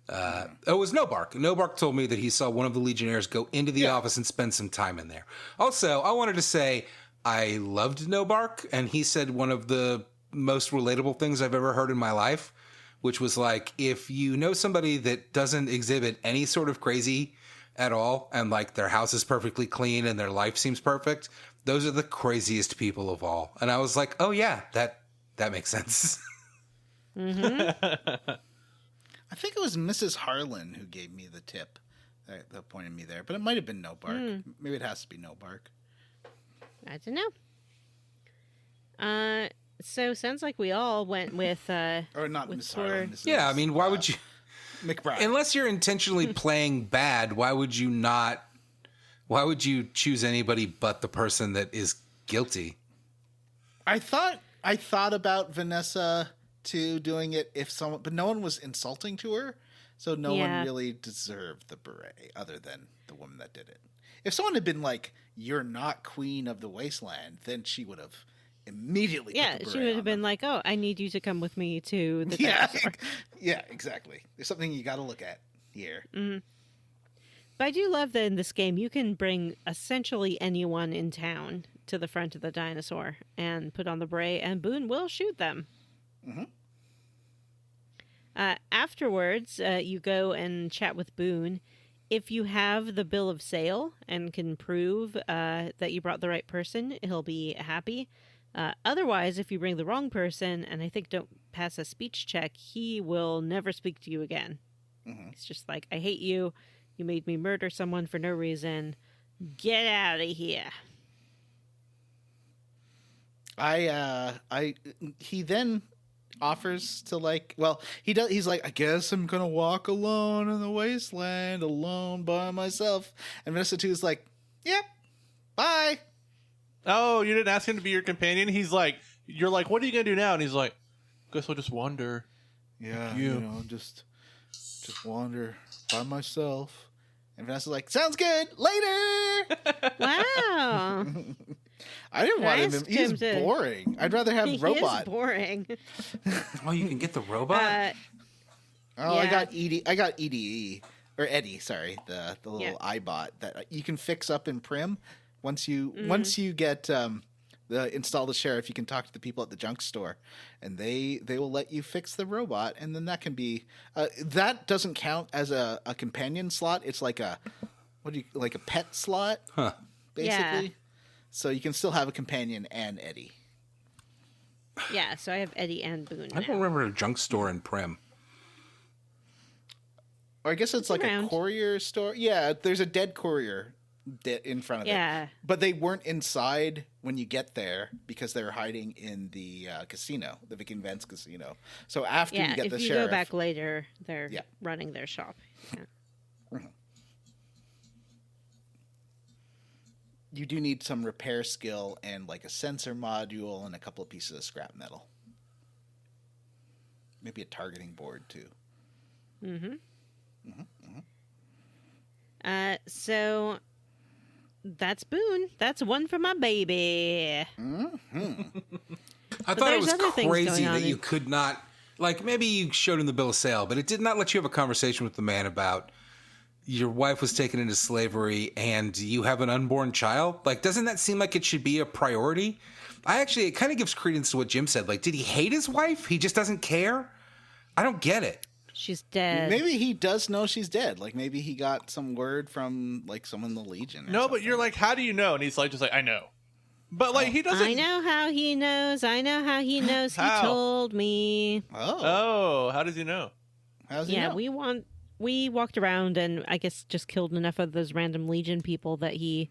It was No Bark. No Bark told me that he saw one of the Legionnaires go into the office and spend some time in there. Also, I wanted to say I loved No Bark, and he said one of the most relatable things I've ever heard in my life, which was like, if you know somebody that doesn't exhibit any sort of crazy at all, and like their house is perfectly clean and their life seems perfect, those are the craziest people of all. And I was like, oh yeah, that makes sense. Mm-hmm. I think it was Mrs. Harlan who gave me the tip that pointed me there, but it might have been No Bark. Maybe it has to be No Bark. I don't know. So sounds like we all went with Or not with Mrs. Harlan. Mrs. Yeah, I mean, why would you... McBride. Unless you're intentionally playing bad, why would you choose anybody but the person that is guilty? I thought about Vanessa too doing it if someone, but no one was insulting to her, so no one really deserved the beret other than the woman that did it. If someone had been like, "You're not queen of the wasteland," then she would have immediately. Yeah, put the she beret would have on been them. like, "Oh, I need you to come with me to the Yeah, dinosaur." yeah, exactly. There's something you got to look at here. But I do love that in this game you can bring essentially anyone in town to the front of the dinosaur and put on the beret, and Boone will shoot them. Mm-hmm. Afterwards, you go and chat with Boone. If you have the bill of sale and can prove that you brought the right person, he'll be happy. Otherwise, if you bring the wrong person and I think don't pass a speech check, he will never speak to you again. Mm-hmm. It's just like, I hate you. You made me murder someone for no reason. Get out of here. He then offers to he's like, I guess I'm gonna walk alone in the wasteland, alone by myself. And Vanessa too is like, yep, bye. Oh, you didn't ask him to be your companion? He's like, you're like, what are you going to do now? And he's like, guess I'll just wander. Yeah, You. just wander by myself. And Vanessa's like, sounds good, later. Wow. I didn't want him. Asked He's him to- boring. I'd rather have He is robot. boring. Oh, you can get the robot? I Yeah. got ED. I got EDE or Eddie. Sorry, the little Yeah. iBot that you can fix up in Prim. Once you get install the sheriff, you can talk to the people at the junk store, and they will let you fix the robot, and then that can be that doesn't count as a companion slot. It's like a pet slot, basically. Yeah. So you can still have a companion and Eddie. Yeah, so I have Eddie and Boone I now. don't remember a junk store in Prim. Or I guess it's like around. a courier store. Yeah, there's a dead courier in front of Yeah. it. But they weren't inside when you get there because they were hiding in the casino, the Viking Vents casino. So after you get if the you sheriff, go back later, they're Yeah. running their shop. Yeah. you do need some repair skill and like a sensor module and a couple of pieces of scrap metal. Maybe a targeting board too. So that's Boone. That's one for my baby. I thought it there's was other things crazy going on that you in- could not, like, maybe you showed him the bill of sale, but it did not let you have a conversation with the man about your wife was taken into slavery and you have an unborn child. Like, doesn't that seem like it should be a priority? It kind of gives credence to what Jim said. Like, did he hate his wife? He just doesn't care? I don't get it. She's dead. Maybe he does know she's dead. Like maybe he got some word from like someone in the Legion. or No, but something. you're like, how do you know? And he's like, just like, I know. But like, he doesn't. I know how he knows. I know how he knows. He How? told me. Oh, how does he know? How's he Yeah, know? we walked around and I guess just killed enough of those random Legion people that he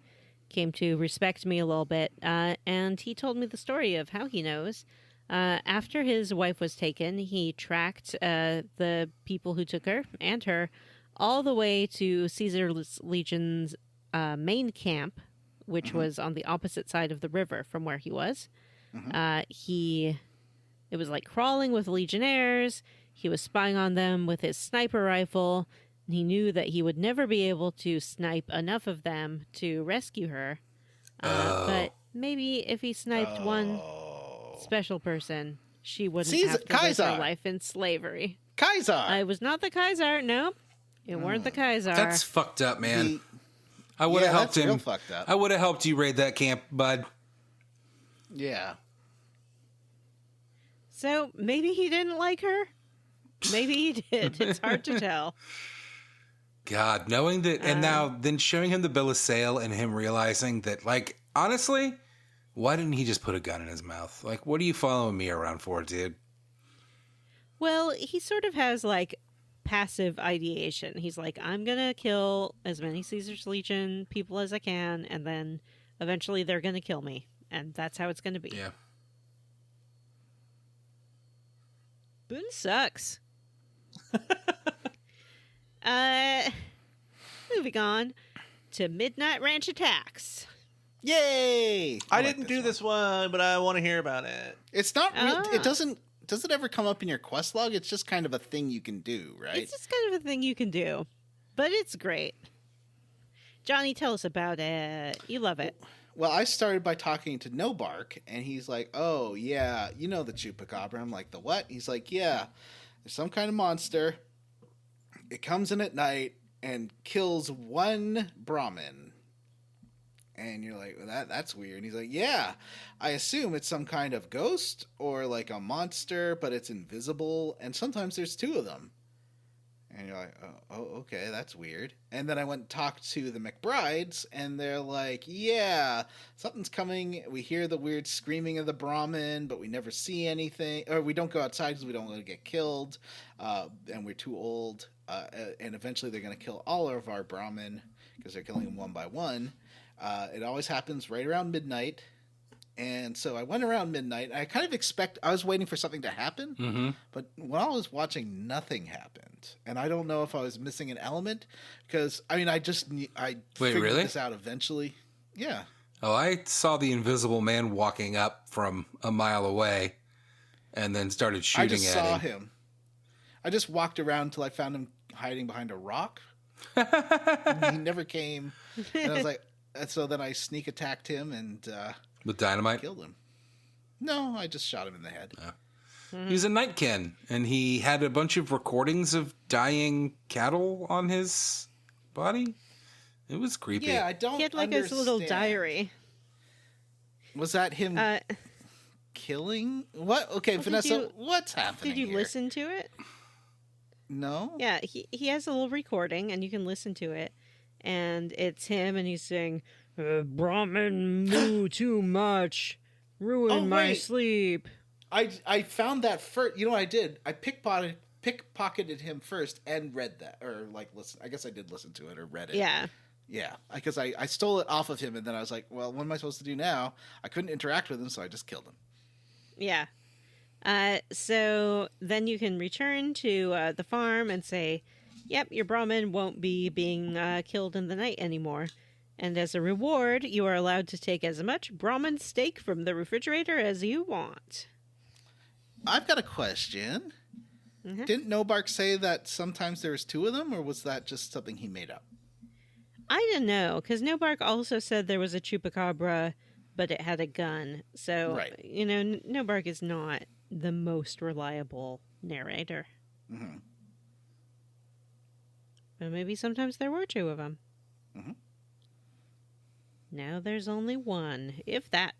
came to respect me a little bit. And he told me the story of how he knows. After his wife was taken, he tracked the people who took her and her all the way to Caesar's Legion's main camp, which was on the opposite side of the river from where he was. It was like crawling with Legionnaires. He was spying on them with his sniper rifle. And he knew that he would never be able to snipe enough of them to rescue her. But maybe if he sniped one special person, she wouldn't Caesar- have to live Kaiser. her life in slavery. Kaiser. I was not the Kaiser. Nope. It weren't the Kaiser. That's fucked up, man. The- I would have Yeah, helped that's real him. fucked up. I would have helped you raid that camp, bud. Yeah. So maybe he didn't like her? Maybe he did. It's hard to tell. God, knowing that, and now then showing him the bill of sale and him realizing that, like, honestly, why didn't he just put a gun in his mouth? Like, what are you following me around for, dude? Well, he sort of has, like, passive ideation. He's like, I'm going to kill as many Caesar's Legion people as I can, and then eventually they're going to kill me. And that's how it's going to be. Yeah. Boone sucks. Moving on to Midnight Ranch Attacks. Yay! I like didn't do this one, but I want to hear about it. It's not real. Ah. It doesn't. Does it ever come up in your quest log? It's just kind of a thing you can do, right? It's just kind of a thing you can do, but it's great. Johnny, tell us about it. You love it. Well, I started by talking to No Bark, and he's like, "Oh yeah, you know the chupacabra." I'm like, "The what?" He's like, "Yeah, there's some kind of monster. It comes in at night and kills one Brahmin." And you're like, well, that's weird. And he's like, "Yeah, I assume it's some kind of ghost or like a monster, but it's invisible. And sometimes there's two of them." And you're like, oh, okay, that's weird. And then I went and talked to the McBrides, and they're like, "Yeah, something's coming. We hear the weird screaming of the Brahmin, but we never see anything. Or we don't go outside because we don't want to get killed, and we're too old. And eventually they're going to kill all of our Brahmin because they're killing them one by one. It always happens right around midnight." And so I went around midnight. I kind of I was waiting for something to happen, but when I was watching, nothing happened. And I don't know if I was missing an element, because, I mean, I figured really? this out eventually. Yeah. Oh, I saw the invisible man walking up from a mile away and then started shooting I just at saw him. him. I just walked around until I found him hiding behind a rock. He never came. And I was like, so then I sneak attacked him and With dynamite? killed him. No, I just shot him in the head. He's a nightkin, and he had a bunch of recordings of dying cattle on his body. It was creepy. Yeah, I don't He had like his little understand. diary. Was that him killing? What? Okay, Vanessa, what's happening Did you here? listen to it? No? Yeah, he has a little recording, and you can listen to it. And it's him, and he's saying, "Brahmin moo too much, ruin my wait. sleep." I found that first. You know what I did? I pickpocketed him first and read that. Or, like, listen. I guess I did listen to it or read it. Yeah. Yeah, because I stole it off of him, and then I was like, well, what am I supposed to do now? I couldn't interact with him, so I just killed him. Yeah. So then you can return to the farm and say, "Yep, your Brahmin won't be being killed in the night anymore." And as a reward, you are allowed to take as much Brahmin steak from the refrigerator as you want. I've got a question. Mhm. Didn't No Bark say that sometimes there was two of them, or was that just something he made up? I don't know, because No Bark also said there was a chupacabra, but it had a gun. So, Right. you know, No Bark is not the most reliable narrator. Mm-hmm. But maybe sometimes there were two of them. Mhm. Now there's only one, if that.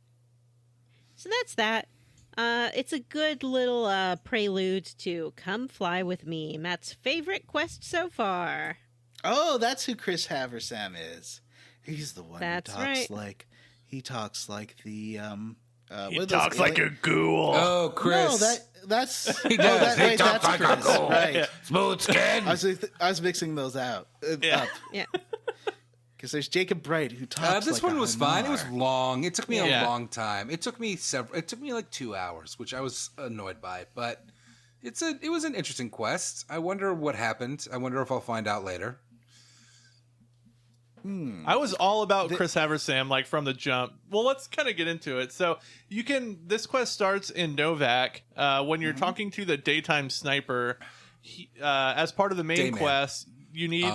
So that's that. It's a good little prelude to Come Fly With Me, Matt's favorite quest so far. Oh, that's who Chris Haversam is. He's the one That's who talks right. like he talks like the He talks like a ghoul. Oh, Chris. No, that's He does. He talks that's like a Chris, ghoul. right? Smooth skin. I was mixing those out Yeah. up Yeah. because there's Jacob Bright who talks. This like one a was fine. It was Hanar. long. It took me Yeah. a long time. It took me like 2 hours, which I was annoyed by. But it was an interesting quest. I wonder what happened. I wonder if I'll find out later. I was all about Chris Haversam, like, from the jump. Well, let's kind of get into it. So this quest starts in NoVac when you're talking to the daytime sniper. As part of the main Dayman. quest, you need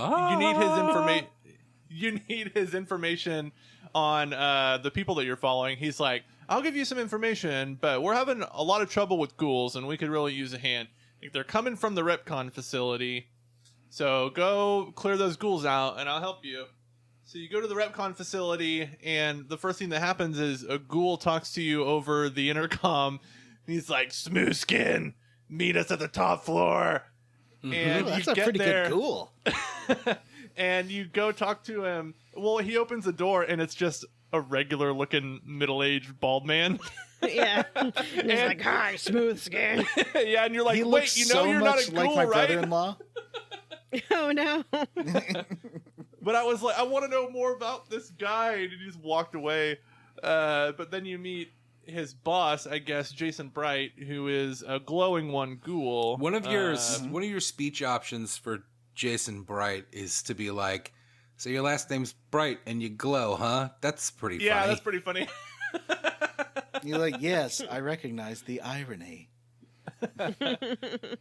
his information on the people that you're following. He's like, "I'll give you some information, but we're having a lot of trouble with ghouls, and we could really use a hand. They're coming from the Repcon facility, so go clear those ghouls out, and I'll help you." So you go to the Repcon facility, and the first thing that happens is a ghoul talks to you over the intercom. He's like, "Smooth skin, meet us at the top floor. And That's you a get pretty there, good ghoul. and you go talk to him. Well, he opens the door, and it's just a regular-looking middle-aged bald man. Yeah. And he's like, hi, smooth skin. Yeah, and you're like, He wait, looks you know so you're much not a ghoul, like my right? brother-in-law. Oh, no. But I was like, I want to know more about this guy, and he just walked away. But then you meet his boss, I guess, Jason Bright, who is a glowing one ghoul. One of your speech options for Jason Bright is to be like, so your last name's Bright and you glow, huh? That's pretty funny. Yeah, that's pretty funny. You're like, yes, I recognize the irony.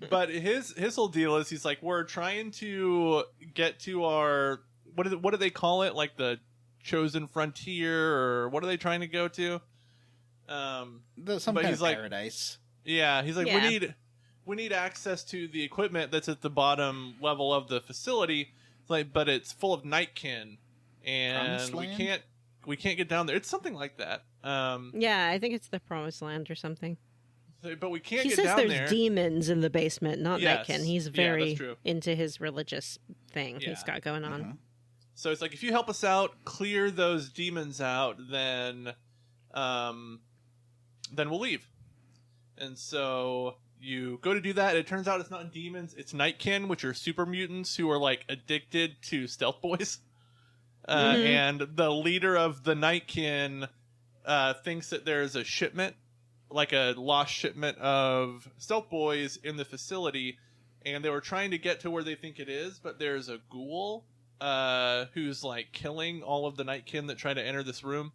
But his whole deal is he's like, we're trying to get to our what do they call it? Like the chosen frontier, or what are they trying to go to? Some but kind he's of like, paradise. Yeah, he's like, Yeah. we need access to the equipment that's at the bottom level of the facility. It's like, but it's full of nightkin, and Promised Land? we can't get down there. It's something like that. Yeah, I think it's the Promised Land or something. But we can't He get says down there's there. demons in the basement, not Yes. Nightkin. He's Yeah, very that's true. into his religious thing Yeah. he's got going on. Uh-huh. So it's like, if you help us out, clear those demons out, then we'll leave. And so you go to do that. It turns out it's not demons; it's nightkin, which are super mutants who are like addicted to stealth boys. And the leader of the nightkin thinks that there's a shipment, like a lost shipment of stealth boys in the facility, and they were trying to get to where they think it is, but there's a ghoul who's like killing all of the nightkin that try to enter this room.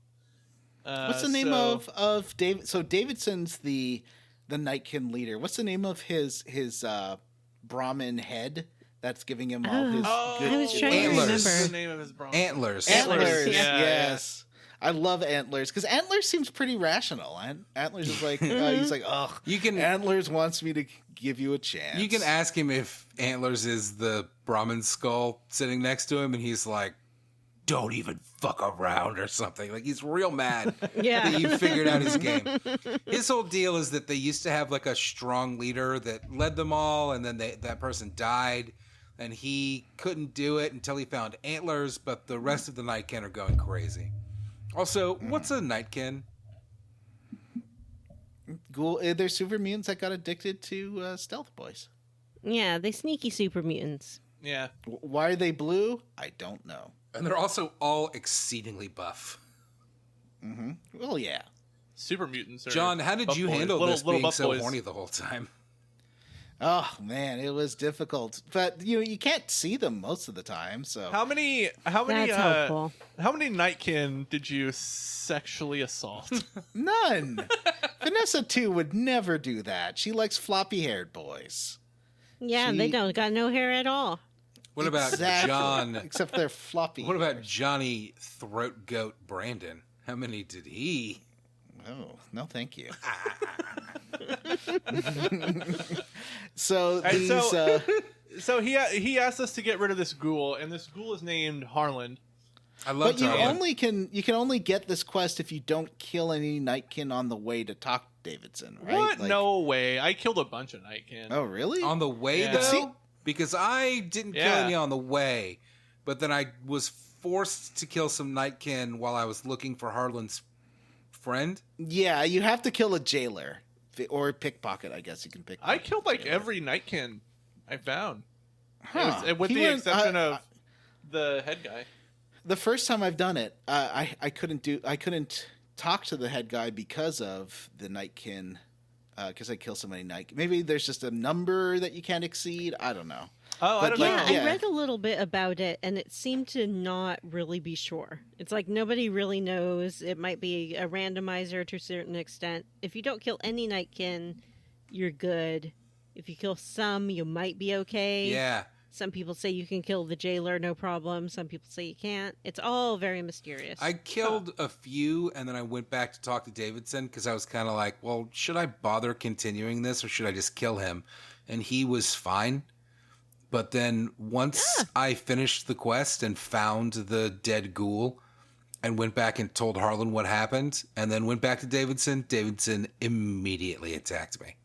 What's the name of David? So Davidson's the Nightkin leader. What's the name of his Brahmin head that's giving him all his good I was trying to Antlers. remember. What's the name of his bronze? Antlers. Antlers? Yeah, Yes. I love Antlers because Antlers seems pretty rational. Antlers is like he's like, ugh. Antlers wants me to give you a chance. You can ask him if Antlers is the Brahmin skull sitting next to him, and he's like, don't even fuck around or something. Like, he's real mad Yeah. that you figured out his game. His whole deal is that they used to have like a strong leader that led them all, and then that person died, and he couldn't do it until he found Antlers, but the rest of the Nightkin are going crazy. Also, what's a Nightkin? Ghoul. They're super mutants that got addicted to stealth boys. Yeah, they sneaky super mutants. Yeah. Why are they blue? I don't know. And they're also all exceedingly buff. Well, yeah. Super mutants. Are John, how did buff you boys. handle Little this being buff so boys. horny the whole time? Oh man, it was difficult. But you can't see them most of the time. So How many That's helpful. how many nightkin did you sexually assault? none. Vanessa too would never do that. She likes floppy-haired boys. Yeah, She- they don't got no hair at all. What about Exactly. John? Except they're floppy. What about Johnny Throat Goat Brandon? How many did he? Oh, no, thank you. So Right, these, so- So he asked us to get rid of this ghoul, and this ghoul is named Harlan. I love but you Harlan. can only get this quest if you don't kill any Nightkin on the way to talk to Davidson, right? What? Like- No way! I killed a bunch of nightkin. Oh, really? On the way, Yeah. though? See- Because I didn't kill Yeah. any on the way, but then I was forced to kill some Nightkin while I was looking for Harlan's friend. Yeah, you have to kill a jailer or pickpocket. I guess you can pick. I killed like every nightkin I found, Huh. with He the went- exception of the head guy. The first time I've done it, I couldn't talk to the head guy because of the Nightkin. Because I kill so many Nightkin. Maybe there's just a number that you can't exceed. I don't know. Oh, I But don't like- know. Yeah, Yeah. I read a little bit about it, and it seemed to not really be sure. It's like nobody really knows. It might be a randomizer to a certain extent. If you don't kill any Nightkin, you're good. If you kill some, you might be okay. Yeah. Some people say you can kill the jailer, no problem. Some people say you can't. It's all very mysterious. I killed a few, and then I went back to talk to Davidson because I was kind of like, well, should I bother continuing this, or should I just kill him? And he was fine. But then once I finished the quest and found the dead ghoul and went back and told Harlan what happened, and then went back to Davidson, Davidson immediately attacked me.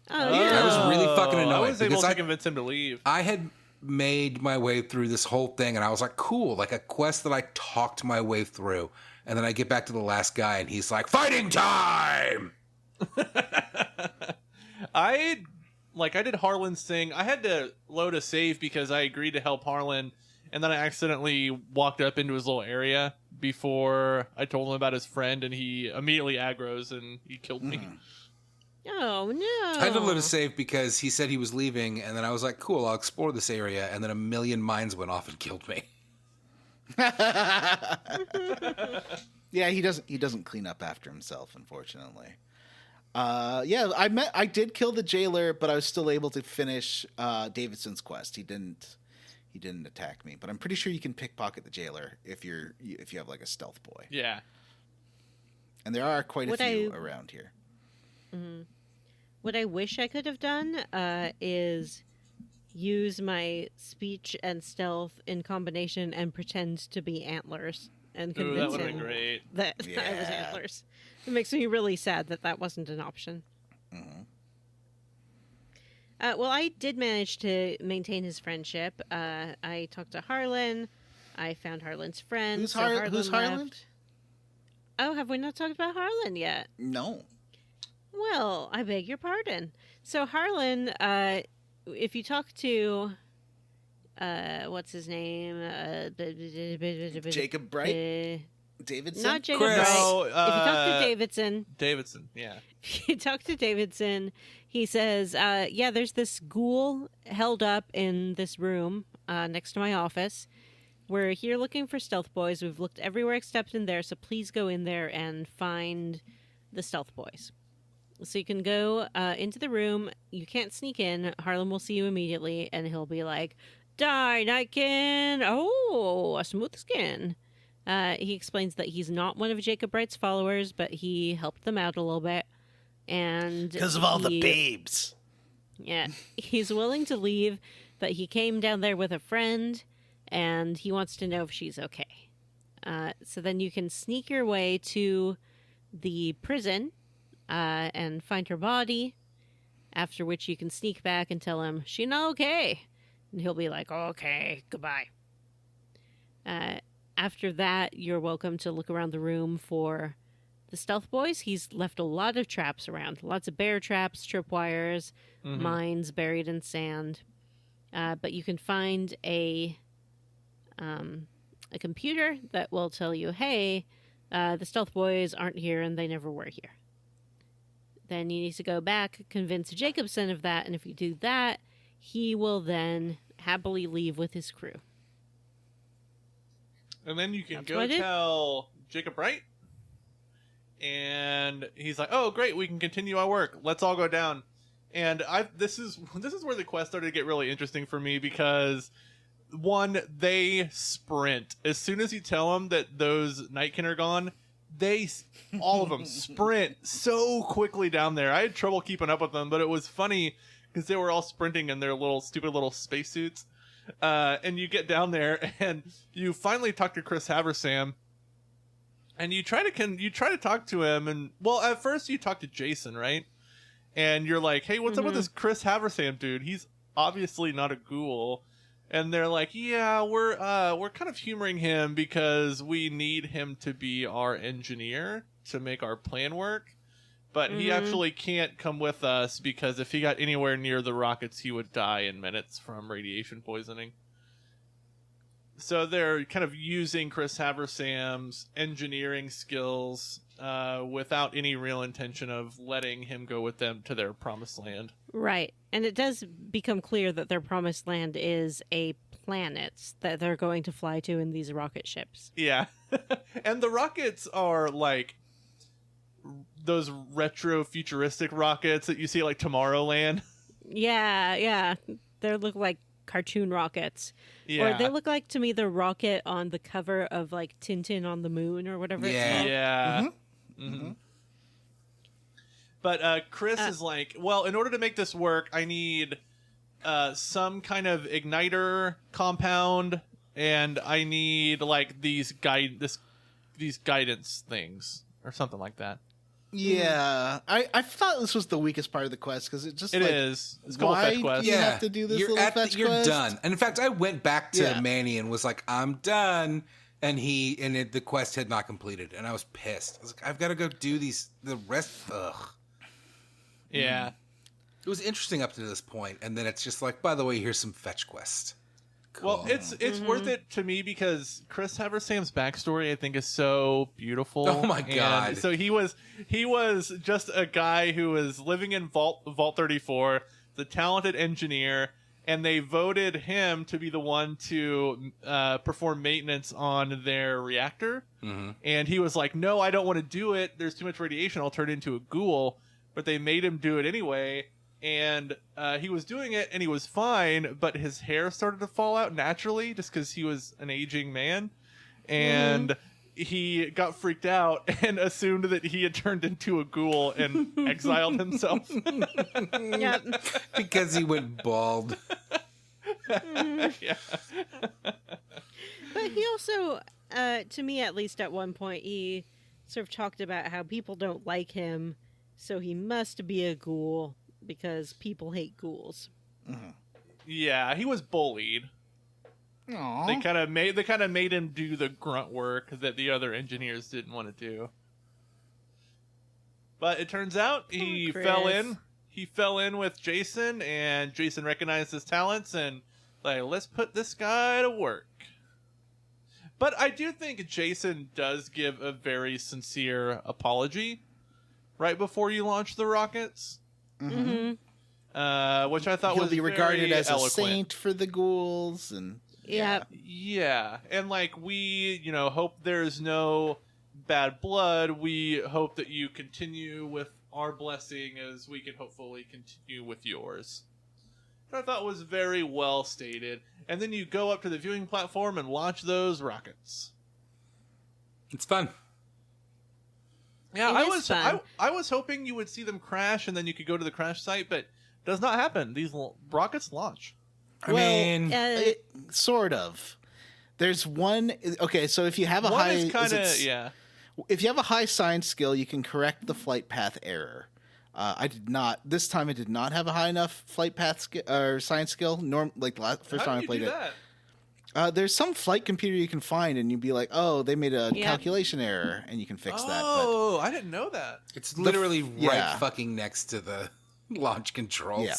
Oh, yeah. I was really fucking annoyed. I was able because to convince him to leave. I had made my way through this whole thing, and I was like, cool, like a quest that I talked my way through. And then I get back to the last guy, and he's like, fighting time! I did Harlan's thing. I had to load a save because I agreed to help Harlan, and then I accidentally walked up into his little area before I told him about his friend, and he immediately aggroes and he killed me. Oh, no. I had to load a save because he said he was leaving, and then I was like, cool, I'll explore this area, and then a million mines went off and killed me. Yeah, he doesn't clean up after himself, unfortunately. I did kill the jailer, but I was still able to finish Davidson's quest. He didn't attack me, but I'm pretty sure you can pickpocket the jailer if you have like a stealth boy. Yeah. And there are quite a few around here. Mm-hmm. What I wish I could have done is use my speech and stealth in combination and pretend to be antlers and convince that would have him been great. that I was antlers. It makes me really sad that wasn't an option. Mm-hmm. Well, I did manage to maintain his friendship. I talked to Harlan. I found Harlan's friend. Who's Harlan Harlan? left. Oh, have we not talked about Harlan yet? No. Well, I beg your pardon. So Harlan, if you talk to, what's his name? Jacob Bright? Davidson? Not Jacob Chris. Bright. No, If you talk to Davidson, yeah. if you talk to Davidson, he says, there's this ghoul held up in this room next to my office. We're here looking for stealth boys. We've looked everywhere except in there, so please go in there and find the stealth boys. So you can go into the room. You can't sneak in. Harlan will see you immediately, and he'll be like, "Die, Nightkin! Oh, a smooth skin." He explains that he's not one of Jacob Bright's followers, but he helped them out a little bit. And Because of all the babes. Yeah, he's willing to leave, but he came down there with a friend, and he wants to know if she's okay. So then you can sneak your way to the prison and find her body, after which you can sneak back and tell him, "She not okay." And he'll be like, "Okay, goodbye." After that, you're welcome to look around the room for the stealth boys. He's left a lot of traps around. Lots of bear traps, tripwires, mines buried in sand. But you can find a computer that will tell you, hey, the stealth boys aren't here and they never were here. Then you need to go back, convince Jacobson of that, and if you do that, he will then happily leave with his crew. And then you can That's go what I did. tell Jacob Wright, and he's like, "Oh, great, we can continue our work. Let's all go down." And this is where the quest started to get really interesting for me because, one, they sprint as soon as you tell them that those Nightkin are gone. All of them sprint so quickly down there. I had trouble keeping up with them, but it was funny because they were all sprinting in their little stupid little spacesuits. And you get down there and you finally talk to Chris Haversam, and you try to talk to him. And well, at first you talk to Jason, right? And you're like, "Hey, what's up with this Chris Haversam dude? He's obviously not a ghoul." And they're like, "Yeah, we're kind of humoring him because we need him to be our engineer to make our plan work. But he actually can't come with us because if he got anywhere near the rockets, he would die in minutes from radiation poisoning." So they're kind of using Chris Haversam's engineering skills without any real intention of letting him go with them to their promised land. Right. And it does become clear that their promised land is a planet that they're going to fly to in these rocket ships. Yeah. And the rockets are like those retro futuristic rockets that you see like Tomorrowland. Yeah. They look like cartoon rockets. Yeah. Or they look like, to me, the rocket on the cover of like Tintin on the Moon or whatever it's called. Yeah. But Chris is like, "Well, in order to make this work, I need some kind of igniter compound, and I need like these guidance things or something like that." Yeah, I thought this was the weakest part of the quest because it is. It's called why fetch quest. do you have to do this you're little fetch you're quest? done. And in fact, I went back to Yeah. Manny and was like, I'm done. And the quest had not completed. And I was pissed. I was like, I've got to go do the rest. Ugh. Yeah. It was interesting up to this point, and then it's just like, by the way, here's some fetch quest. Cool. Well, it's worth it to me because Chris Haversam's backstory, I think, is so beautiful. Oh my And God. so he was just a guy who was living in Vault 34, the talented engineer, and they voted him to be the one to perform maintenance on their reactor. Mm-hmm. And he was like, "No, I don't want to do it. There's too much radiation. I'll turn into a ghoul." But they made him do it anyway. And he was doing it, and he was fine, but his hair started to fall out naturally just because he was an aging man. And he got freaked out and assumed that he had turned into a ghoul and exiled himself. Yep. Because he went bald. Yeah. But he also, to me at least at one point, he sort of talked about how people don't like him, so he must be a ghoul because people hate ghouls. Yeah, he was bullied. Aww. They kind of made him do the grunt work that the other engineers didn't want to do. But it turns out he Chris. fell in. He fell in with Jason, and Jason recognized his talents and like, let's put this guy to work. But I do think Jason does give a very sincere apology right before you launch the rockets. Mm-hmm. Which I thought He'll was be regarded very as eloquent. a saint for the ghouls, and Yeah. Yeah, and like we, hope there's no bad blood. We hope that you continue with our blessing as we can hopefully continue with yours. Which I thought was very well stated. And then you go up to the viewing platform and launch those rockets. It's fun. Yeah, It I is was fun. I was hoping you would see them crash and then you could go to the crash site, but it does not happen. These rockets launch. I mean, sort of. There's one. Okay, so if you have a One high, is kind of it- yeah. if you have a high science skill, you can correct the flight path error. I did not. This time, I did not have a high enough flight path or science skill. First How time did I played you do it. that? There's some flight computer you can find, and you'd be like, "Oh, they made a Yeah. calculation error," and you can fix that. But Oh, I didn't know that. it's literally yeah. right fucking next to the launch controls. Yeah.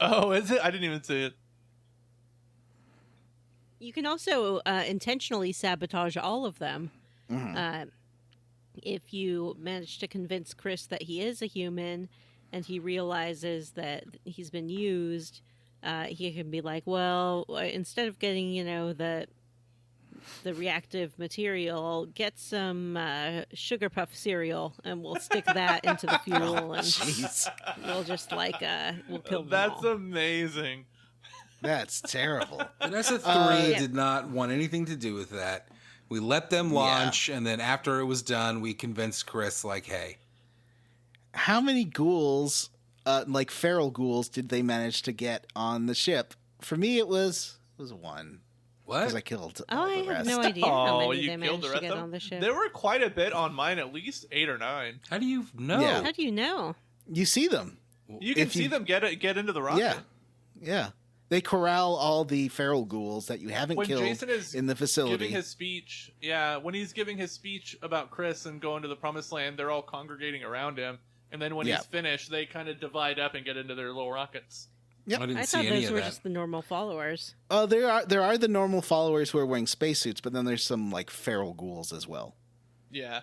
Oh, is it? I didn't even see it. You can also intentionally sabotage all of them. If you manage to convince Chris that he is a human and he realizes that he's been used, he can be like, well, instead of getting, the reactive material, get some sugar puff cereal and we'll stick that into the fuel and Jeez, we'll just we'll kill them That's all. amazing. that's terrible. Vanessa 3 yeah. did not want anything to do with that. We let them launch, and then after it was done, we convinced Chris, like, hey. How many ghouls, like feral ghouls, did they manage to get on the ship? For me, it was one What? because I killed Oh, all I the have rest. no idea how Oh, many you they killed managed the to rest get of on them? the ship. There were quite a bit on mine, at least 8 or 9. How do you know? Yeah. How do you know? You see them. You can If see you- them get into the rocket. Yeah, yeah. They corral all the feral ghouls that you haven't When killed Jason is in the facility. giving his speech, when he's giving his speech about Chris and going to the promised land, they're all congregating around him. And then when Yeah. he's finished, they kind of divide up and get into their little rockets. Yep. I didn't I see thought any those of were that. just the normal followers. There are the normal followers who are wearing spacesuits, but then there's some like feral ghouls as well. Yeah.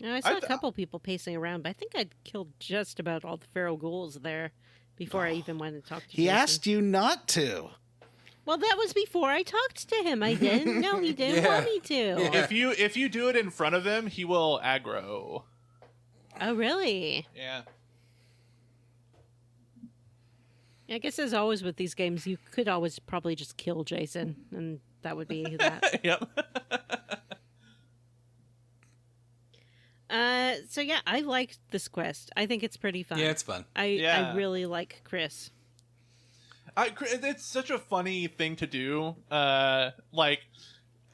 I saw a couple people pacing around, but I think I'd killed just about all the feral ghouls there before I even went and talked to He Jason. asked you not to. Well, that was before I talked to him. I didn't. No, he didn't Yeah. want me to. Yeah. If you do it in front of him, he will aggro. Oh, really? Yeah. I guess as always with these games, you could always probably just kill Jason, and that would be that. Yep. So yeah, I liked this quest. I think it's pretty fun. Yeah, it's fun. I really like Chris. It's such a funny thing to do. Like,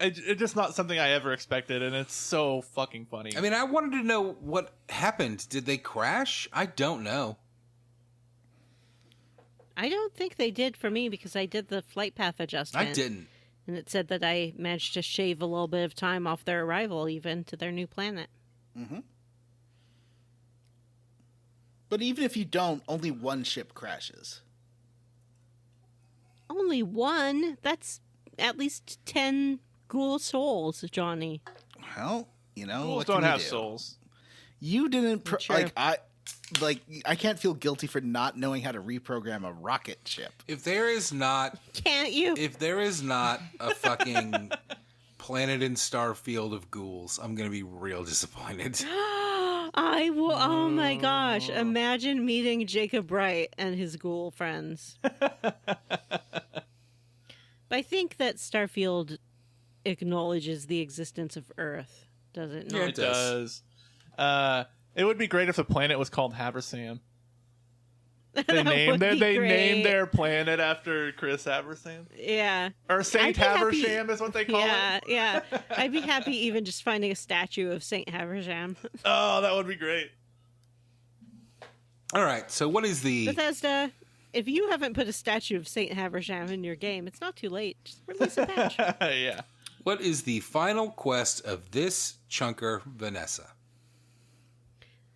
it's just not something I ever expected, and it's so fucking funny. I mean, I wanted to know what happened. Did they crash? I don't know. I don't think they did for me because I did the flight path adjustment. I didn't. And it said that I managed to shave a little bit of time off their arrival even to their new planet. Mm-hmm. But even if you don't, only one ship crashes. Only one? That's at least 10 ghoul souls, Johnny. Well, you know, Ghouls what don't can you have do? souls. You didn't Sure. I can't feel guilty for not knowing how to reprogram a rocket ship. If there is not Can't you? a fucking planet and star field of ghouls, I'm gonna be real disappointed. I will. Oh my gosh. Imagine meeting Jacob Wright and his ghoul friends. But I think that Starfield acknowledges the existence of Earth, does it not? Yeah, It does. It would be great if the planet was called Haversam. They That named would be great. named their planet after Chris Haversam. Yeah. Or Saint I'd be happy- Haversham is what they call it. Yeah. I'd be happy even just finding a statue of Saint Haversham. Oh, that would be great. All right, so what is the... Bethesda, if you haven't put a statue of Saint Haversham in your game, it's not too late. Just release a patch. Yeah. What is the final quest of this chunker, Vanessa?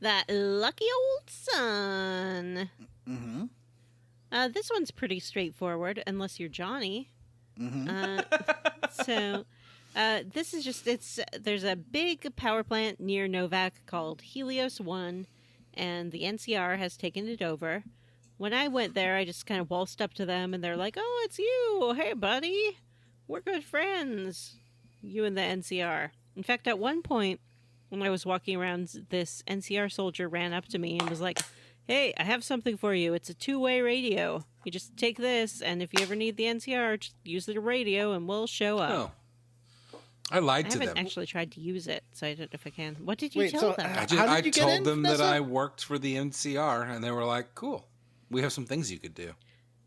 That lucky old sun. Mm-hmm. This one's pretty straightforward, unless you're Johnny. Mm-hmm. This is just, there's a big power plant near NoVac called Helios 1, and the NCR has taken it over. When I went there, I just kind of waltzed up to them, and they're like, oh, it's you. Hey, buddy. We're good friends. You and the NCR. In fact, at one point, when I was walking around, this NCR soldier ran up to me and was like, hey, I have something for you. It's a two-way radio. You just take this, and if you ever need the NCR, just use the radio, and we'll show up. Oh. I lied I to haven't them. actually tried to use it, so I don't know if I can. What did you Wait, tell so, them? How I did you get told in, them that Vanessa? I worked for the NCR, and they were like, cool. We have some things you could do.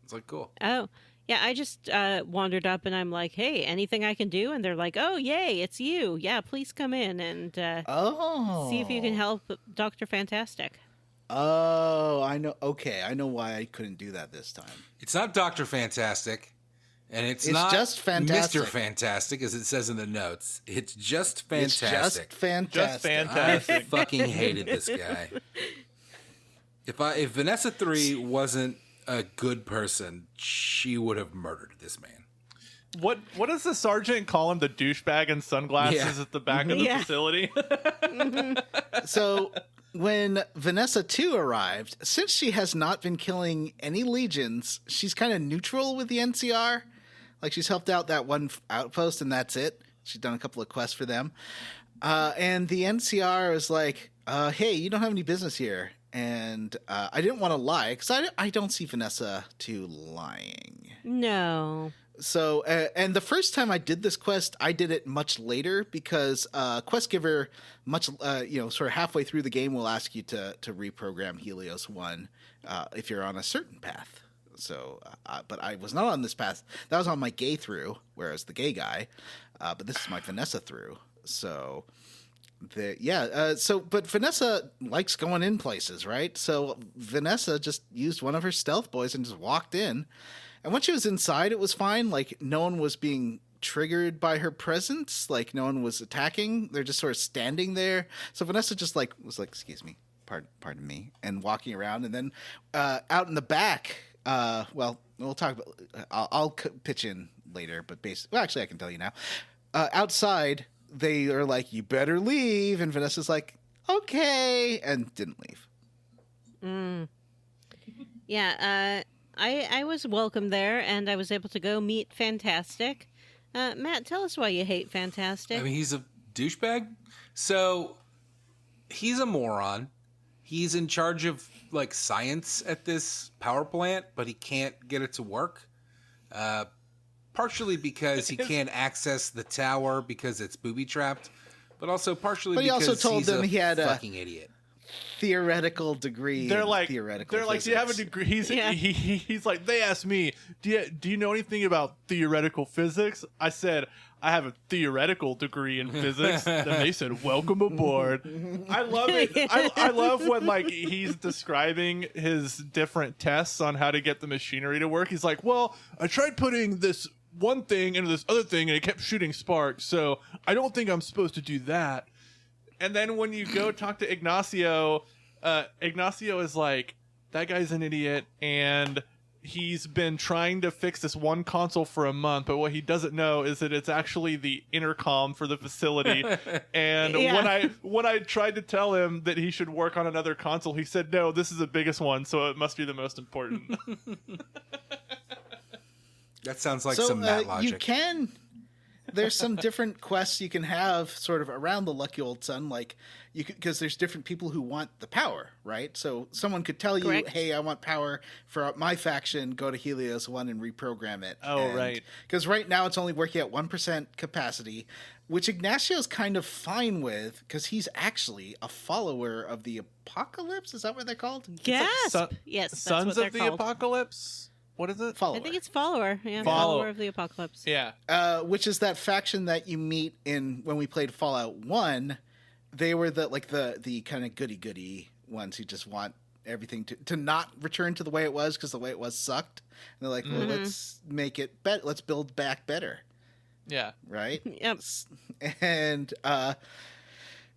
It's like, cool. Oh, yeah, I just wandered up, and I'm like, hey, anything I can do? And they're like, oh, yay, it's you. Yeah, please come in and see if you can help Dr. Fantastic. Oh, I know. Okay, I know why I couldn't do that this time. It's not Dr. Fantastic, and it's It's not just fantastic. Mr. Fantastic, as it says in the notes. It's just It's fantastic. just fantastic. Just fantastic. I fucking hated this guy. If Vanessa 3 wasn't a good person, she would have murdered this man. What does the sergeant call him? The douchebag in sunglasses Yeah. at the back of the Yeah. facility? So when Vanessa 2 arrived, since she has not been killing any legions, she's kind of neutral with the NCR. Like, she's helped out that one outpost, and that's it. She's done a couple of quests for them. And the NCR is like, hey, you don't have any business here. And I didn't want to lie, because I don't see Vanessa 2 lying. No. So, and the first time I did this quest, I did it much later because quest giver, sort of halfway through the game, will ask you to reprogram Helios 1 if you're on a certain path. So, but I was not on this path. That was on my gay through, whereas the gay guy. But this is my Vanessa through. So, but Vanessa likes going in places, right? So Vanessa just used one of her stealth boys and just walked in. And when she was inside, it was fine. Like, no one was being triggered by her presence. Like, no one was attacking. They're just sort of standing there. So Vanessa just was like, excuse me, pardon me, and walking around. And then out in the back, we'll talk about. I'll pitch in later, but actually, I can tell you now. Outside, they are like, "You better leave," and Vanessa's like, "Okay," and didn't leave. Yeah, I was welcome there, and I was able to go meet Fantastic. Matt, tell us why you hate Fantastic. I mean, he's a douchebag. So he's a moron. He's in charge of like science at this power plant, but he can't get it to work. Partially because he can't access the tower because it's booby trapped, but also partially But he because also told he's them a he had fucking idiot. theoretical degree. They're like, do you have a degree? He's like, they asked me, do you know anything about theoretical physics? I said, I have a theoretical degree in physics. Then they said, welcome aboard. I love it. I love when like he's describing his different tests on how to get the machinery to work. He's like, well, I tried putting this one thing into this other thing and it kept shooting sparks, so I don't think I'm supposed to do that. And then when you go talk to Ignacio, Ignacio is like, that guy's an idiot, and he's been trying to fix this one console for a month, but what he doesn't know is that it's actually the intercom for the facility. And when I tried to tell him that he should work on another console, he said, no, this is the biggest one, so it must be the most important. That sounds like some Matt logic. There's some different quests you can have sort of around the Lucky Old Sun, like because there's different people who want the power, right? So someone could tell you, hey, I want power for my faction, go to Helios 1 and reprogram it. Right. Because right now it's only working at 1% capacity, which Ignacio's kind of fine with because he's actually a follower of the Apocalypse. Is that what they're called? Yes. Yes. That's Sons what they're of the called. Apocalypse? What is it? Follower. I think it's follower. Yeah, Follower. follower of the Apocalypse. Yeah. Which is that faction that you meet when we played Fallout 1. They were the kind of goody ones who just want everything to not return to the way it was because the way it was sucked. And they're like, well, let's make it better. Let's build back better. Yeah. Right? Yep. And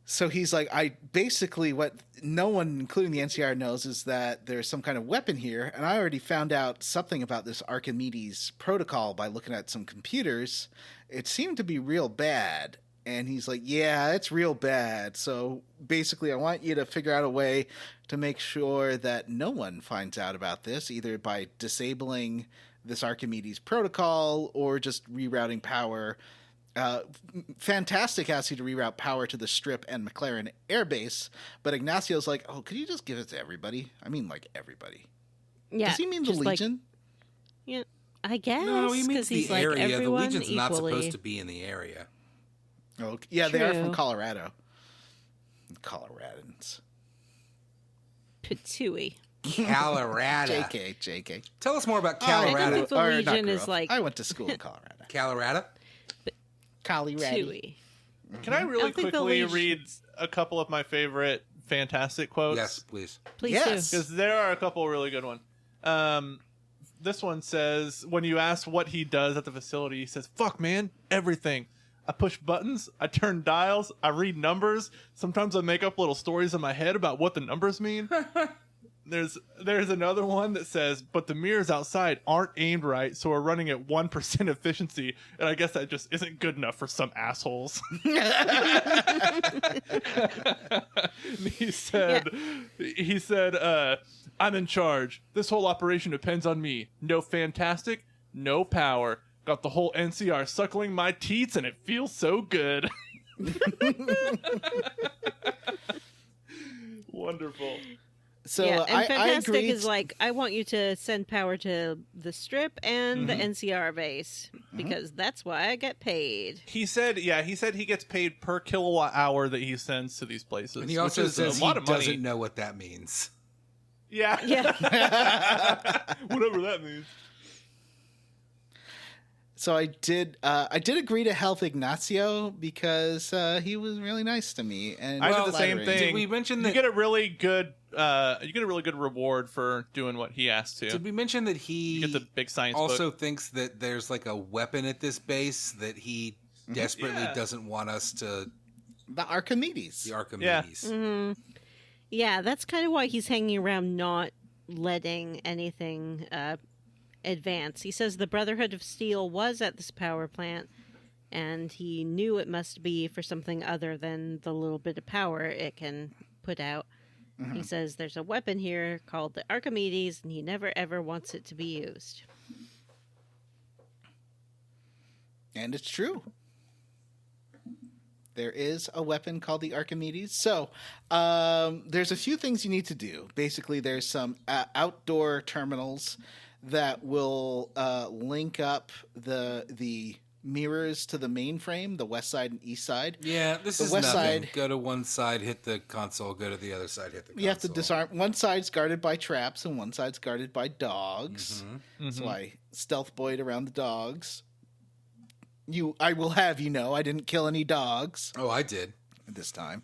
so he's like, what no one, including the NCR, knows is that there's some kind of weapon here. And I already found out something about this Archimedes protocol by looking at some computers. It seemed to be real bad. And he's like, yeah, it's real bad. So basically, I want you to figure out a way to make sure that no one finds out about this, either by disabling this Archimedes protocol or just rerouting power. Fantastic asks you to reroute power to the Strip and McCarran Air Base, but Ignacio's like, oh, could you just give it to everybody? I mean, like, everybody. Yeah. Does he mean the Legion? Yeah, I guess. No, he means the he's area. Like The everyone Legion's equally. not supposed to be in the area. Oh, yeah, they are from True. Colorado. Coloradans. Patooey. Colorado. JK. Tell us more about I Colorado. think the Or not Legion grew is up. like I went to school in Colorado. Colorado? Colorado. Patooey. Can I really think the quickly Legion- read a couple of my favorite fantastic quotes? Yes, please. Please Yes. do. Because there are a couple really good ones. This one says, when you ask what he does at the facility, he says, fuck, man, everything. I push buttons, I turn dials, I read numbers. Sometimes I make up little stories in my head about what the numbers mean. There's another one that says, but the mirrors outside aren't aimed right, so we're running at 1% efficiency, and I guess that just isn't good enough for some assholes. he said, I'm in charge. This whole operation depends on me. No fantastic, no power. Got the whole NCR suckling my teats, and it feels so good. Wonderful. So yeah, and I Fantastic agreed. is like, I want you to send power to the Strip and the NCR base because that's why I get paid. He said he gets paid per kilowatt hour that he sends to these places. And he also which is says a lot he of money. doesn't know what that means. Yeah. Yeah. Whatever that means. So I did agree to help Ignacio because he was really nice to me. And I did the same flattering. thing. Did we mention you that- get a really good reward for doing what he asked to. Did we mention that he You get the big science also book. thinks that there's like a weapon at this base that he desperately Yeah. doesn't want us to... The Archimedes. The Archimedes. Yeah, that's kind of why he's hanging around not letting anything advance. He says the Brotherhood of Steel was at this power plant, and he knew it must be for something other than the little bit of power it can put out. He says there's a weapon here called the Archimedes, and he never ever wants it to be used. And it's true. There is a weapon called the Archimedes. So there's a few things you need to do. Basically, there's some outdoor terminals that will link up the mirrors to the main frame, the west side and east side. Yeah, this The is west nothing. side- Go to one side, hit the console. Go to the other side, hit the console. You have to disarm. One side's guarded by traps, and one side's guarded by dogs. So I stealth boyed around the dogs. I will have you know, I didn't kill any dogs Oh, I did. this time.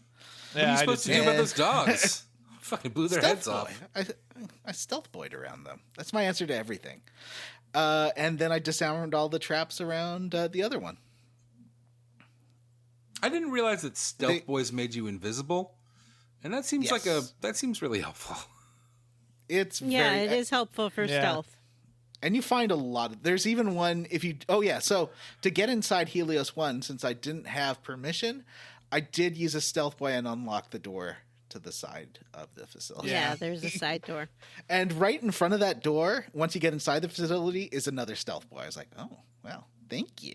What are you supposed to do about those dogs? Fucking blew their heads Stealth off. boy. I stealth boyed around them. That's my answer to everything. And then I disarmed all the traps around the other one. I didn't realize that stealth boys made you invisible, and that seems that seems really helpful. It's It is helpful for stealth. And you find a lot of, there's even one so to get inside Helios 1, since I didn't have permission, I did use a stealth boy and unlock the door to the side of the facility. Yeah, there's a side door. And right in front of that door, once you get inside the facility, is another stealth boy. I was like, oh, well, thank you.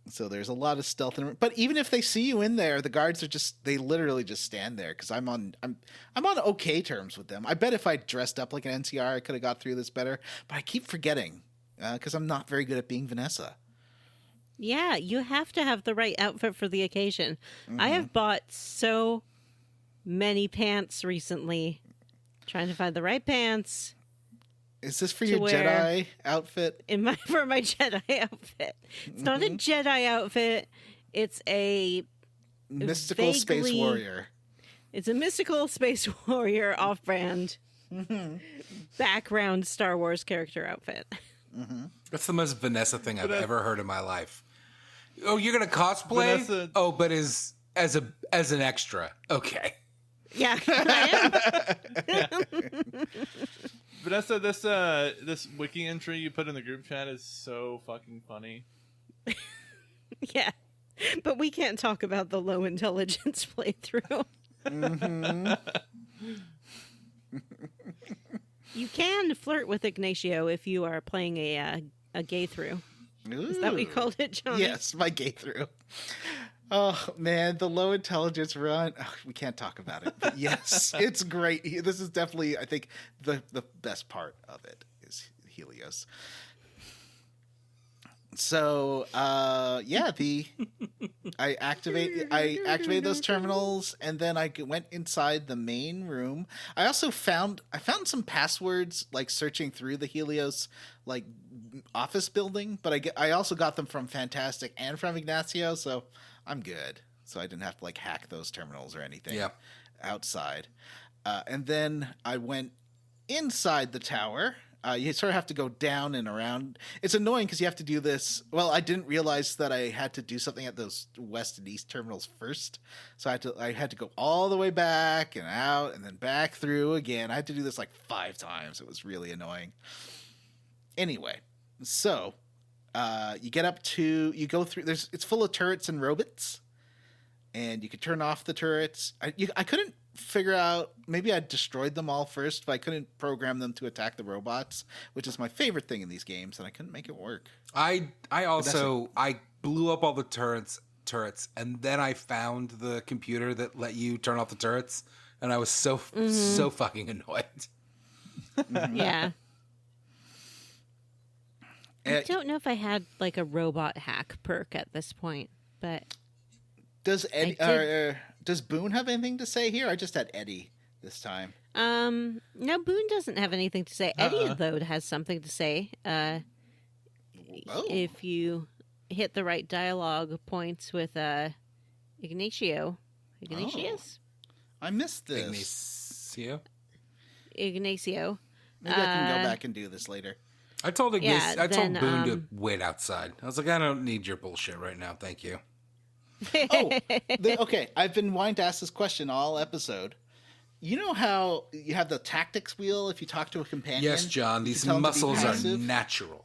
So there's a lot of stealth in it. But even if they see you in there, the guards are they literally just stand there because I'm on okay terms with them. I bet if I dressed up like an NCR, I could have got through this better. But I keep forgetting because I'm not very good at being Vanessa. Yeah, you have to have the right outfit for the occasion. I have bought so many pants recently, trying to find the right pants. Is this for your Jedi outfit? For my Jedi outfit. It's not a Jedi outfit. It's a mystical space warrior. It's a mystical space warrior off-brand background Star Wars character outfit. That's the most Vanessa thing I've ever heard in my life. Oh, you're gonna cosplay? Vanessa... Oh, but as an extra. Okay. Yeah, I am. Vanessa, this wiki entry you put in the group chat is so fucking funny. Yeah, but we can't talk about the low intelligence playthrough. You can flirt with Ignacio if you are playing a Gaythrough. Is that what you called it, Johnny? Yes, my Gaythrough. Oh, man, the low intelligence run. Oh, we can't talk about it. But yes, it's great. This is definitely, I think, the best part of it is Helios. So, I activated those terminals, and then I went inside the main room. I also found some passwords, like searching through the Helios, like office building, but I also got them from Fantastic and from Ignacio, so I'm good. So I didn't have to like hack those terminals or anything outside. And then I went inside the tower. You sort of have to go down and around. It's annoying because you have to do this. Well, I didn't realize that I had to do something at those west and east terminals first. So I had to go all the way back and out and then back through again. I had to do this like 5 times. It was really annoying. Anyway, so you go through. It's full of turrets and robots, and you could turn off the turrets. I couldn't figure out, maybe I destroyed them all first, but I couldn't program them to attack the robots, which is my favorite thing in these games, and I couldn't make it work. I blew up all the turrets, and then I found the computer that let you turn off the turrets, and I was so fucking annoyed. Yeah. I don't know if I had like a robot hack perk at this point, but does Boone have anything to say here? I just had Eddie this time. No, Boone doesn't have anything to say. Eddie, though, has something to say. If you hit the right dialogue points with Ignatius. I missed this. Ignacio. Maybe I can go back and do this later. I told Boone to wait outside. I was like, I don't need your bullshit right now. Thank you. Okay. I've been wanting to ask this question all episode. You know how you have the tactics wheel if you talk to a companion? Yes, John. These muscles are natural.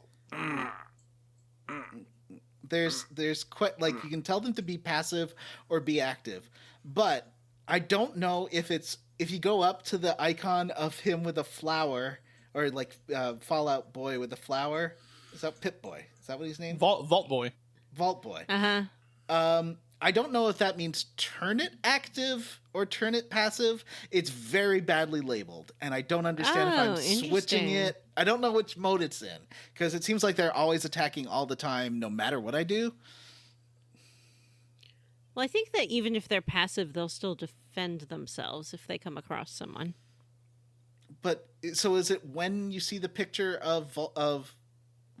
There's quite like you can tell them to be passive or be active, but I don't know if you go up to the icon of him with a flower. Or like Fallout Boy with a flower. Is that Pip Boy? Is that what his name? Vault Boy. Vault Boy. Uh-huh. I don't know if that means turn it active or turn it passive. It's very badly labeled, and I don't understand if I'm switching it. I don't know which mode it's in, because it seems like they're always attacking all the time, no matter what I do. Well, I think that even if they're passive, they'll still defend themselves if they come across someone. But so is it when you see the picture of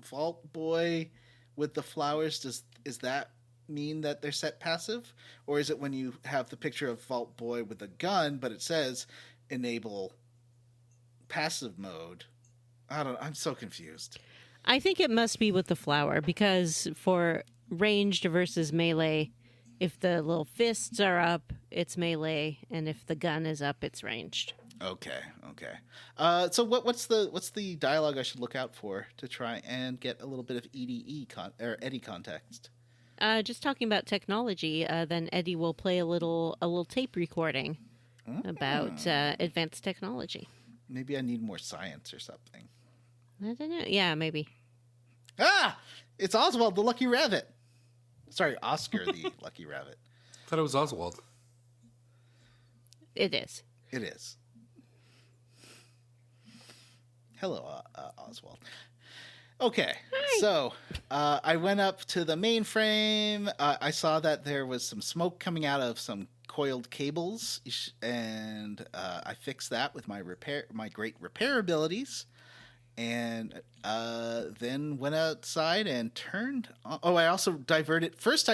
Vault Boy with the flowers? Is that mean that they're set passive, or is it when you have the picture of Vault Boy with a gun, but it says enable passive mode? I'm so confused. I think it must be with the flower, because for ranged versus melee, if the little fists are up, it's melee, and if the gun is up, it's ranged. Okay. So what's the dialogue I should look out for to try and get a little bit of Eddie context? Just talking about technology, then Eddie will play a little tape recording about advanced technology. Maybe I need more science or something. I don't know. Yeah, maybe. It's Oswald the Lucky Rabbit. Sorry, Oscar the Lucky Rabbit. I thought it was Oswald. It is. It is. Hello, Oswald. Okay, so I went up to the mainframe. I saw that there was some smoke coming out of some coiled cables, and I fixed that with my great repair abilities. And then went outside and turned on. Oh, I also diverted. First,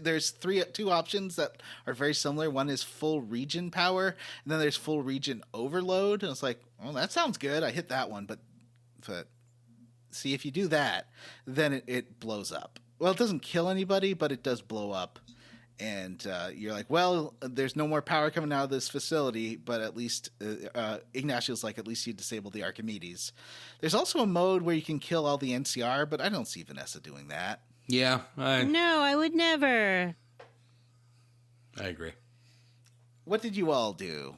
there's two options that are very similar. One is full region power, and then there's full region overload. And it's like, well, that sounds good. I hit that one, but see, if you do that, then it blows up. Well, it doesn't kill anybody, but it does blow up. And you're like, well, there's no more power coming out of this facility, but at least Ignacio's like, at least you disabled the Archimedes. There's also a mode where you can kill all the NCR, but I don't see Vanessa doing that. Yeah, No, I would never. I agree. What did you all do?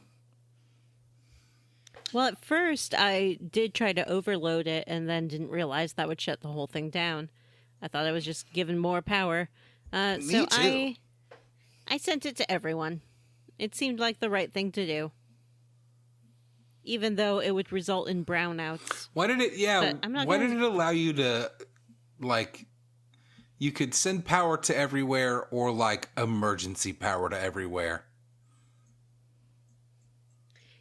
Well, at first, I did try to overload it and then didn't realize that would shut the whole thing down. I thought I was just given more power. Me too. I sent it to everyone. It seemed like the right thing to do. Even though it would result in brownouts. Why did it, why did it allow you to, like, you could send power to everywhere or, like, emergency power to everywhere?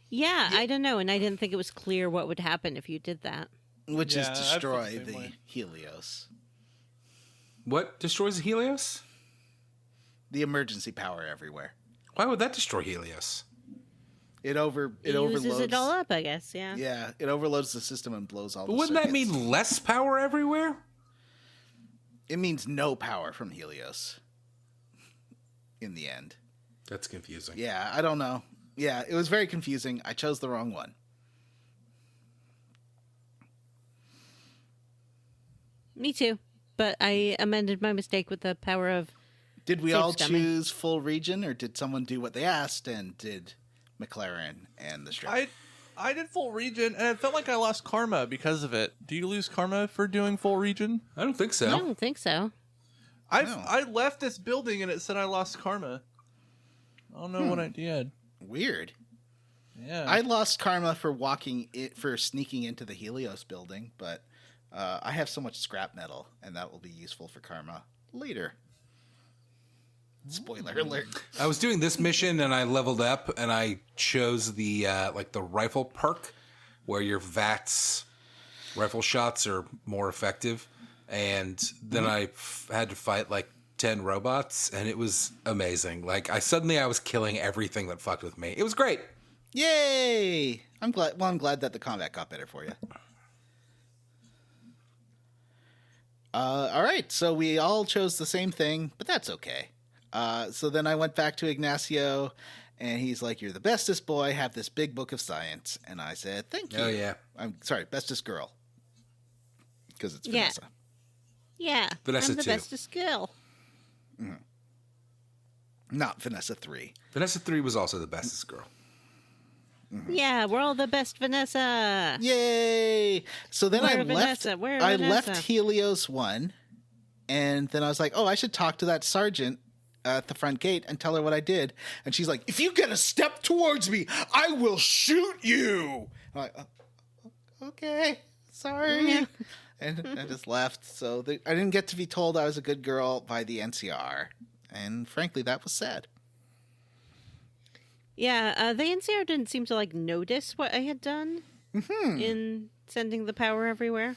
Yeah, I don't know, and I didn't think it was clear what would happen if you did that. Which is destroy the same the way. Helios. What destroys the Helios? The emergency power everywhere. Why would that destroy Helios? It Uses overloads it all up, I guess, yeah. Yeah, it overloads the system and blows all But the wouldn't that circuits. mean less power everywhere? It means no power from Helios. In the end. That's confusing. Yeah, I don't know. Yeah, it was very confusing. I chose the wrong one. Me too. But I amended my mistake with the power of... Did we Safe all stomach. choose full region, or did someone do what they asked and did McCarran and the strip? I did full region, and it felt like I lost karma because of it. Do you lose karma for doing full region? I don't think so. I don't think so. I left this building and it said I lost karma. I don't know what I did. Weird. Yeah. I lost karma for sneaking into the Helios building, but I have so much scrap metal, and that will be useful for karma later. Spoiler alert. I was doing this mission and I leveled up and I chose the the rifle perk where your VATS rifle shots are more effective. And then I had to fight like 10 robots and it was amazing. Like I was killing everything that fucked with me. It was great. Yay! I'm glad. Well, I'm glad that the combat got better for you. All right, so we all chose the same thing, but that's okay. So then I went back to Ignacio, and he's like, "You're the bestest boy. Have this big book of science." And I said, "Thank you." Oh, yeah. I'm sorry, bestest girl, because it's Yeah. Vanessa. Yeah, Vanessa I'm the 2. bestest girl. Not Vanessa 3. Vanessa 3 was also the bestest girl. Yeah, we're all the best Vanessa. Yay! So then Where Vanessa? Where I Vanessa? left Helios 1, and then I was like, "Oh, I should talk to that sergeant at the front gate and tell her what I did." And she's like, "If you get a step towards me, I will shoot you." I'm like, "Okay." sorry. Yeah. And I just left. So I didn't get to be told I was a good girl by the NCR. And frankly, that was sad. Yeah, the NCR didn't seem to notice what I had done in sending the power everywhere.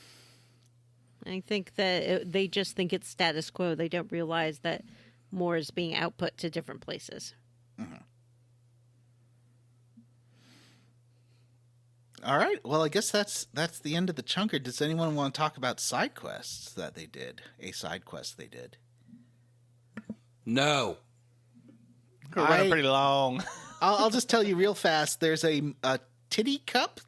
I think that they just think it's status quo. They don't realize that more is being output to different places. All right. Well, I guess that's the end of the chunker. Does anyone want to talk about side quests that they did? A side quest they did. No. We're running pretty long. I'll just tell you real fast. There's a titty cup.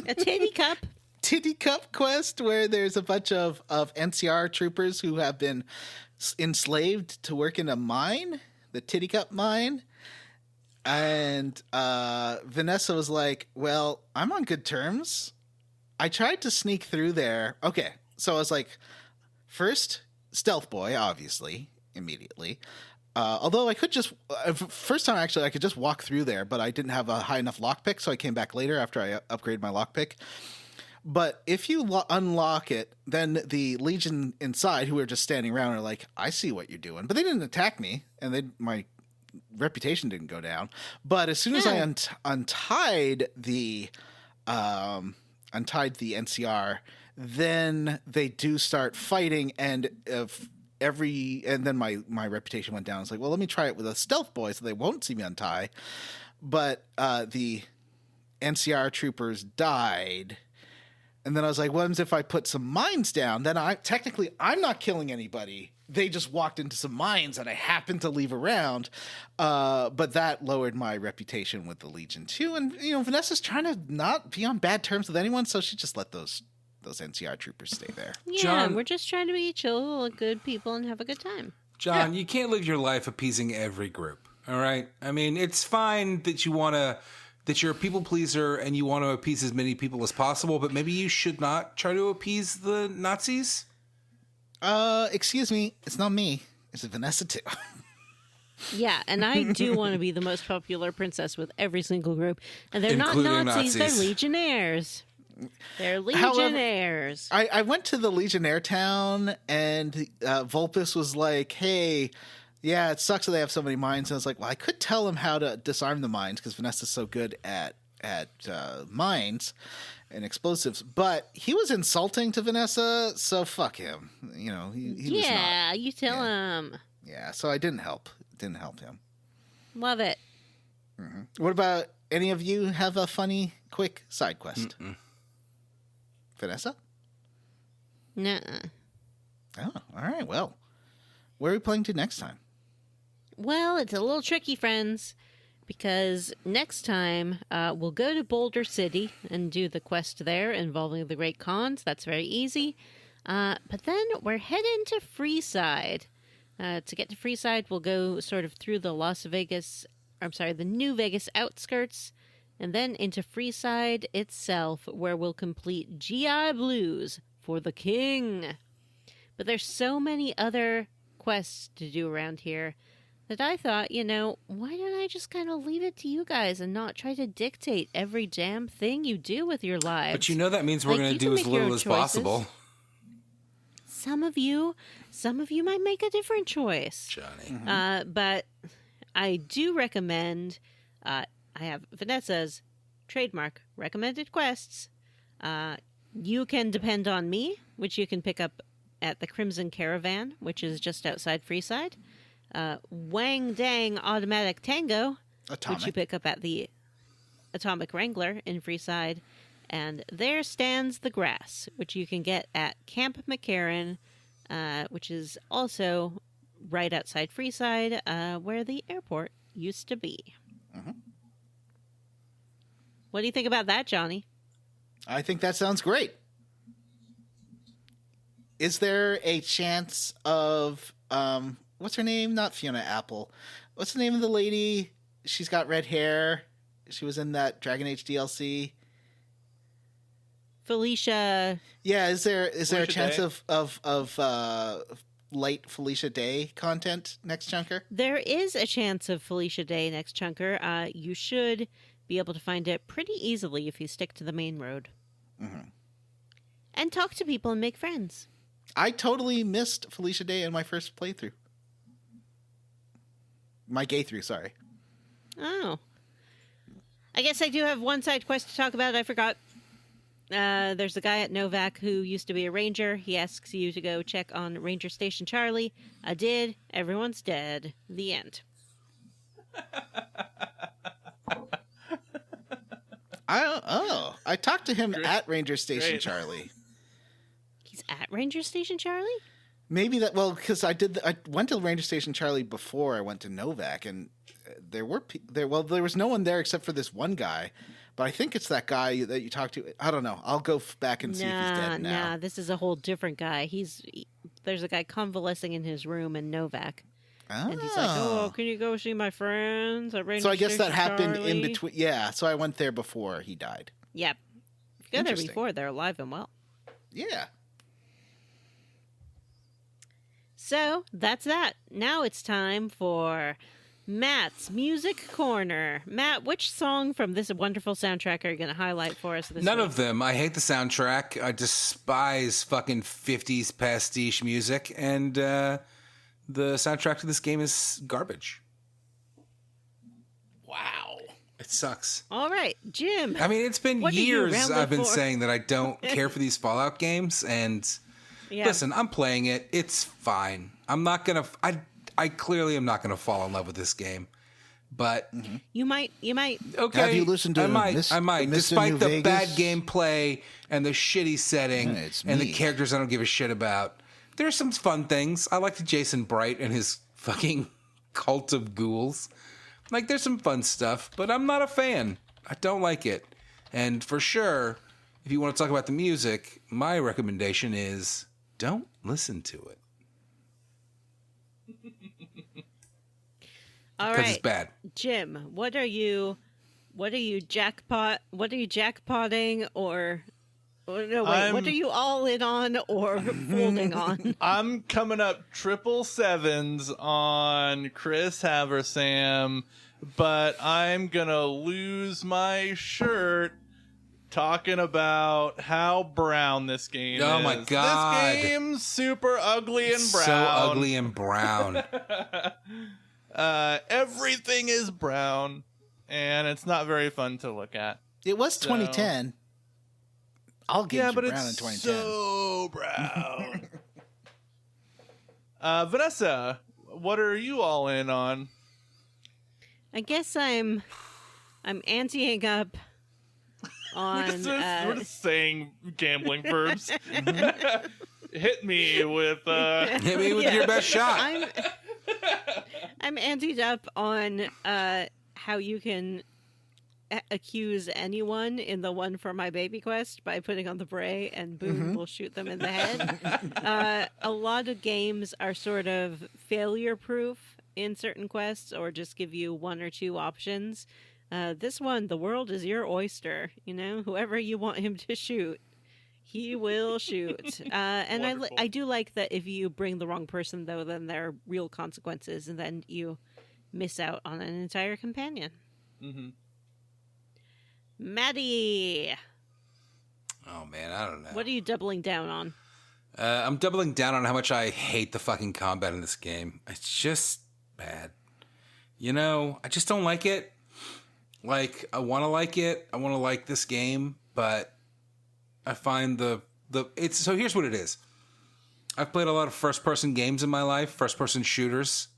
A titty cup? Titty cup quest where there's a bunch of NCR troopers who have been enslaved to work in a mine, the titty cup mine. And Vanessa was like, well, I'm on good terms. I tried to sneak through there. Okay, so I was like, first, stealth boy, obviously, immediately. Although I could just, first time actually, I could just walk through there, but I didn't have a high enough lockpick, so I came back later after I upgraded my lockpick. But if you unlock it, then the Legion inside, who were just standing around, are like, I see what you're doing. But they didn't attack me, and my reputation didn't go down. But as soon as I untied the NCR, then they do start fighting, and then my reputation went down. It's like, well, let me try it with a stealth boy so they won't see me untie. But the NCR troopers died. And then I was like, what if I put some mines down? Then I'm not killing anybody. They just walked into some mines and I happened to leave around. But that lowered my reputation with the Legion too. And, Vanessa's trying to not be on bad terms with anyone. So she just let those NCR troopers stay there. Yeah, John, we're just trying to be chill, good people, and have a good time. John, you can't live your life appeasing every group. All right. I mean, it's fine that that you're a people pleaser and you want to appease as many people as possible, but maybe you should not try to appease the Nazis. Excuse me, it's not me. It's Vanessa too. Yeah, and I do want to be the most popular princess with every single group. And they're Including not Nazis, Nazis. they're Legionnaires. They're Legionnaires. However, I went to the Legionnaire town, and Vulpus was like, hey, yeah, it sucks that they have so many mines. And I was like, well, I could tell them how to disarm the mines because Vanessa's so good at mines and explosives. But he was insulting to Vanessa, so fuck him. He was not. You tell him. Yeah, so I didn't help. Didn't help him. Love it. Mm-hmm. What about any of you have a funny, quick side quest? Vanessa? Nuh-uh. Oh, all right. Well, where are we playing to next time? Well, it's a little tricky, friends, because next time we'll go to Boulder City and do the quest there involving the Great Khans. That's very easy. But then we're heading to Freeside. To get to Freeside, we'll go sort of through the the New Vegas outskirts, and then into Freeside itself, where we'll complete GI Blues for the King. But there's so many other quests to do around here that I thought, why don't I just kind of leave it to you guys and not try to dictate every damn thing you do with your lives? But that means we're going to do as little as possible. Some of you might make a different choice. Johnny. But I do recommend, I have Vanessa's trademark recommended quests. You can depend on me, which you can pick up at the Crimson Caravan, which is just outside Freeside. Wang Dang Automatic Tango, which you pick up at the Atomic Wrangler in Freeside. And There Stands the Grass, which you can get at Camp McCarran, which is also right outside Freeside, where the airport used to be. Mm-hmm. What do you think about that, Johnny? I think that sounds great. Is there a chance of, what's her name? Not Fiona Apple. What's the name of the lady? She's got red hair. She was in that Dragon Age DLC. Felicia. Yeah, is there a chance Day? of light Felicia Day content next chunker? There is a chance of Felicia Day next chunker. You should be able to find it pretty easily if you stick to the main road. Mm-hmm. And talk to people and make friends. I totally missed Felicia Day in my first playthrough. My Gaythrough, sorry. Oh. I guess I do have one side quest to talk about. I forgot. There's a guy at NoVac who used to be a ranger. He asks you to go check on Ranger Station Charlie. I did. Everyone's dead. The end. I talked to him Great. at Ranger Station Great. Charlie. He's at Ranger Station Charlie? Maybe that, well, because I went to Ranger Station Charlie before I went to NoVac, and there was no one there except for this one guy, but I think it's that guy that you talked to. I don't know. I'll go back and see if he's dead now. Nah, this is a whole different guy. There's a guy convalescing in his room in NoVac. Oh. And he's like, oh, can you go see my friends at Ranger So I guess that Station happened in Charlie?" between. Yeah, so I went there before he died. Yep. If you go there Interesting. before, they're alive and well. Yeah. So that's that. Now it's time for Matt's Music Corner. Matt, which song from this wonderful soundtrack are you going to highlight for us this None week? of them. I hate the soundtrack. I despise fucking 50s pastiche music, and the soundtrack to this game is garbage. Wow. It sucks. All right, Jim. I mean, it's been What do you years ramble I've been for? saying that I don't care for these Fallout games, and Yeah. listen, I'm playing it. It's fine. I'm not gonna. I clearly am not gonna fall in love with this game, but You might. okay. Have you listened to I might. Miss- I might. Mr. Despite New the Vegas? bad gameplay and the shitty setting It's and the me. characters I don't give a shit about, there's some fun things. I liked Jason Bright and his fucking cult of ghouls. Like, there's some fun stuff, but I'm not a fan. I don't like it. And for sure, if you want to talk about the music, my recommendation is don't listen to it. All Because right, it's bad. Jim. What are you jackpotting or no? Wait, what are you all in on or folding on? I'm coming up 777s on Chris Haversam, but I'm gonna lose my shirt talking about how brown this game is. Oh my God. This game's super ugly and It's brown. so ugly and brown. Everything is brown, and it's not very fun to look at. It was 2010. All games Yeah, were but brown in it's 2010. so brown. Vanessa, what are you all in on? I guess I'm anteing up on. We're just saying gambling verbs. Hit me with. Hit me with Yeah. your best shot. I'm anteed up on how you can accuse anyone in the one for my baby quest by putting on the beret and boom, we'll shoot them in the head. A lot of games are sort of failure proof in certain quests or just give you one or two options. This one, the world is your oyster. You know, whoever you want him to shoot, he will shoot. And Wonderful. I do like that if you bring the wrong person, though, then there are real consequences, and then you miss out on an entire companion. Mhm. Maddie, Oh man, I don't know. what are you doubling down on? I'm doubling down on how much I hate the fucking combat in this game. It's just bad. You know, I just don't like it. Like, I want to like it. I want to like this game, but I find so here's what it is. I've played a lot of first-person games in my life, first-person shooters,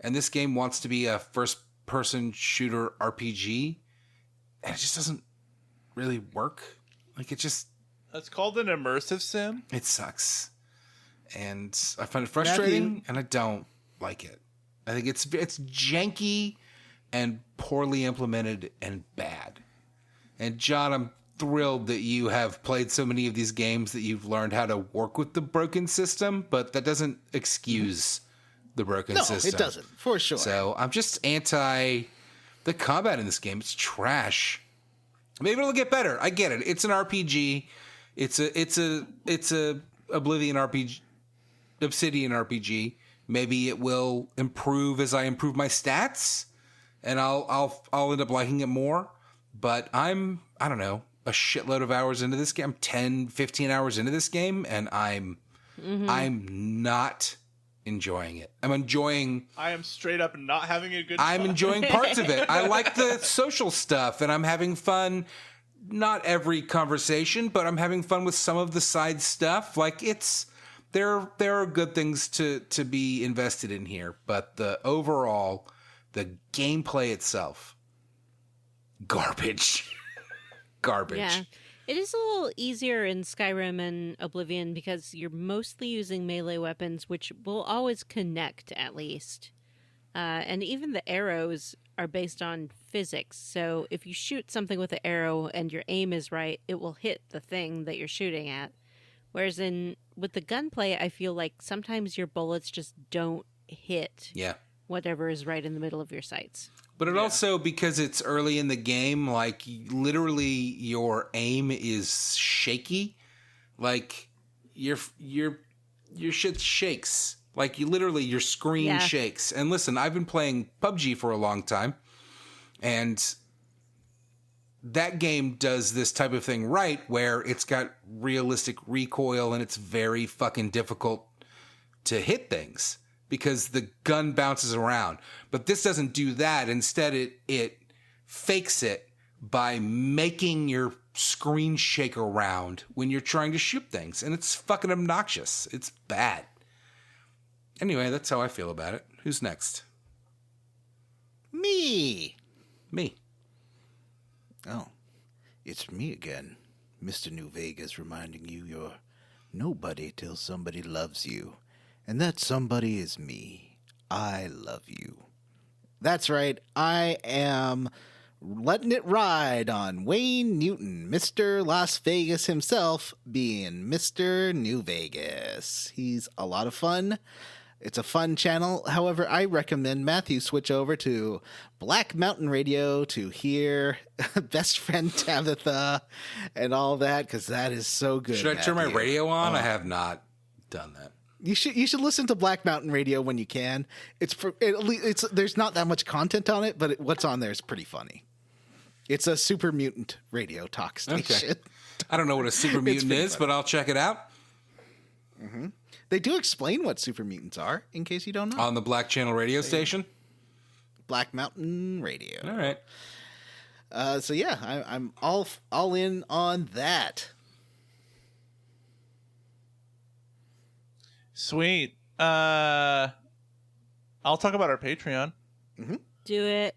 and this game wants to be a first-person shooter RPG, and it just doesn't really work. Like, That's called an immersive sim. it sucks. And I find it frustrating, Matthew? and I don't like it. I think it's janky and poorly implemented and bad. And John, I'm thrilled that you have played so many of these games that you've learned how to work with the broken system, but that doesn't excuse the broken No, system. it doesn't, for sure. So I'm just anti the combat in this game. It's trash. Maybe it'll get better. I get it. It's an RPG. It's a Oblivion RPG, Obsidian RPG. Maybe it will improve as I improve my stats, and I'll end up liking it more. But I don't know. a shitload of hours into this game. I'm 10, 15 hours into this game, and I'm not enjoying it. I am straight up not having a good I'm time. enjoying parts of it. I like the social stuff, and I'm having fun. Not every conversation, but I'm having fun with some of the side stuff. Like, there are good things to be invested in here, but the gameplay itself, garbage. Yeah. It is a little easier in Skyrim and Oblivion because you're mostly using melee weapons, which will always connect, at least. And even the arrows are based on physics. So if you shoot something with an arrow and your aim is right, it will hit the thing that you're shooting at. Whereas with the gunplay, I feel like sometimes your bullets just don't hit whatever is right in the middle of your sights. But it also, because it's early in the game, like, literally your aim is shaky. Like, your shit shakes. Like, your screen shakes. And listen, I've been playing PUBG for a long time, and that game does this type of thing right, where it's got realistic recoil and it's very fucking difficult to hit things because the gun bounces around. But this doesn't do that. Instead, it fakes it by making your screen shake around when you're trying to shoot things. And it's fucking obnoxious. It's bad. Anyway, that's how I feel about it. Who's next? Me. Oh, it's me again. Mr. New Vegas reminding you you're nobody till somebody loves you. And that somebody is me. I love you. That's right. I am letting it ride on Wayne Newton, Mr. Las Vegas himself, being Mr. New Vegas. He's a lot of fun. It's a fun channel. However, I recommend Matthew switch over to Black Mountain Radio to hear Best Friend Tabitha and all that, because that is so good. Should I turn my radio on? I have not done that. You should listen to Black Mountain Radio when you can. There's not that much content on it, but what's on there is pretty funny. It's a super mutant radio talk station. Okay. I don't know what a super mutant is, but I'll check it out. Mm-hmm. They do explain what super mutants are, in case you don't know. On the Black Channel radio station? Black Mountain Radio. All right. So yeah, I'm all in on that. Sweet. I'll talk about our Patreon. Mm-hmm. Do it.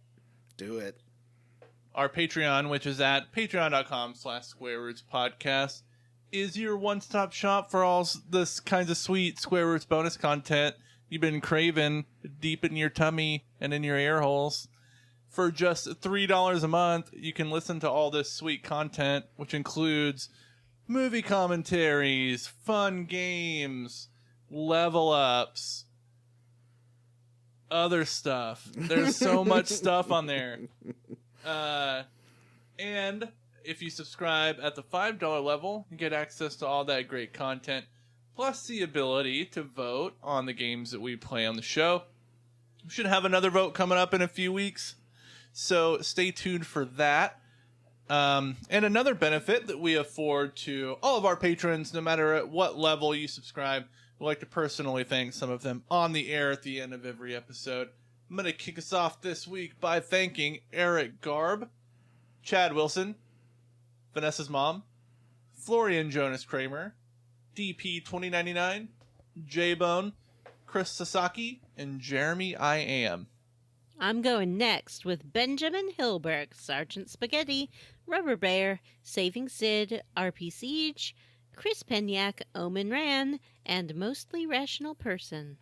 Our Patreon, which is at patreon.com/SquareRootsPodcast, is your one-stop shop for all this kinds of sweet Square Roots bonus content you've been craving deep in your tummy and in your ear holes. For just $3 a month, you can listen to all this sweet content, which includes movie commentaries, fun games, level ups, other stuff. There's so much stuff on there. And if you subscribe at the $5 level, you get access to all that great content, plus the ability to vote on the games that we play on the show. We should have another vote coming up in a few weeks, so stay tuned for that. And another benefit that we afford to all of our patrons, no matter at what level you subscribe, we'd like to personally thank some of them on the air at the end of every episode. I'm going to kick us off this week by thanking Eric Garb, Chad Wilson, Vanessa's mom, Florian Jonas Kramer, DP2099, J-Bone, Chris Sasaki, and Jeremy I Am. I'm going next with Benjamin Hilberg, Sergeant Spaghetti, Rubber Bear, Saving Sid, RP Siege, Chris Penyak, Omen Ran, and Mostly Rational Person.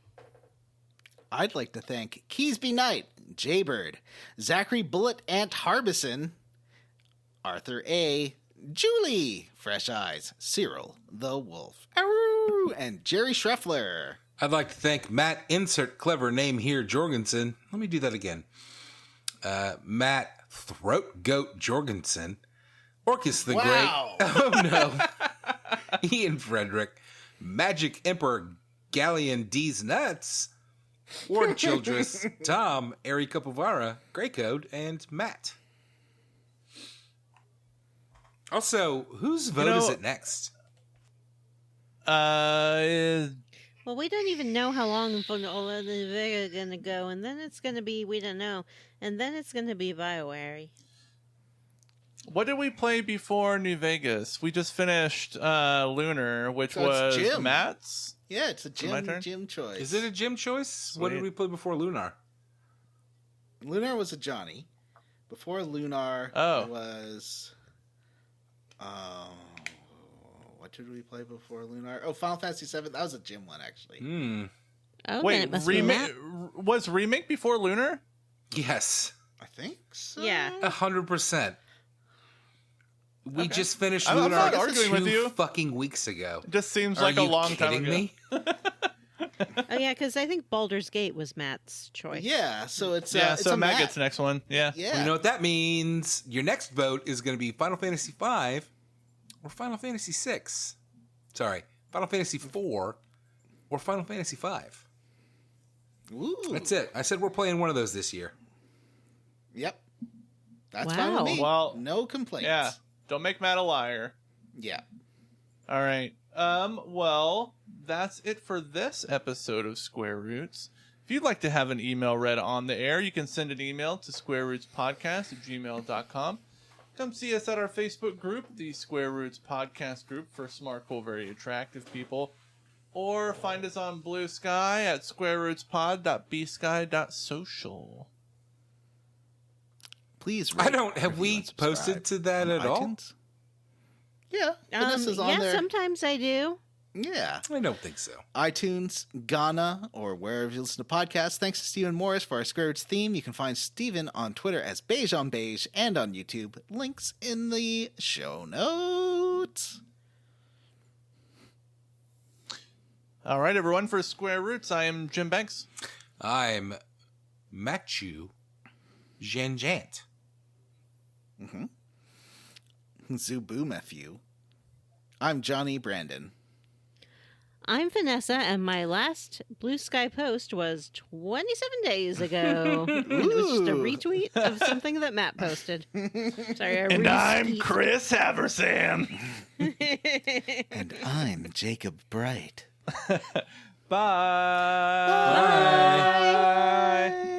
I'd like to thank Keysby Knight, Jaybird, Zachary Bullet Ant Harbison, Arthur A., Julie, Fresh Eyes, Cyril the Wolf, Aroo, and Jerry Schreffler. I'd like to thank Matt Insert Clever Name Here Jorgensen. Let me do that again. Matt Throat Goat Jorgensen, Orcus the Great. Oh no. Ian Frederick, Magic Emperor Galleon D's Nuts, Ward Childress, Tom, Ari Capovara, Grey Code, and Matt. Also, whose vote is it next? Well, we don't even know how long for the going to go, and then it's going to be, we don't know, and then it's going to be BioWare. What did we play before New Vegas? We just finished Lunar, which was Jim. Matt's. Yeah, it's a My turn? Jim choice. Is it a Jim choice? What did Sweet. we play before Lunar? Lunar was a Johnny. Before Lunar Oh. was... what did we play before Lunar? Oh, Final Fantasy VII. That was a Jim one, actually. Hmm. Oh, then Wait, it must be Matt. was Remake before Lunar? Yes. I think so. Yeah. 100%. We Okay. just finished I'm Lunar not arguing with 2 you. fucking weeks ago. It just seems Are like a you long time kidding ago. me? Oh, yeah, because I think Baldur's Gate was Matt's choice. Yeah, so it's Yeah, it's so a Matt gets the next one. Yeah. Yeah. Well, you know what that means? Your next vote is going to be Final Fantasy V or Final Fantasy VI. Sorry, Final Fantasy IV or Final Fantasy V. Ooh. That's it. I said we're playing one of those this year. Yep. That's Wow. fine with me. Well, no complaints. Yeah. Don't make Matt a liar. Yeah. All right. Well, that's it for this episode of Square Roots. If you'd like to have an email read on the air, you can send an email to squarerootspodcast@gmail.com. Come see us at our Facebook group, the Square Roots Podcast Group for smart, cool, very attractive people. Or find us on Blue Sky at squarerootspod.bsky.social. Please. I rate, don't. Have review, we and subscribe posted to that on at all? iTunes. Yeah. Vanessa's on yeah, there. sometimes I do. Yeah. I don't think so. iTunes, Ghana, or wherever you listen to podcasts. Thanks to Stephen Morris for our Square Roots theme. You can find Stephen on Twitter as Beige on Beige and on YouTube. Links in the show notes. All right, everyone, for Square Roots, I am Jim Banks. I'm Machu Janjant. Zubu Matthew. I'm Johnny Brandon. I'm Vanessa, and my last Blue Sky post was 27 days ago. It was just a retweet of something that Matt posted. Sorry, And I'm Chris Haversam. And I'm Jacob Bright. Bye. Bye. Bye.